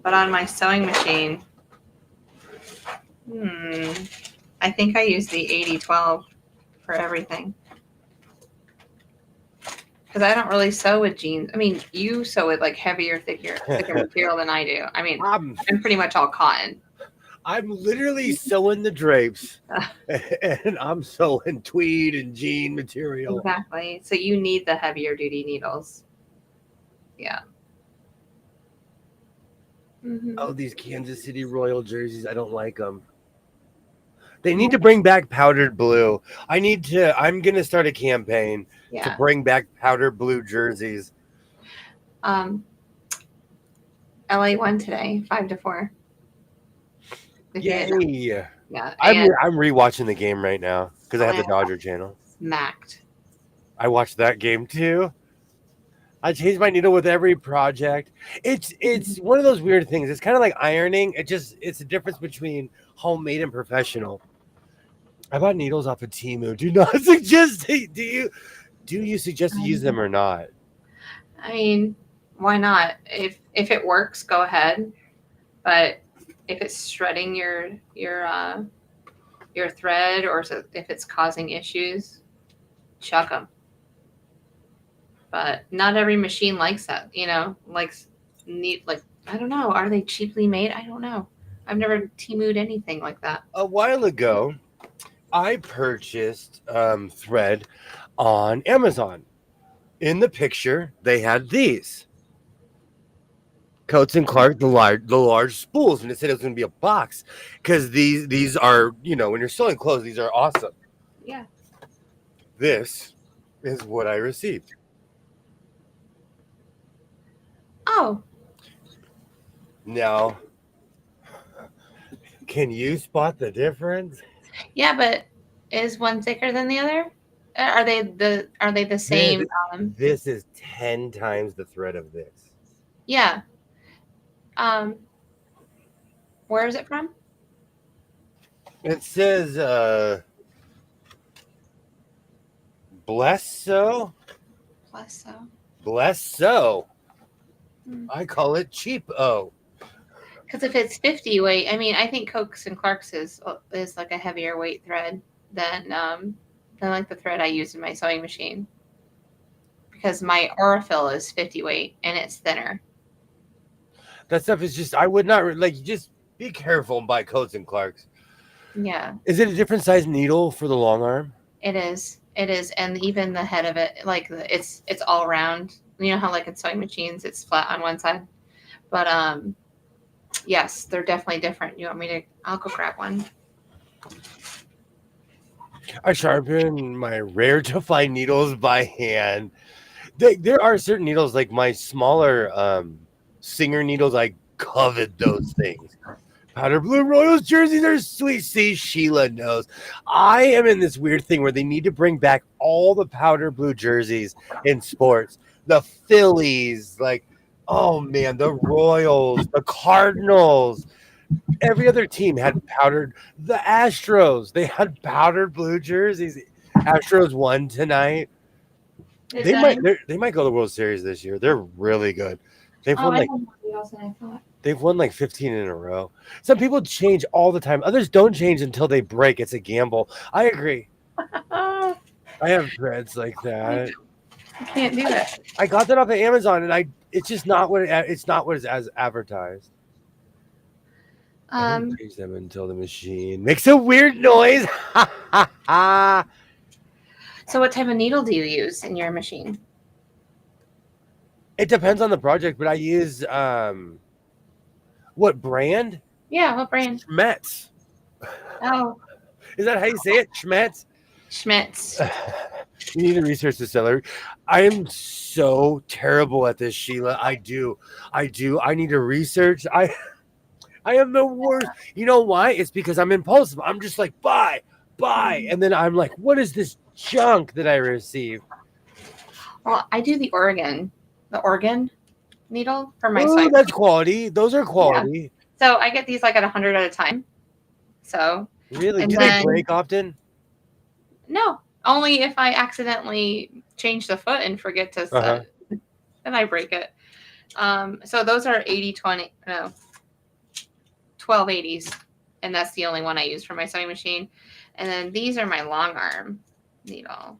on my sewing machine, I think I use the 80-12 for everything. Because I don't really sew with jeans. I mean, you sew with like heavier, thicker material than I do. I mean, I'm pretty much all cotton. I'm literally sewing the drapes, and I'm sewing tweed and jean material. Exactly. So you need the heavier duty needles. Yeah. Mm-hmm. Oh, these Kansas City Royal jerseys, I don't like them. They need to bring back powdered blue. I'm going to start a campaign to bring back powdered blue jerseys. LA won today, 5-4. Yay. Yeah. I'm rewatching the game right now because I have the Dodger channel. Smacked. I watched that game too. I change my needle with every project. It's one of those weird things. It's kind of like ironing. It's a difference between homemade and professional. I bought needles off of Temu. Do not suggest. Do you suggest to use them or not? I mean, why not? If it works, go ahead. But if it's shredding your thread, or if it's causing issues, chuck them. But not every machine likes that. Likes I don't know. Are they cheaply made? I don't know. I've never Temu'd anything like that. A while ago, I purchased thread on Amazon. In the picture, they had these Coates and Clark, the large spools, and it said it was going to be a box because these are, when you're selling clothes, these are awesome. Yeah. This is what I received. Oh. Now, can you spot the difference? Yeah, but is one thicker than the other? Are they the same? This is 10 times the thread of this. Yeah. Where is it from? It says Blesso. I call it cheap-o. Because if it's 50 weight, I mean, I think Coates and Clark's is like a heavier weight thread than like the thread I use in my sewing machine. Because my Aurifil is 50 weight and it's thinner. That stuff is just, I would not, just be careful and buy Coates and Clark's. Yeah. Is it a different size needle for the long arm? It is. And even the head of it, like it's all round. You know how like in sewing machines, it's flat on one side. But yes, they're definitely different. You want me to, I'll go grab one. I sharpen my rare to find needles by hand. There are certain needles, like my smaller Singer needles, I covet those things. Powder blue Royals jerseys are sweet. See, Sheila knows. I am in this weird thing where they need to bring back all the powder blue jerseys in sports. The Phillies, oh man, the Royals, the Cardinals. Every other team had powdered. The Astros, they had powdered blue jerseys. Astros won tonight. They might go to the World Series this year. They're really good. They've won like 15 in a row. Some people change all the time. Others don't change until they break. It's a gamble. I agree. I have threads like that. You can't do it. I got that off of Amazon, and it's just not what it's not what it's as advertised. I don't change them until the machine makes a weird noise. So what type of needle do you use in your machine? It depends on the project, but I use what brand? Yeah, what brand? Schmetz. Oh, Is that how you say it? Schmetz? Schmitz. You need to research the seller. I am so terrible at this, Sheila. I do. I need to research. I am the worst. You know why? It's because I'm impulsive. I'm just like, buy. And then I'm like, what is this junk that I receive? Well, I do the Oregon needle for my Ooh, sewing. that's quality. Those are quality. Yeah. So I get these like at 100 at a time. So really, do they break often? No, only if I accidentally change the foot and forget to set it. Then I break it. So those are 1280s, and that's the only one I use for my sewing machine. And then these are my long arm needle.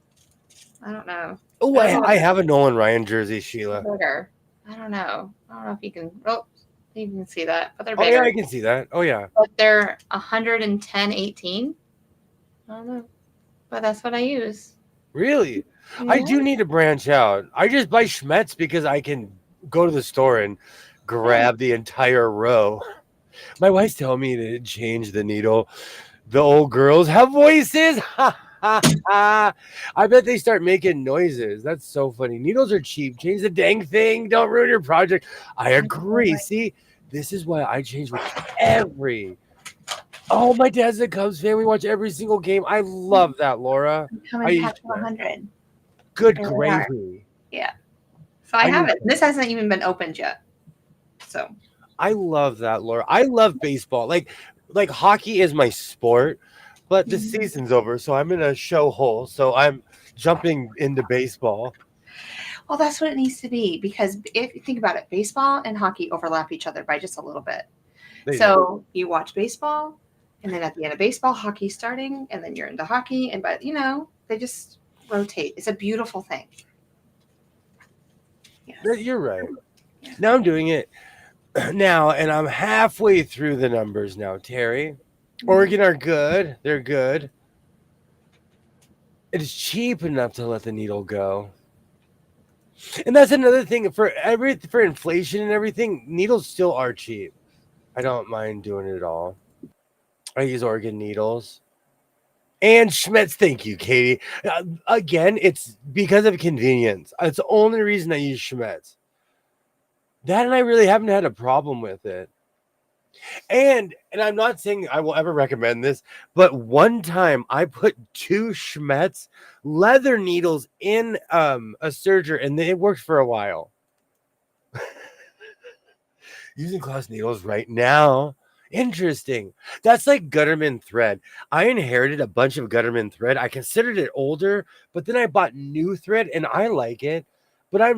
I don't know. Oh, I have a Nolan Ryan jersey, Sheila. Bigger. I don't know if you can. Oh, you can see that, but they're bigger. Oh yeah, I can see that. Oh yeah. But they're 110/18. I don't know, but that's what I use. Really? Yeah. I do need to branch out. I just buy Schmetz because I can go to the store and grab the entire row. My wife's telling me to change the needle. The old girls have voices. I bet they start making noises. That's so funny. Needles are cheap. Change the dang thing. Don't ruin your project. I agree. See, this is why I change with every. Oh, my dad's a Cubs fan. We watch every single game. I love that, Laura. Coming past 100. Good gravy. Yeah. So I have it. This hasn't even been opened yet. So I love that, Laura. I love baseball. Like hockey is my sport, but the season's over, so I'm in a show hole. So I'm jumping into baseball. Well, that's what it needs to be, because if you think about it, baseball and hockey overlap each other by just a little bit. So you watch baseball, and then at the end of baseball, hockey's starting, and then you're into hockey, and they just rotate. It's a beautiful thing. Yes. You're right. Yeah. Now I'm doing it now, and I'm halfway through the numbers now, Terry. Oregon are good. They're good. It is cheap enough to let the needle go. And that's another thing for inflation and everything. Needles still are cheap. I don't mind doing it at all. I use Oregon needles. And Schmetz, thank you, Katie. Again, it's because of convenience. It's the only reason I use Schmetz. That, and I really haven't had a problem with it. And I'm not saying I will ever recommend this, but one time I put 2 Schmetz leather needles in a serger, and it worked for a while. Using cloth needles right now. Interesting. That's like Gutterman thread. I inherited a bunch of Gutterman thread. I considered it older, but then I bought new thread, and I like it. But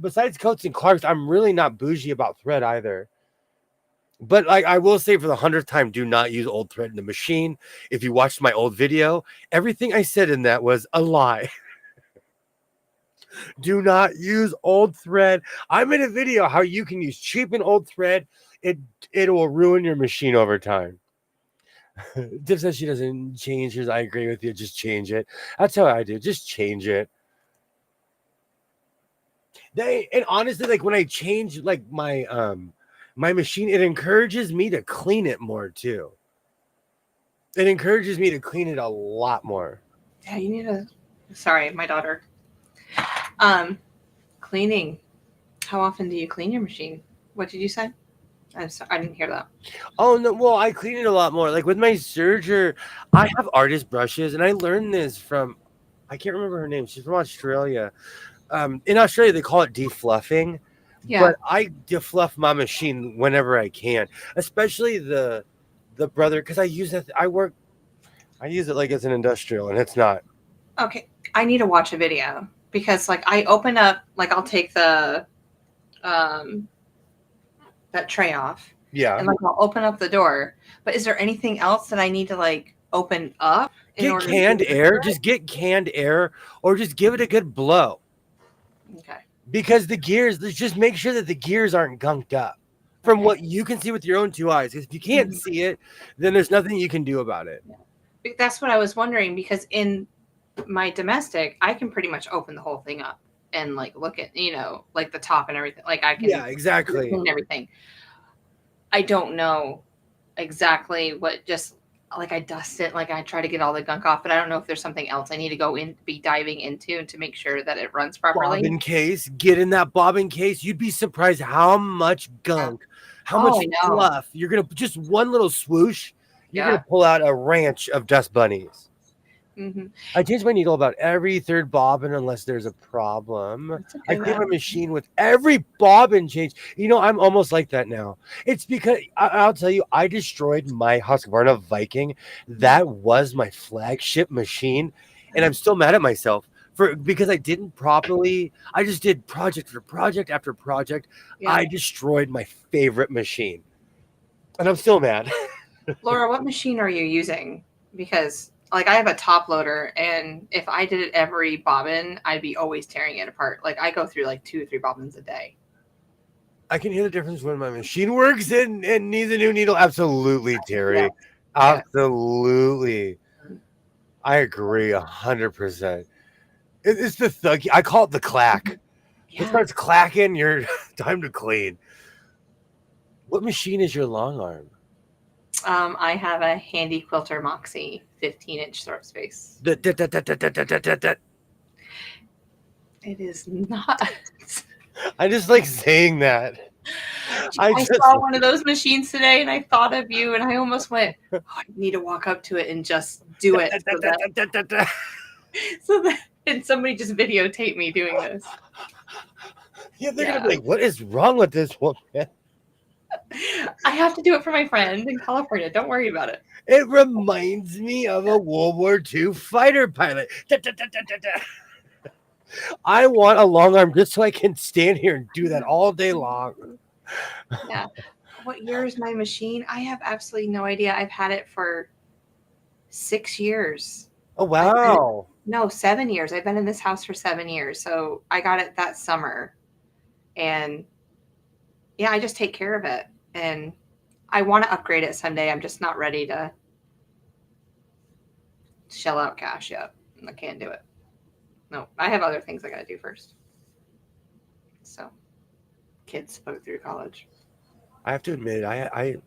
besides Coates and Clark's, I'm really not bougie about thread either. But like I will say, for the 100th time, do not use old thread in the machine. If you watched my old video, everything I said in that was a lie. Do not use old thread. I made a video how you can use cheap and old thread. It will ruin your machine over time. Div says she doesn't change hers. I agree with you. Just change it. That's how I do. Just change it. And honestly, like when I change like my my machine, it encourages me to clean it more too. It encourages me to clean it a lot more. Yeah, you need to. Sorry, my daughter. Cleaning. How often do you clean your machine? What did you say? I'm sorry, I didn't hear that. Oh no, well, I clean it a lot more. Like with my serger, I have artist brushes, and I learned this from, I can't remember her name. She's from Australia. In Australia, they call it defluffing. Yeah. But I defluff my machine whenever I can, especially the brother, because I use it. I use it like it's an industrial, and it's not. Okay, I need to watch a video, because like I open up, like I'll take the that tray off. Yeah. And like I'll open up the door. But is there anything else that I need to like open up in Get order canned to air. Just get canned air, or just give it a good blow. Okay. Because the gears, let's just make sure that the gears aren't gunked up from Okay. what you can see with your own 2 eyes. Because if you can't Mhm. see it, then there's nothing you can do about it. That's what I was wondering, because in my domestic, I can pretty much open the whole thing up and like look at, like the top and everything. Like I can Yeah, exactly. clean everything. I don't know exactly what, just like I dust it, like I try to get all the gunk off, but I don't know if there's something else I need to be diving into to make sure that it runs properly. Bobbin case, get in that bobbin case. You'd be surprised how much gunk, how much I know. fluff. You're going to just one little swoosh, you're going Yeah. to pull out a ranch of dust bunnies. Mm-hmm. I change my needle about every third bobbin unless there's a problem. I clean my machine with every bobbin change. I'm almost like that now. It's because I'll tell you, I destroyed my Husqvarna Viking. That was my flagship machine, and I'm still mad at myself because I didn't properly. I just did project after project after project. Yeah. I destroyed my favorite machine, and I'm still mad. Laura, what machine are you using? Because like I have a top loader, and if I did it every bobbin, I'd be always tearing it apart. Like I go through like 2 or 3 bobbins a day. I can hear the difference when my machine works and needs a new needle. Absolutely, Terry. Yeah. Absolutely. I agree 100%. It's the thug. I call it the clack. It starts clacking. You're time to clean. What machine is your long arm? I have a Handy Quilter Moxie 15-inch throat space. It is not. I just like saying that. I saw one of those machines today, and I thought of you, and I almost went, oh, I need to walk up to it and just do it. And somebody just videotaped me doing this. Yeah, they're going to be like, what is wrong with this woman? I have to do it for my friend in California. Don't worry about it. It reminds me of a World War II fighter pilot. I want a long arm just so I can stand here and do that all day long. Yeah. What year is my machine? I have absolutely no idea. I've had it for 6 years. Oh, wow. No, 7 years. I've been in this house for 7 years. So I got it that summer. And yeah, I just take care of it. And I want to upgrade it someday. I'm just not ready to shell out cash yet. I can't do it. No, I have other things I got to do first. So, kids put through college. I have to admit, I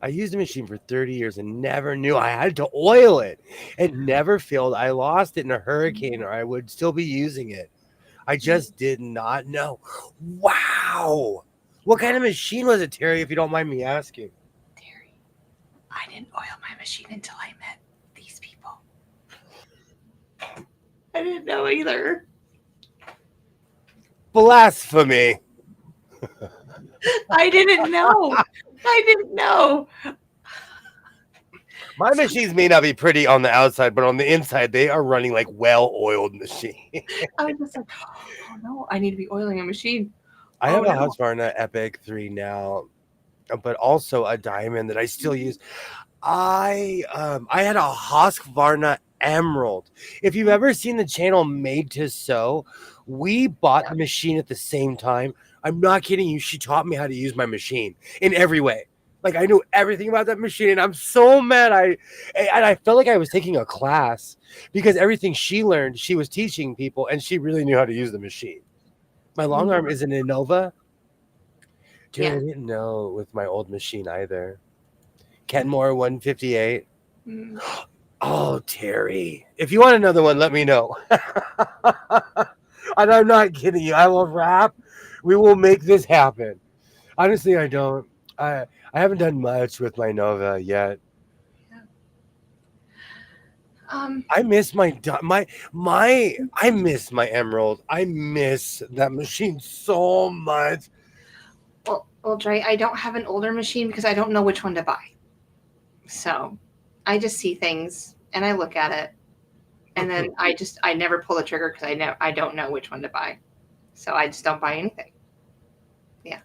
used a machine for 30 years and never knew I had to oil it. It never failed. I lost it in a hurricane, or I would still be using it. I just did not know. Wow. What kind of machine was it, Terry, if you don't mind me asking? Terry, I didn't oil my machine until I met these people. I didn't know either. Blasphemy. I didn't know. I didn't know. My machines may not be pretty on the outside, but on the inside, they are running like well-oiled machine. I was just like, oh no, I need to be oiling a machine. I have a Husqvarna Epic 3 now, but also a Diamond that I still use. I had a Husqvarna Emerald. If you've ever seen the channel Made to Sew, we bought the machine at the same time. I'm not kidding you. She taught me how to use my machine in every way. Like I knew everything about that machine, and I'm so mad. I felt like I was taking a class because everything she learned, she was teaching people, and she really knew how to use the machine. My long arm is an Innova. Dude, I didn't know with my old machine either. Kenmore 158. Oh, Terry. If you want another one, let me know. And I'm not kidding you. I love rap. We will make this happen. Honestly, I don't. I haven't done much with my Nova yet. I miss I miss my Emerald. I miss that machine so much. Well, Dre, I don't have an older machine because I don't know which one to buy. So I just see things and I look at it, and then I never pull the trigger because I don't know which one to buy. So I just don't buy anything. Yeah.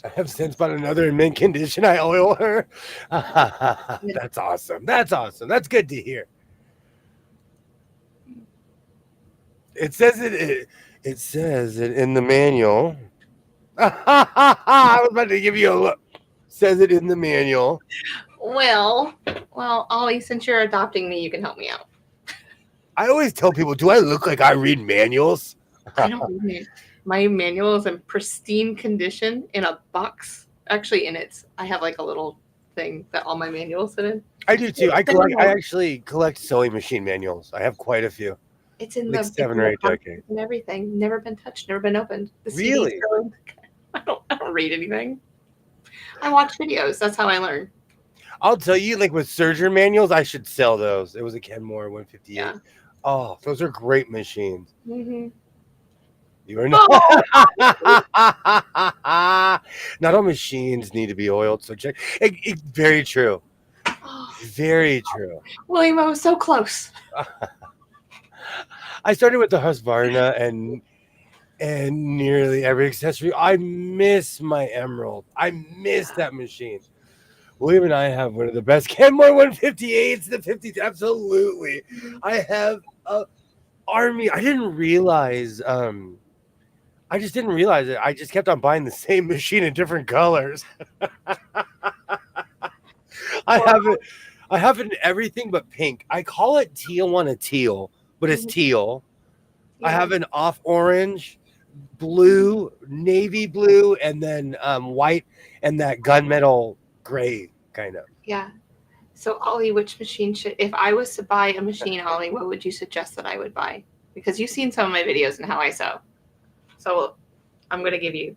I have since bought another in mint condition. I oil her. That's awesome. That's awesome. That's good to hear. It says it says it in the manual. I was about to give you a look. Says it in the manual. Well, Ollie, since you're adopting me, you can help me out. I always tell people, do I look like I read manuals? I don't read it. My manual is in pristine condition in a box. Actually, I have like a little thing that all my manuals sit in. I do too. I actually collect sewing machine manuals. I have quite a few. It's in Like the 7 or 8 decades. and everything. Never been touched. Never been opened. The Really? CDs are in- I don't read anything. I watch videos. That's how I learn. I'll tell you, like with surgeon manuals, I should sell those. It was a Kenmore 158. Yeah. Oh, those are great machines. Mm-hmm. You are not. Not all machines need to be oiled. So check. Very true. Very true. William, I was so close. I started with the Husqvarna and nearly every accessory. I miss my Emerald. I miss that machine. William and I have one of the best Kenmore 158s, the 50s. Absolutely. I have a army. I didn't realize. I just didn't realize it. I just kept on buying the same machine in different colors. I have it in everything but pink. I call it Tijuana teal, but it's teal. Yeah. I have an off orange, blue, navy blue, and then white and that gunmetal gray kind of. Yeah. So Ollie, which machine if I was to buy a machine, Ollie, what would you suggest that I would buy? Because you've seen some of my videos and how I sew. So I'm going to give you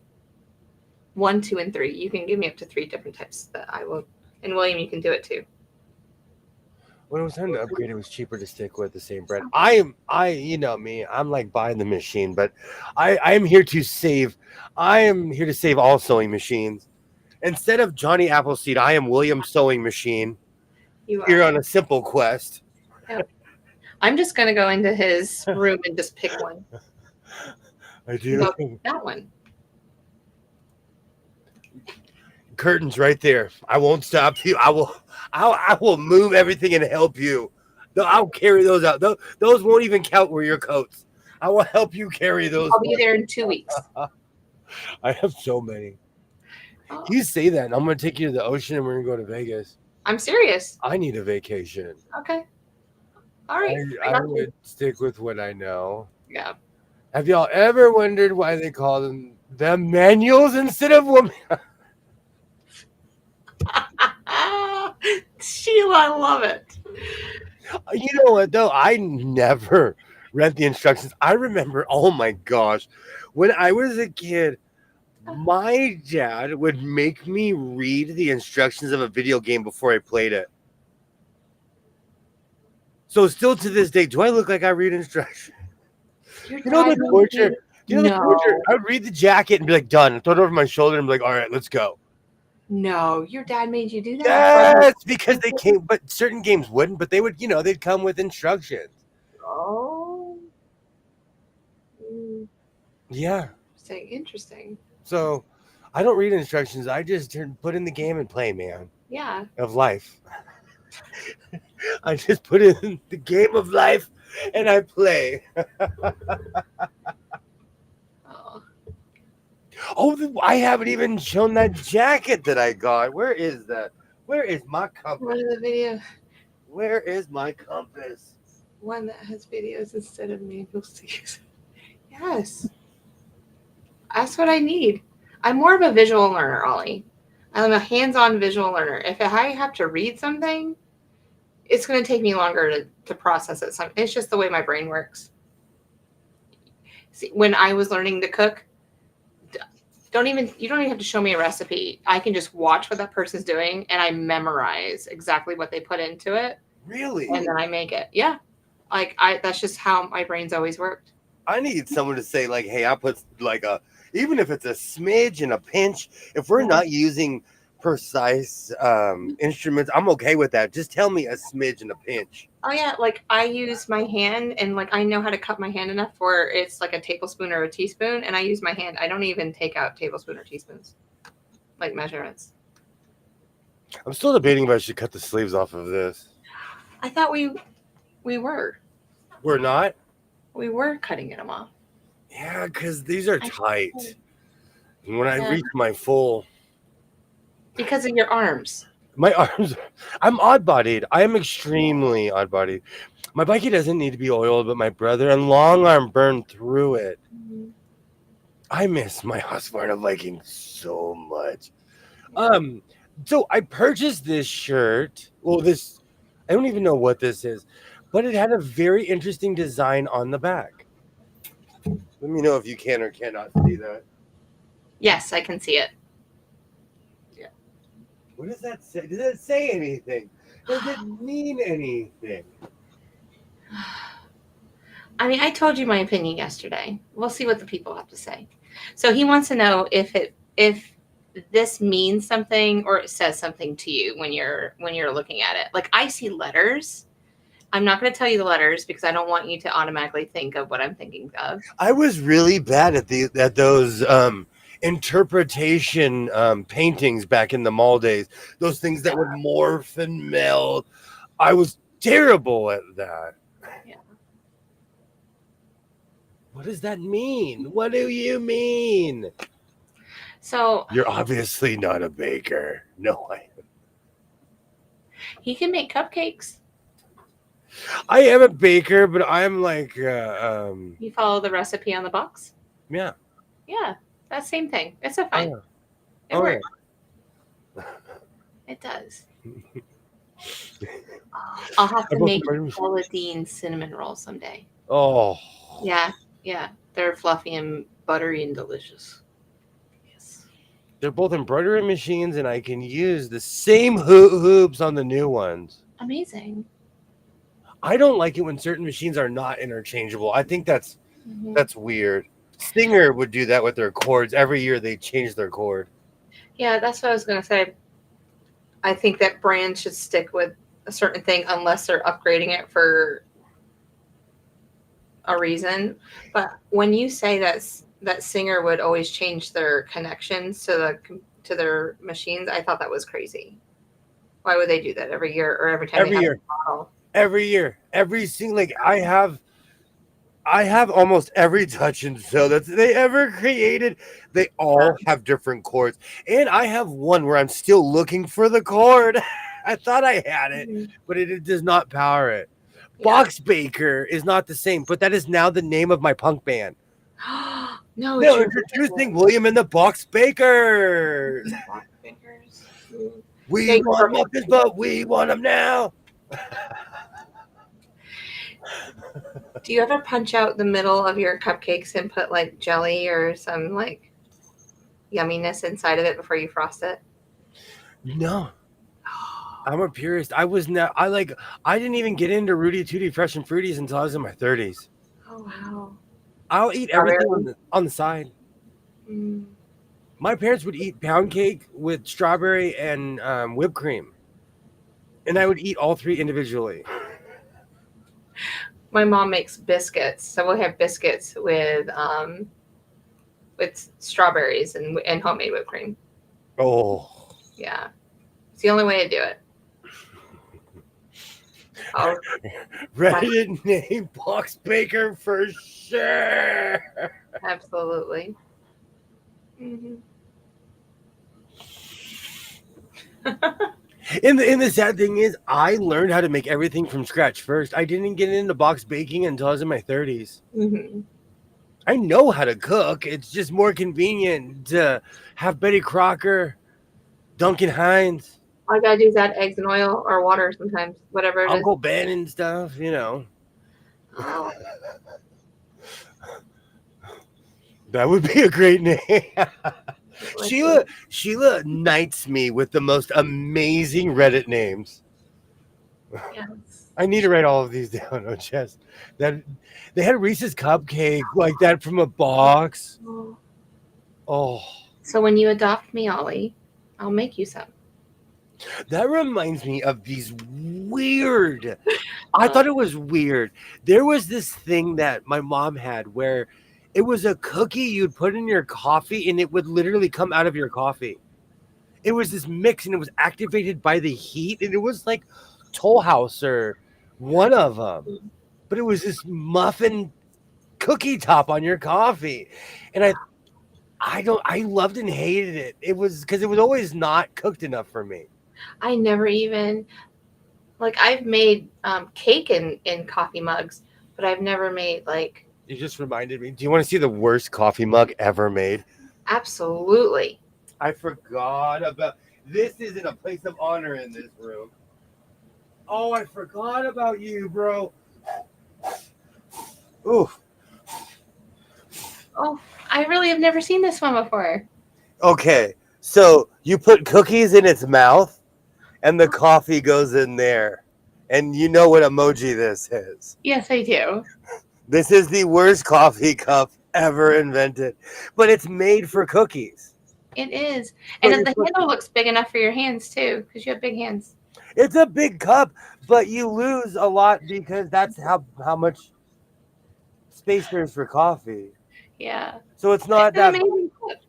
1, 2, and 3. You can give me up to 3 different types that I will. And William, you can do it too. When it was time to upgrade, it was cheaper to stick with the same brand. You know me, I'm like buying the machine, but I am here to save. I am here to save all sewing machines. Instead of Johnny Appleseed, I am William Sewing Machine. You're on a simple quest. Yep. I'm just going to go into his room and just pick one. I do. No, that one. Curtains right there. I won't stop you. I will move everything and help you. I'll carry those out. Those won't even count where your coats. I will help you carry those. I'll be there in 2 weeks. I have so many. Oh. You say that, and I'm going to take you to the ocean, and we're going to go to Vegas. I'm serious. I need a vacation. Okay. All right. I would stick with what I know. Yeah. Have y'all ever wondered why they call them manuals instead of women? Sheila, I love it. You know what, though? I never read the instructions. I remember, oh my gosh, when I was a kid, my dad would make me read the instructions of a video game before I played it. So still to this day, do I look like I read instructions? You know the torture? The torture? I would read the jacket and be like, done. Throw it over my shoulder and be like, all right, let's go. No, your dad made you do that? Yes, because they came, but certain games wouldn't, but they would, they'd come with instructions. Oh. Yeah. Interesting. So I don't read instructions. I just put in the game and play, man. Yeah. Of life. I just put in the game of life and I play. Oh, I haven't even shown that jacket that I got. Where is that? Where is my compass? One of the videos. Where is my compass? One that has videos instead of manual sticks. Yes. That's what I need. I'm more of a visual learner, Ollie. I'm a hands-on visual learner. If I have to read something, it's going to take me longer to process it. It's just the way my brain works. See, when I was learning to cook, you don't even have to show me a recipe. I can just watch what that person's doing and I memorize exactly what they put into it. Really? And then I make it. Yeah. That's just how my brain's always worked. I need someone to say like, hey, I put even if it's a smidge and a pinch, if we're not using precise instruments, I'm okay with that. Just tell me a smidge and a pinch. Oh yeah, I use my hand and I know how to cup my hand enough where it's like a tablespoon or a teaspoon, and I use my hand. I don't even take out tablespoon or teaspoons, measurements. I'm still debating if I should cut the sleeves off of this. I thought we were. We're not? We were cutting them off. Yeah, because these are I- tight. And when I Yeah. reach my full, Because of your arms. my arms, I'm odd-bodied. I am extremely odd-bodied. My bikie doesn't need to be oiled, but my brother and long arm burned through it. I miss my Husqvarna Viking so much. So I purchased this shirt. Well, this I don't even know what this is, but it had a very interesting design on the back. Let me know if you can or cannot see that. Yes, I can see it. What does that say? Does it say anything? Does it mean anything? I mean, I told you my opinion yesterday. We'll see what the people have to say. So he wants to know if this means something or it says something to you when you're looking at it. Like I see letters. I'm not going to tell you the letters because I don't want you to automatically think of what I'm thinking of. I was really bad at those interpretation paintings back in the mall days. Those things that would morph and meld. I was terrible at that. Yeah. What does that mean? What do you mean? So You're obviously not a baker. No, he can make cupcakes. I am a baker, but I'm like, You follow the recipe on the box. yeah. Yeah, that same thing. It's a fine. yeah. It Oh, works. It does. I'll have to bought make the burgers. Paladine cinnamon rolls someday. Oh, Yeah. They're fluffy and buttery and delicious. Yes. they're both embroidery machines, and I can use the same hoops on the new ones. Amazing. I don't like it when certain machines are not interchangeable. I think that's Mhm. weird. Singer would do that with their cords. Every year they change their cord. Yeah, that's what I was going to say. I think that brands should stick with a certain thing unless they're upgrading it for a reason. But when you say that Singer would always change their connections to their machines, I thought that was crazy. Why would they do that every year or every time Every they have year. a model? Every year, every single like I have almost every touch and sew that they ever created. They all have different cords, and I have one where I'm still looking for the cord. I thought I had it, but it does not power it. Yeah. Box Baker is not the same, but that is now the name of my punk band. No, No, introducing William and the Box Bakers. Box Bakers. We Thank want you. muffins, but we want them now. Do you ever punch out the middle of your cupcakes and put like jelly or some like yumminess inside of it before you frost it? No. I'm a purist. I didn't even get into Rudy Tooty Fresh and Fruities until I was in my 30s. Oh wow. I'll eat everything on the side. Mm. My parents would eat pound cake with strawberry and whipped cream. And I would eat all three individually. My mom makes biscuits, so we'll have biscuits with strawberries and homemade whipped cream. Oh. Yeah, it's the only way to do it. Oh, Reddit name Box Baker for sure. absolutely. Mm-hmm. And the sad thing is, I learned how to make everything from scratch first. I didn't get into box baking until I was in my 30s. Mm-hmm. I know how to cook. It's just more convenient to have Betty Crocker, Duncan Hines, All I gotta do is add eggs and oil or water sometimes, whatever it is. Uncle Ben and stuff, you know. Oh, That would be a great name. Sheila knights me with the most amazing Reddit names. yes. I need to write all of these down on chest. That they had a Reese's cupcake like that from a box. Oh, So when you adopt me, Ollie, I'll make you some. that reminds me of these weird. I thought it was weird. There was this thing that my mom had where it was a cookie you'd put in your coffee and it would literally come out of your coffee. It was this mix and it was activated by the heat and it was like Toll House or one of them. But it was this muffin cookie top on your coffee. And I loved and hated it. It was because it was always not cooked enough for me. I never even like I've made cake in coffee mugs, but I've never made like You just reminded me. Do you want to see the worst coffee mug ever made? absolutely. I forgot about this. Isn't a place of honor in this room. Oh, I forgot about you, bro. Ooh. Oh, I really have never seen this one before. Okay, so you put cookies in its mouth, and the coffee goes in there, and you know what emoji this is. Yes, I do. This is the worst coffee cup ever invented, but it's made for cookies. It is. So And you're the handle looks big enough for your hands too, because you have big hands. It's a big cup, but you lose a lot because that's how much space there is for coffee. Yeah. So it's not It's an that. amazing clip.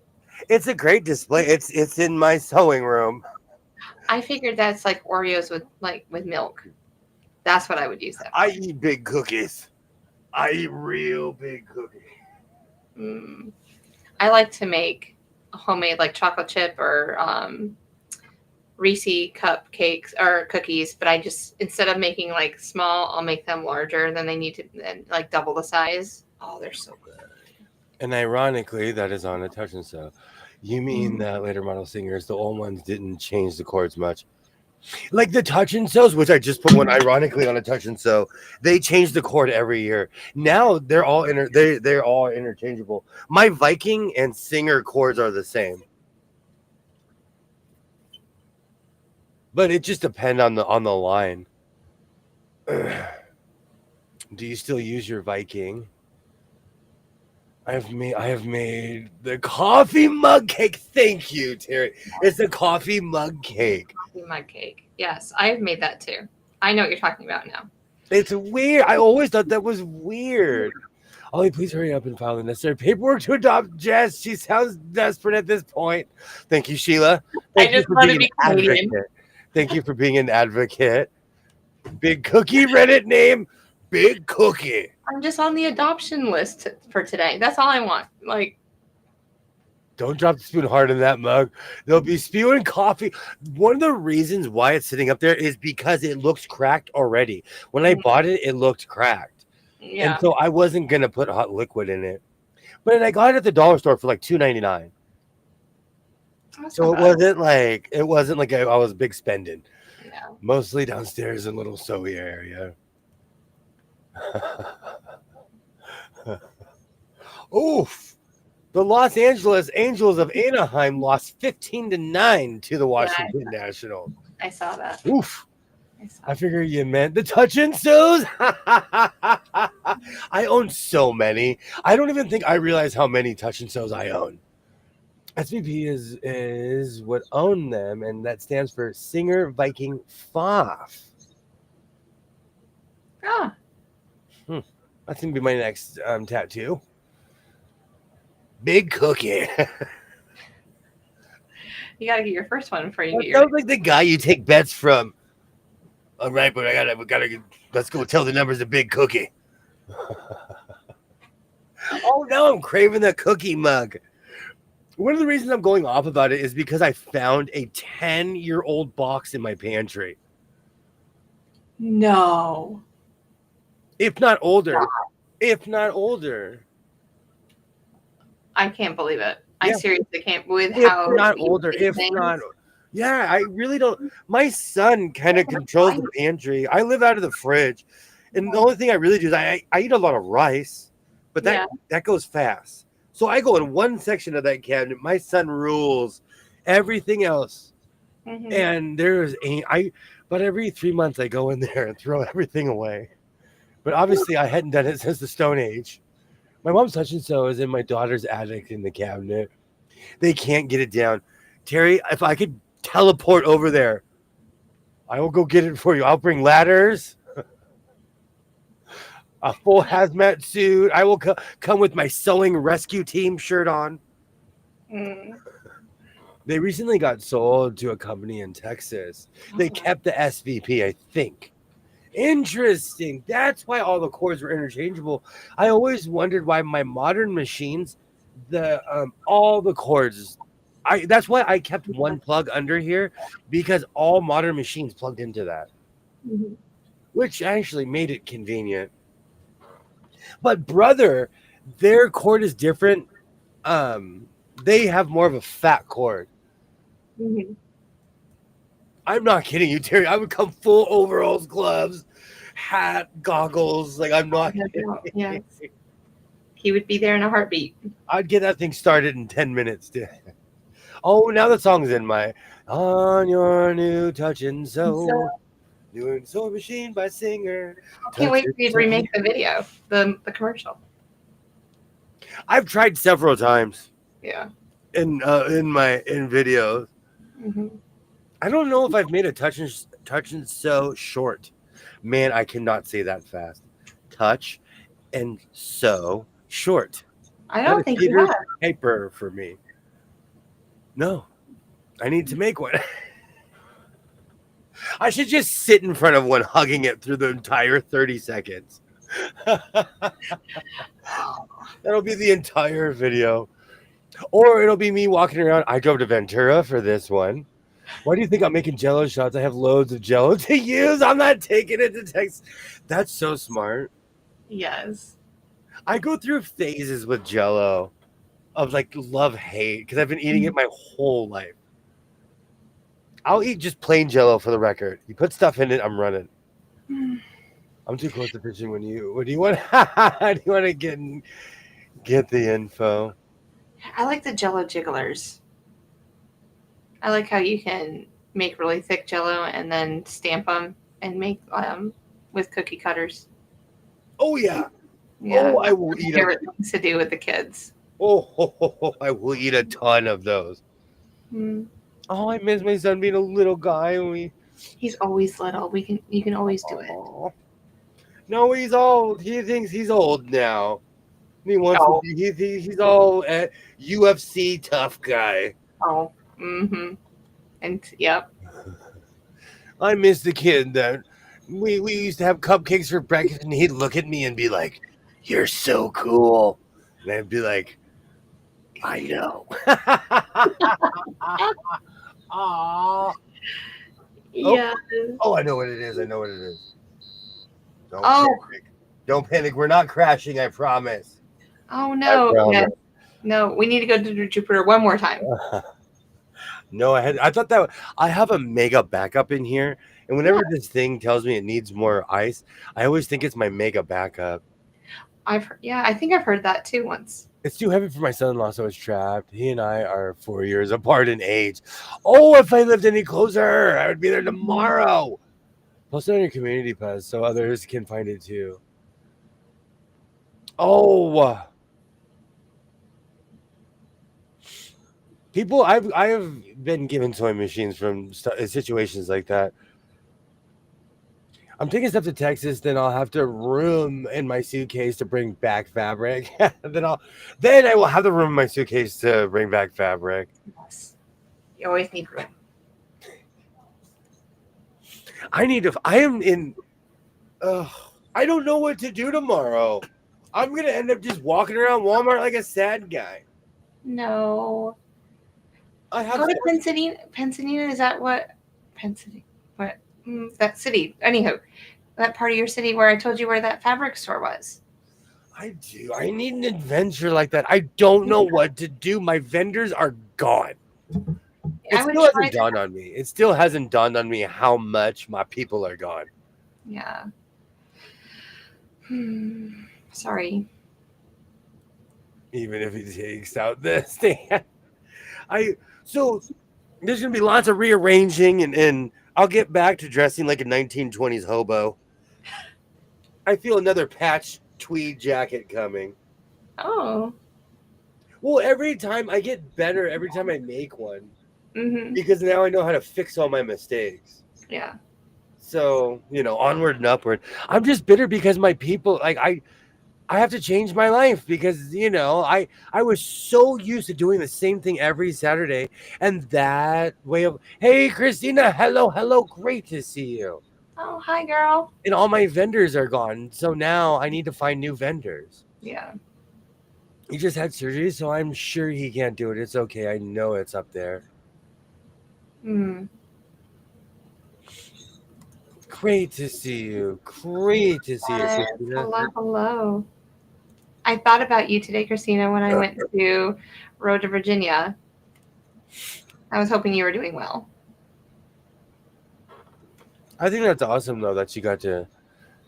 It's a great display. It's in my sewing room. I figured that's like Oreos with milk. That's what I would use that for. I eat big cookies. I eat real big cookies. I like to make homemade like chocolate chip or Reese cupcakes or cookies, but I just instead of making like small, I'll make them larger. Then they need to like double the size. Oh, they're so good. And ironically, that is on a touch and sew. You mean that later model singers, the old ones, didn't change the chords much? Like the touch and sews, which I just put one ironically on a touch and sew, they change the chord every year. Now they're all they're all interchangeable. My Viking and Singer chords are the same, but it just depends on the line. Do you still use your Viking? I have made the coffee mug cake. Thank you, Terry. It's a coffee mug cake. Coffee mug cake. Yes, I've made that too. I know what you're talking about now. It's weird. I always thought that was weird. Ollie, please hurry up and file the necessary paperwork to adopt Jess. She sounds desperate at this point. Thank you, Sheila. Thank you just for want to being be an Canadian. advocate. Thank you for being an advocate. Big Cookie Reddit name, Big Cookie. I'm just on the adoption list for today. That's all I want. Like, don't drop the spoon hard in that mug. They'll be spewing coffee. One of the reasons why it's sitting up there is because it looks cracked already. When I bought it, it looked cracked. yeah. And so I wasn't going to put hot liquid in it. But I got it at the dollar store for like $2.99. So it wasn't like I was big spending. Yeah. Mostly downstairs in little Sowie area. Oof. The Los Angeles Angels of Anaheim lost 15-9 to the Washington Nationals. I saw that. Oof. I figure you meant the touch and sews. I own so many. I don't even think I realize how many touch and sews I own. SVP is what own them, and that stands for Singer Viking Pfaff. Ah. That's gonna be my next tattoo. Big Cookie. You got to get your first one before you That get your. sounds like the guy you take bets from. All right, but let's go tell the numbers of Big Cookie. Oh, now I'm craving the cookie mug. One of the reasons I'm going off about it is because I found a 10-year-old box in my pantry. No. If not older. If not older. I can't believe it. I seriously can't believe If how not older. If not. Yeah, I really don't. My son kind of controls the pantry. I live out of the fridge. And the only thing I really do is I eat a lot of rice, but that goes fast. So I go in one section of that cabinet. My son rules everything else. Mm-hmm. And but every 3 months I go in there and throw everything away. But obviously I hadn't done it since the Stone Age. My mom's touch and sew is in my daughter's attic in the cabinet. They can't get it down. Terry, if I could teleport over there, I will go get it for you. I'll bring ladders, a full hazmat suit. I will come with my sewing rescue team shirt on. They recently got sold to a company in Texas. They kept the SVP, I think. Interesting. That's why all the cords were interchangeable. I always wondered why my modern machines, the all the cords. That's why I kept one plug under here because all modern machines plugged into that, Mhm. which actually made it convenient. But brother, their cord is different. They have more of a fat cord. Mhm. I'm not kidding you, Terry. I would come full overalls, gloves, hat, goggles. Like I'm not No kidding. doubt. Yes. He would be there in a heartbeat. I'd get that thing started in 10 minutes. Oh, now the song's in my on your new touching so doing Soul Machine by Singer. I can't wait for you to remake the video, the commercial. I've tried several times Yeah. in videos. Hmm. I don't know if I've made a touching so short. Man, I cannot say that fast. Touch and so short. I don't think you Peter have. Piper for me. No, I need to make one. I should just sit in front of one, hugging it through the entire 30 seconds. That'll be the entire video. Or it'll be me walking around. I drove to Ventura for this one. Why do you think I'm making Jello shots? I have loads of Jello to use. I'm not taking it to Texas. That's so smart. Yes. I go through phases with Jello of like love hate because I've been eating it my whole life. I'll eat just plain Jello for the record. You put stuff in it, I'm running. I'm too close to fishing when you. What do you want? Do you want to get the info? I like the Jello jigglers. I like how you can make really thick Jello and then stamp them and make with cookie cutters. Oh yeah. Yeah. Oh, I will eat favorite things to do with the kids. I will eat a ton of those. Mm. Oh, I miss my son being a little guy. He's always little. You can always do it. No, he's old. He thinks he's old now. He wants Oh. to be. He's all UFC tough guy. Oh. Mm-hmm. And yep. I miss the kid that we used to have cupcakes for breakfast, and he'd look at me and be like, "You're so cool," and I'd be like, "I know." Aww. Yeah. Oh, I know what it is. Don't Oh. panic. Don't panic. We're not crashing. I promise. Oh no. Yes. No, we need to go to Jupiter one more time. No, I thought that I have a mega backup in here, and whenever this thing tells me it needs more ice, I always think it's my mega backup. I think I've heard that too once. It's too heavy for my son-in-law, so it's trapped. He and I are 4 years apart in age. Oh, if I lived any closer, I would be there tomorrow. Post it on your community post so others can find it too. Oh, people, I have been given sewing machines from situations like that. I'm taking stuff to Texas, then I'll have to room in my suitcase to bring back fabric. then I will have the room in my suitcase to bring back fabric. Yes. You always need room. I don't know what to do tomorrow. I'm gonna end up just walking around Walmart like a sad guy. No. I have Go to Pennsylvania. Is that what? Pennsylvania. What? That city. Anyhow, that part of your city where I told you where that fabric store was. I do. I need an adventure like that. I don't know what to do. My vendors are gone. It still hasn't dawned on me how much my people are gone. Yeah. Sorry. Even if he takes out this thing. So there's gonna be lots of rearranging and I'll get back to dressing like a 1920s hobo. I feel another patch tweed jacket coming. Oh. Well, every time I get better every time I make one. Mm-hmm. Because now I know how to fix all my mistakes. Yeah. So, onward and upward. I'm just bitter because my people, like, I have to change my life because, I was so used to doing the same thing every Saturday. And that way of, hey, Christina, hello, great to see you. Oh, hi, girl. And all my vendors are gone. So now I need to find new vendors. Yeah. He just had surgery, so I'm sure he can't do it. It's okay. I know it's up there. Hmm. Great to see you. Great to see you, Christina. Hello, hello. I thought about you today, Christina, when I went to Road to Virginia. I was hoping you were doing well. I think that's awesome, though, that you got to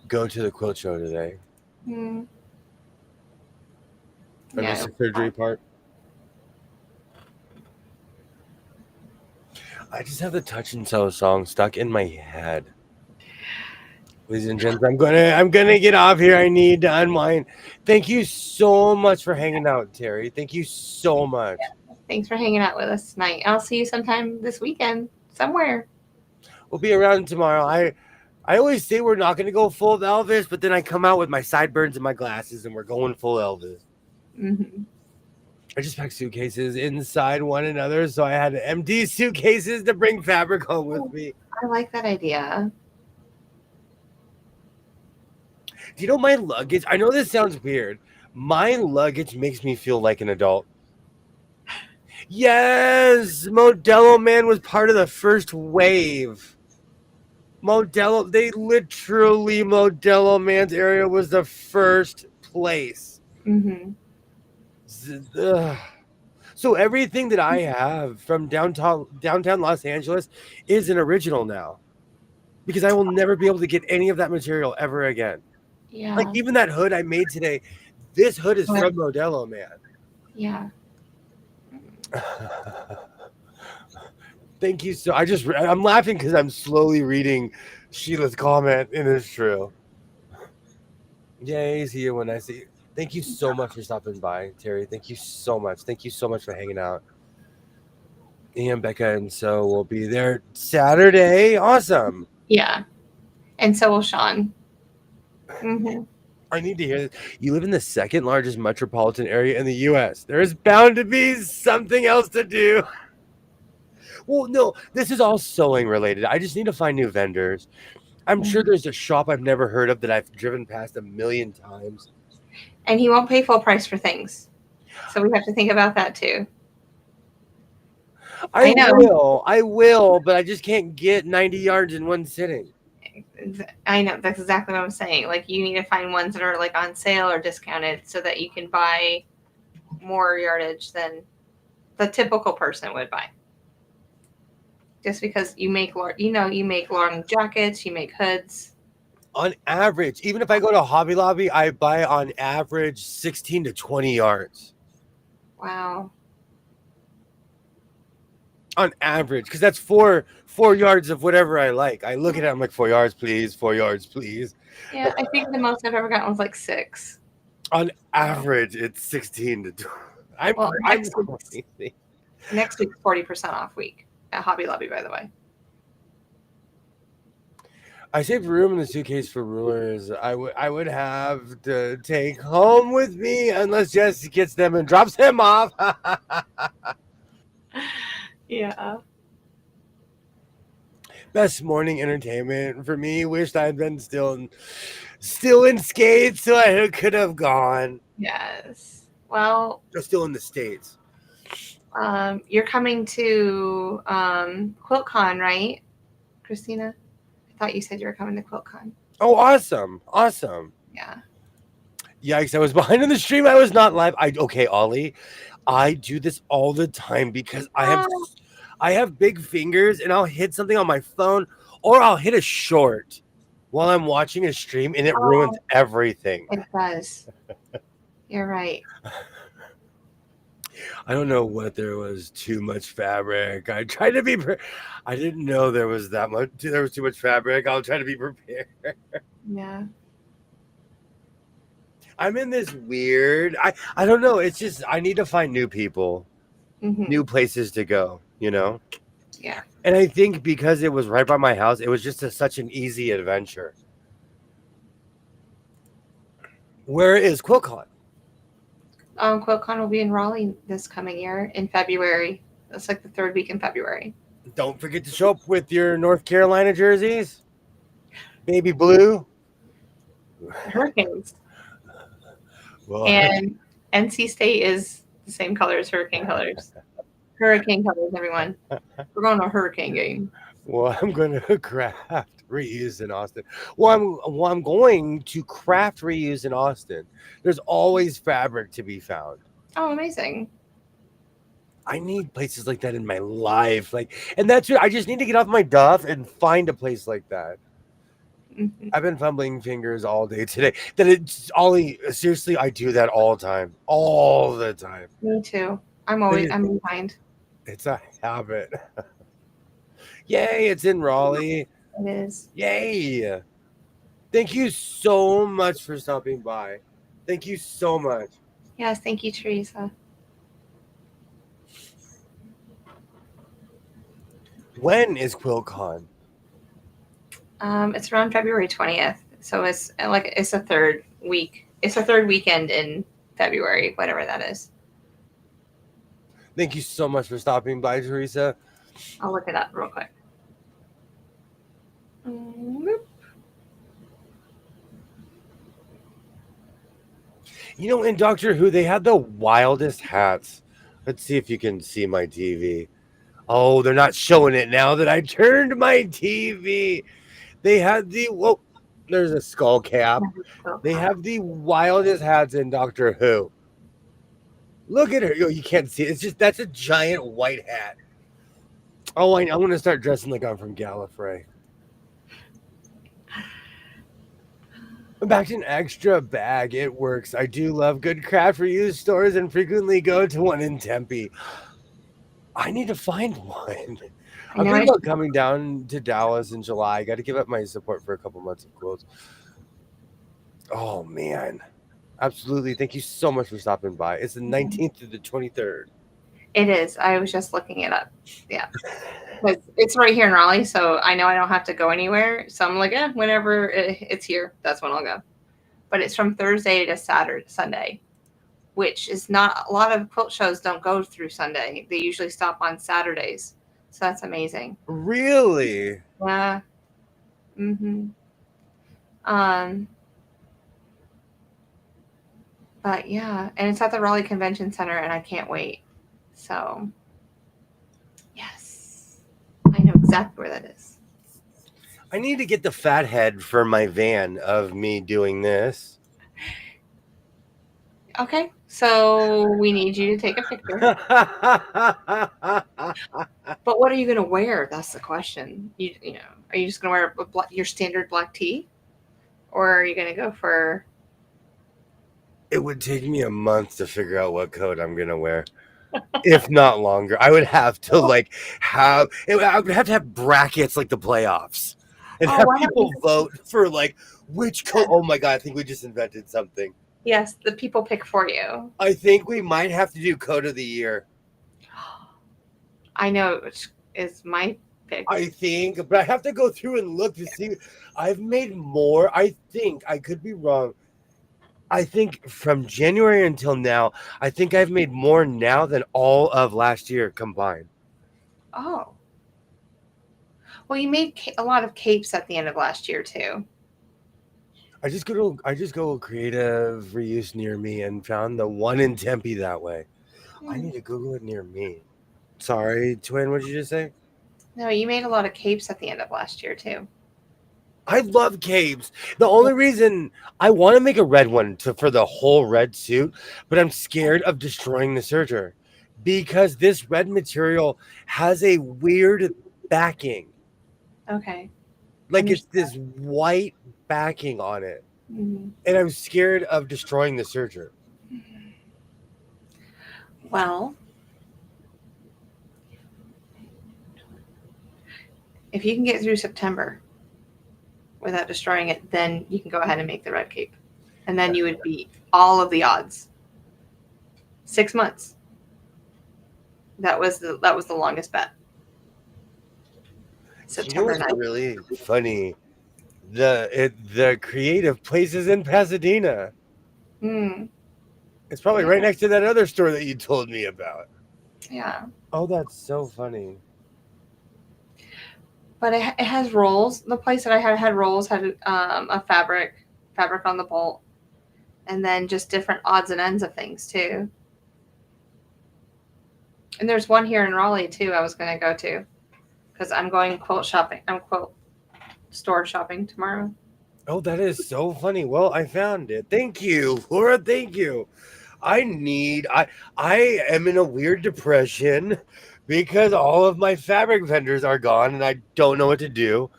go to the quilt show today. Hmm. I Yeah. missed the surgery part. I just have the Touch and Sew song stuck in my head. Ladies and gents, I'm gonna get off here. I need to unwind. Thank you so much for hanging out, Terry. Thank you so much. Thanks for hanging out with us tonight. I'll see you sometime this weekend somewhere. We'll be around tomorrow. I always say we're not gonna go full Elvis, but then I come out with my sideburns and my glasses, and we're going full Elvis. Mm-hmm. I just packed suitcases inside one another, so I had to empty suitcases to bring fabric home with me. I like that idea. Do you know my luggage? I know this sounds weird. My luggage makes me feel like an adult. Yes, Modelo Man was part of the first wave. Modelo Man's area was the first place. Mm-hmm. Ugh. So everything that I have from downtown Los Angeles is an original now, because I will never be able to get any of that material ever again. Yeah. Like even that hood I made today, this hood is from Modelo Man. Yeah. Thank you. So I'm laughing because I'm slowly reading Sheila's comment, and it's true. Yay, see you when I see you. Thank you so much for stopping by, Terry. Thank you so much. Thank you so much for hanging out. And Becca and so we'll be there Saturday. Awesome. Yeah. And so will Sean. Mm-hmm. I need to hear this. You live in the second largest metropolitan area in the U.S. There is bound to be something else to do. Well, no, this is all sewing related. I just need to find new vendors. I'm sure there's a shop I've never heard of that I've driven past a million times. And he won't pay full price for things. So we have to think about that too. I will, but I just can't get 90 yards in one sitting. I know, that's exactly what I'm saying. Like you need to find ones that are like on sale or discounted so that you can buy more yardage than the typical person would buy. Just because you make long jackets, you make hoods. On average, even if I go to Hobby Lobby, I buy on average 16 to 20 yards. Wow. On average, because that's four yards of whatever I like. I look at it, I'm like, 4 yards, please. 4 yards, please. Yeah, I think the most I've ever gotten was like 6. On average, it's 16 to 20. I'm crazy. Next week's 40% off week at Hobby Lobby, by the way. I saved room in the suitcase for rulers. I would have to take home with me unless Jesse gets them and drops them off. Yeah. Best morning entertainment for me. Wished I'd been still in skates so I could have gone. Yes. Well, still in the States. You're coming to QuiltCon, right, Christina? I thought you said you were coming to QuiltCon. Oh, awesome. Yeah. Yikes, I was behind on the stream. I was not live. Ollie, I do this all the time because I have big fingers and I'll hit something on my phone or I'll hit a short while I'm watching a stream and it ruins everything. It does. You're right. I don't know what there was too much fabric. I tried to be I didn't know there was too much fabric. I'll try to be prepared. Yeah. I'm in this weird I don't know. It's just I need to find new people, new places to go, you know? Yeah. And I think because it was right by my house, it was just such an easy adventure. Where is QuiltCon? QuiltCon will be in Raleigh this coming year in February. That's like the 3rd week in February. Don't forget to show up with your North Carolina jerseys. Baby blue. Hurricanes. Well, And NC State is the same color as Hurricane colors. Hurricane colors, everyone. We're going to a hurricane game. well, I'm going to craft reuse in Austin. I'm going to craft reuse in Austin. There's always fabric to be found. Oh, amazing. I need places like that in my life. And that's it. I just need to get off my duff and find a place like that. Mhm. I've been fumbling fingers all day today. That it's Ollie. Seriously, I do that all the time. All the time. Me too. I'm behind. It's a habit. Yay, it's in Raleigh. It is. Yay. Thank you so much for stopping by. Thank you so much. Yes, thank you, Teresa. When is QuiltCon? It's around February 20th. So it's a third week. It's a third weekend in February, whatever that is. Thank you so much for stopping by, Teresa. I'll look it up real quick. You know, in Doctor Who, they had the wildest hats. Let's see if you can see my TV. Oh, they're not showing it now that I turned my TV. They had whoa, there's a skull cap. They have the wildest hats in Doctor Who. Look at her. You can't see it. That's a giant white hat. Oh, I'm going to start dressing like I'm from Gallifrey. Back to an extra bag. It works. I do love good craft reuse stores and frequently go to one in Tempe. I need to find one. I'm thinking about coming down to Dallas in July. I got to give up my support for a couple months of quilts. Oh, man. Absolutely. Thank you so much for stopping by. It's the 19th to the 23rd. It is. I was just looking it up. Yeah. Because it's right here in Raleigh, so I know I don't have to go anywhere. So I'm like, whenever it's here, that's when I'll go. But it's from Thursday to Sunday, which is not a lot of quilt shows don't go through Sunday. They usually stop on Saturdays. So that's amazing. Really? Yeah. Mm-hmm. But yeah, and it's at the Raleigh Convention Center, and I can't wait. So, yes, I know exactly where that is. I need to get the fat head for my van of me doing this. Okay, so we need you to take a picture. But what are you going to wear? That's the question. You know, are you just going to wear your standard black tee, or are you going to go for? It would take me a month to figure out what coat I'm going to wear. If not longer. I would have to I would have to have brackets like the playoffs and have people vote for which coat. Oh my God, I think we just invented something. Yes, the people pick for you. I think we might have to do coat of the year. I know, which is my pick. I think, but I have to go through and look to see. I've made more. I think, I could be wrong. I think from January until now, I think I've made more now than all of last year combined. Oh. Well, you made a lot of capes at the end of last year too. I just go creative reuse near me and found the one in Tempe that way. I need to Google it near me. Sorry, twin, what did you just say? No, you made a lot of capes at the end of last year too. I love capes. The only reason I want to make a red one for the whole red suit, but I'm scared of destroying the serger because this red material has a weird backing. Okay. It's this white backing on it. Mm-hmm. And I'm scared of destroying the serger. Well, if you can get through September without destroying it, then you can go ahead and make the red cape. And then you would beat all of the odds. 6 months. That was the longest bet. September 9th. What's really funny? The creative place is in Pasadena. It's probably right next to that other store that you told me about. Yeah. Oh, that's so funny. But it has rolls. The place that I had rolls had a fabric on the bolt, and then just different odds and ends of things too. And there's one here in Raleigh too. I was going to go to because I'm going quilt shopping. I'm quilt store shopping tomorrow. Oh, that is so funny. Well, I found it. Thank you, Laura. Thank you. I am in a weird depression because all of my fabric vendors are gone and I don't know what to do.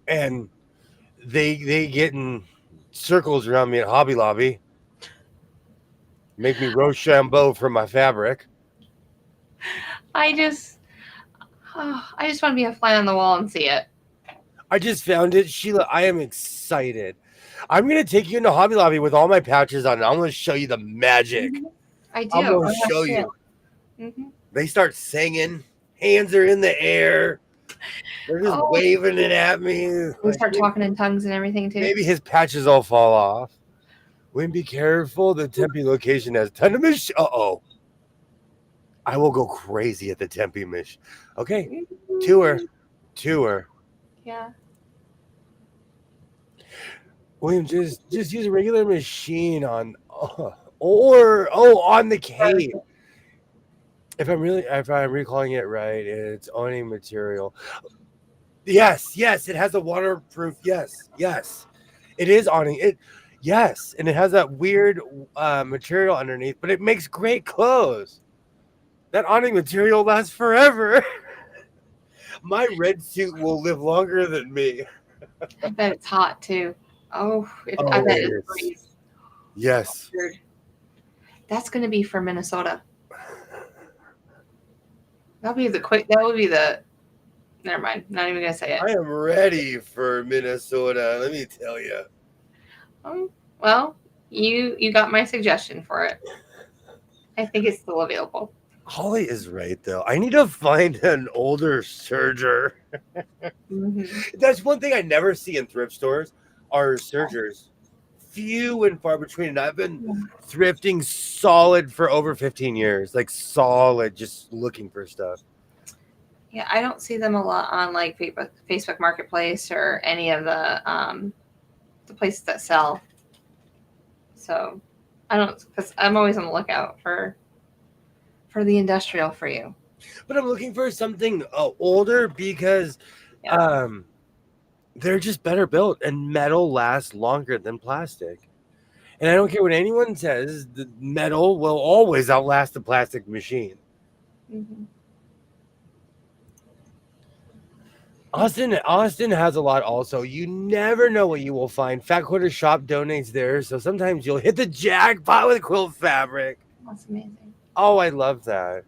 And they get in circles around me at Hobby Lobby. Make me Rochambeau for my fabric. I just want to be a fly on the wall and see it. I just found it, Sheila. I am excited. I'm gonna take you into Hobby Lobby with all my patches on. I'm gonna show you the magic. I do. I'm gonna show you. They start singing. Hands are in the air. They're just waving it at me. We start talking in tongues and everything too. Maybe his patches all fall off. Wayne, be careful. The Tempe location has ton of Uh-oh. I will go crazy at the Tempe Mish. Okay. Tour. Yeah. William, just use a regular machine on on the cave. If I'm recalling it right, it's awning material. Yes, it has a waterproof. Yes, it is awning. And it has that weird material underneath, but it makes great clothes. That awning material lasts forever. My red suit will live longer than me. I bet it's hot too. I bet it is. Yes. That's going to be for Minnesota. That would be the. Never mind. Not even going to say it. I am ready for Minnesota. Let me tell you. Well, you got my suggestion for it. I think it's still available. Holly is right, though. I need to find an older serger. That's one thing I never see in thrift stores are sergers. Few and far between. And I've been thrifting solid for over 15 years. Like solid, just looking for stuff. Yeah, I don't see them a lot on like Facebook Marketplace or any of the places that sell. So I don't, because I'm always on the lookout for the industrial for you. But I'm looking for something older because they're just better built and metal lasts longer than plastic. And I don't care what anyone says, the metal will always outlast the plastic machine. Austin has a lot also. You never know what you will find. Fat Quarter Shop donates there, so sometimes you'll hit the jackpot with quilt fabric. That's amazing. Oh, I love that.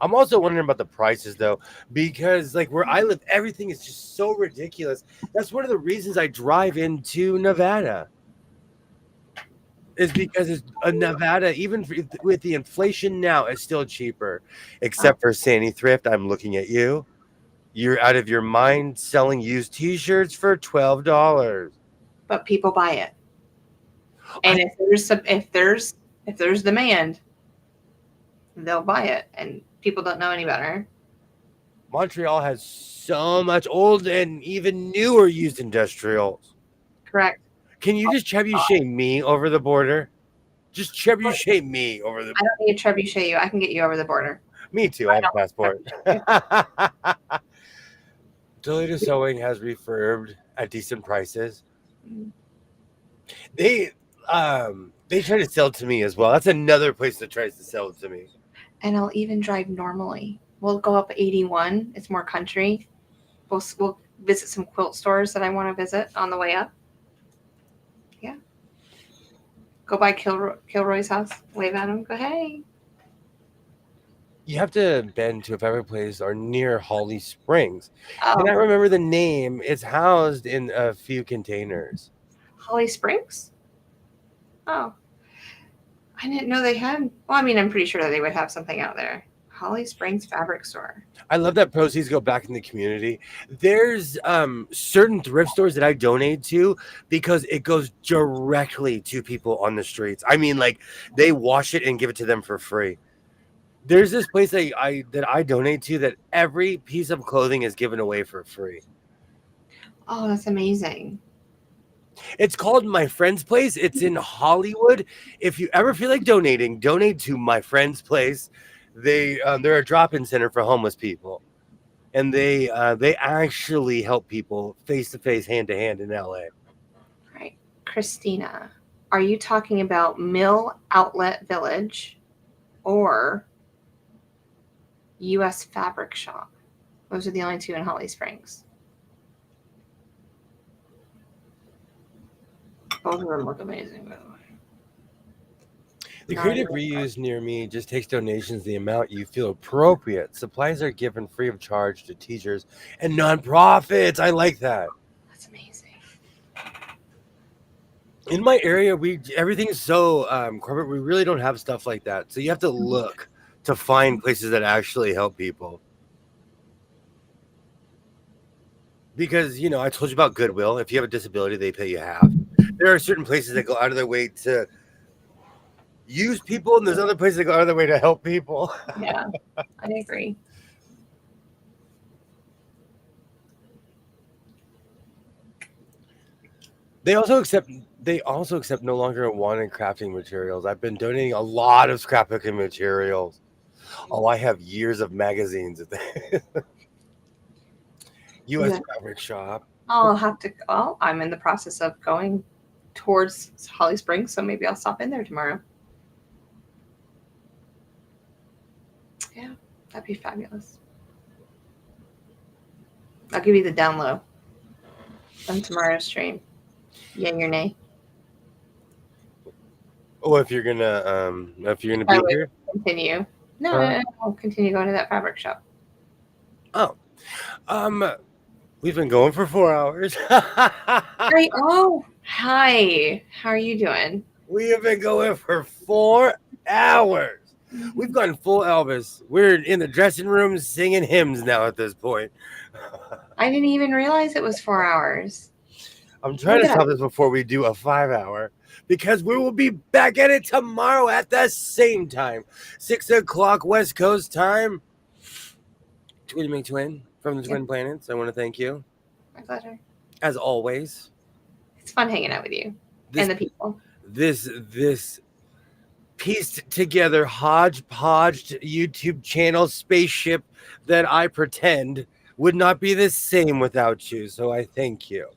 I'm also wondering about the prices, though, because like where I live, everything is just so ridiculous. That's one of the reasons I drive into Nevada. Is because Nevada, even with the inflation now, is still cheaper. Except for Sandy Thrift, I'm looking at you. You're out of your mind selling used T-shirts for $12. But people buy it, and if there's demand, they'll buy it, and people don't know any better. Montreal has so much old and even newer used industrials. Correct. Can you just trebuchet me over the border? Just trebuchet me over the border. I don't need to trebuchet you. I can get you over the border. Me too. I have a passport. Toledo Sewing has refurbed at decent prices. They try to sell to me as well. That's another place that tries to sell to me. And I'll even drive normally. We'll go up 81. It's more country. We'll visit some quilt stores that I want to visit on the way up. Yeah. Go by Kilroy's house. Wave at him. Go, hey. You have to bend to a fabric place or near Holly Springs. Oh. And I remember the name. It's housed in a few containers. Holly Springs? Oh. I didn't know they had. Well, I mean, I'm pretty sure that they would have something out there. Holly Springs Fabric Store. I love that proceeds go back in the community. There's certain thrift stores that I donate to because it goes directly to people on the streets. I mean, like they wash it and give it to them for free. There's this place that I donate to that every piece of clothing is given away for free. Oh, that's amazing. It's called My Friend's Place. It's in Hollywood. If you ever feel like donating, donate to My Friend's Place. They're a drop-in center for homeless people, and they actually help people face to face, hand to hand in LA. Right. Christina, are you talking about Mill Outlet Village or US Fabric Shop? Those are the only two in Holly Springs. Both of them look amazing, by the way. The Not Creative even Reuse near me just takes donations the amount you feel appropriate. Supplies are given free of charge to teachers and nonprofits. I like that. That's amazing. In my area, everything's so corporate. We really don't have stuff like that. So you have to look to find places that actually help people. Because, I told you about Goodwill. If you have a disability, they pay you half. There are certain places that go out of their way to use people, and there's other places that go out of their way to help people. Yeah, I agree. They also accept no longer wanted crafting materials. I've been donating a lot of scrapbooking materials. Oh, I have years of magazines at the US Yeah. Fabric Shop. I'm in the process of going towards Holly Springs, so maybe I'll stop in there tomorrow. Yeah, that'd be fabulous. I'll give you the down low on tomorrow's stream. Yay or nay? Oh, if you're gonna be I would here. continue. No, I'll continue going to that fabric shop. Oh. We've been going for 4 hours. Great. Oh, hi. How are you doing? We have been going for 4 hours. We've gone full Elvis. We're in the dressing room singing hymns now at this point. I didn't even realize it was 4 hours. I'm trying to stop this before we do a 5-hour, because we will be back at it tomorrow at the same time, 6 o'clock West Coast time. Twin from the Twin Planets. I want to thank you. My pleasure. As always. It's fun hanging out with you and the people. This pieced together hodgepodge YouTube channel spaceship that I pretend would not be the same without you. So I thank you.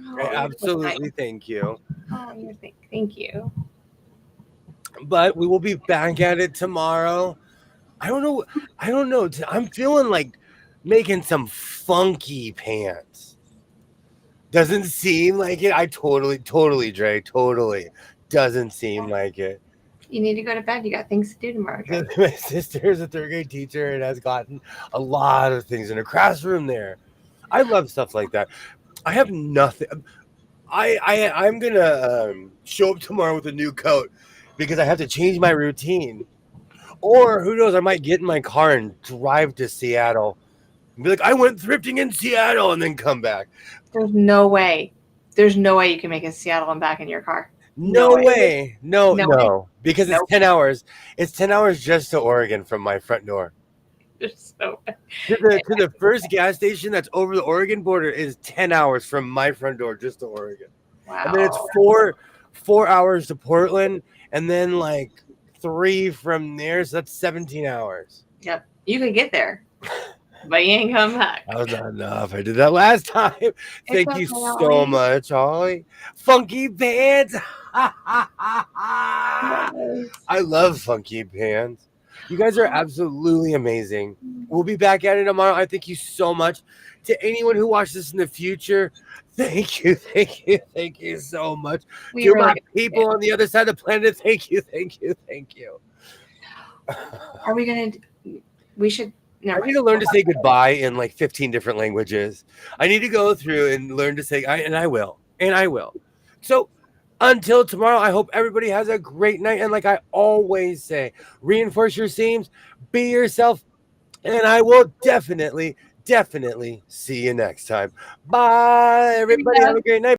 Oh, I absolutely thank you. Oh, thank you. But we will be back at it tomorrow. I don't know. I'm feeling like making some funky pants. Doesn't seem like it. I totally, Dre, totally doesn't seem like it. You need to go to bed. You got things to do tomorrow, Dre. My sister is a 3rd grade teacher and has gotten a lot of things in her classroom there. I love stuff like that. I have nothing. I'm gonna show up tomorrow with a new coat because I have to change my routine. Or who knows, I might get in my car and drive to Seattle and be like, I went thrifting in Seattle, and then come back. There's no way you can make it to Seattle and back in your car. No way. No. Because Nope. it's 10 hours. It's 10 hours just to Oregon from my front door. There's no way. To the first gas station that's over the Oregon border is 10 hours from my front door just to Oregon. Wow. And then it's four hours to Portland, and then like 3 from there, so that's 17 hours. Yep. You could get there, but you ain't come back. That was not enough. I did that last time. Thank you so Holly. much, Holly. Funky pants. I love funky pants. You guys are absolutely amazing. We'll be back at it tomorrow. I thank you so much. To anyone who watches this in the future, thank you so much. To my people on the other side of the planet, thank you. Are we gonna? We should. I need to learn to say goodbye in like 15 different languages. I need to go through and learn to say, and I will. So until tomorrow, I hope everybody has a great night. And like I always say, reinforce your seams, be yourself, and I will definitely see you next time. Bye, everybody. Have a great night.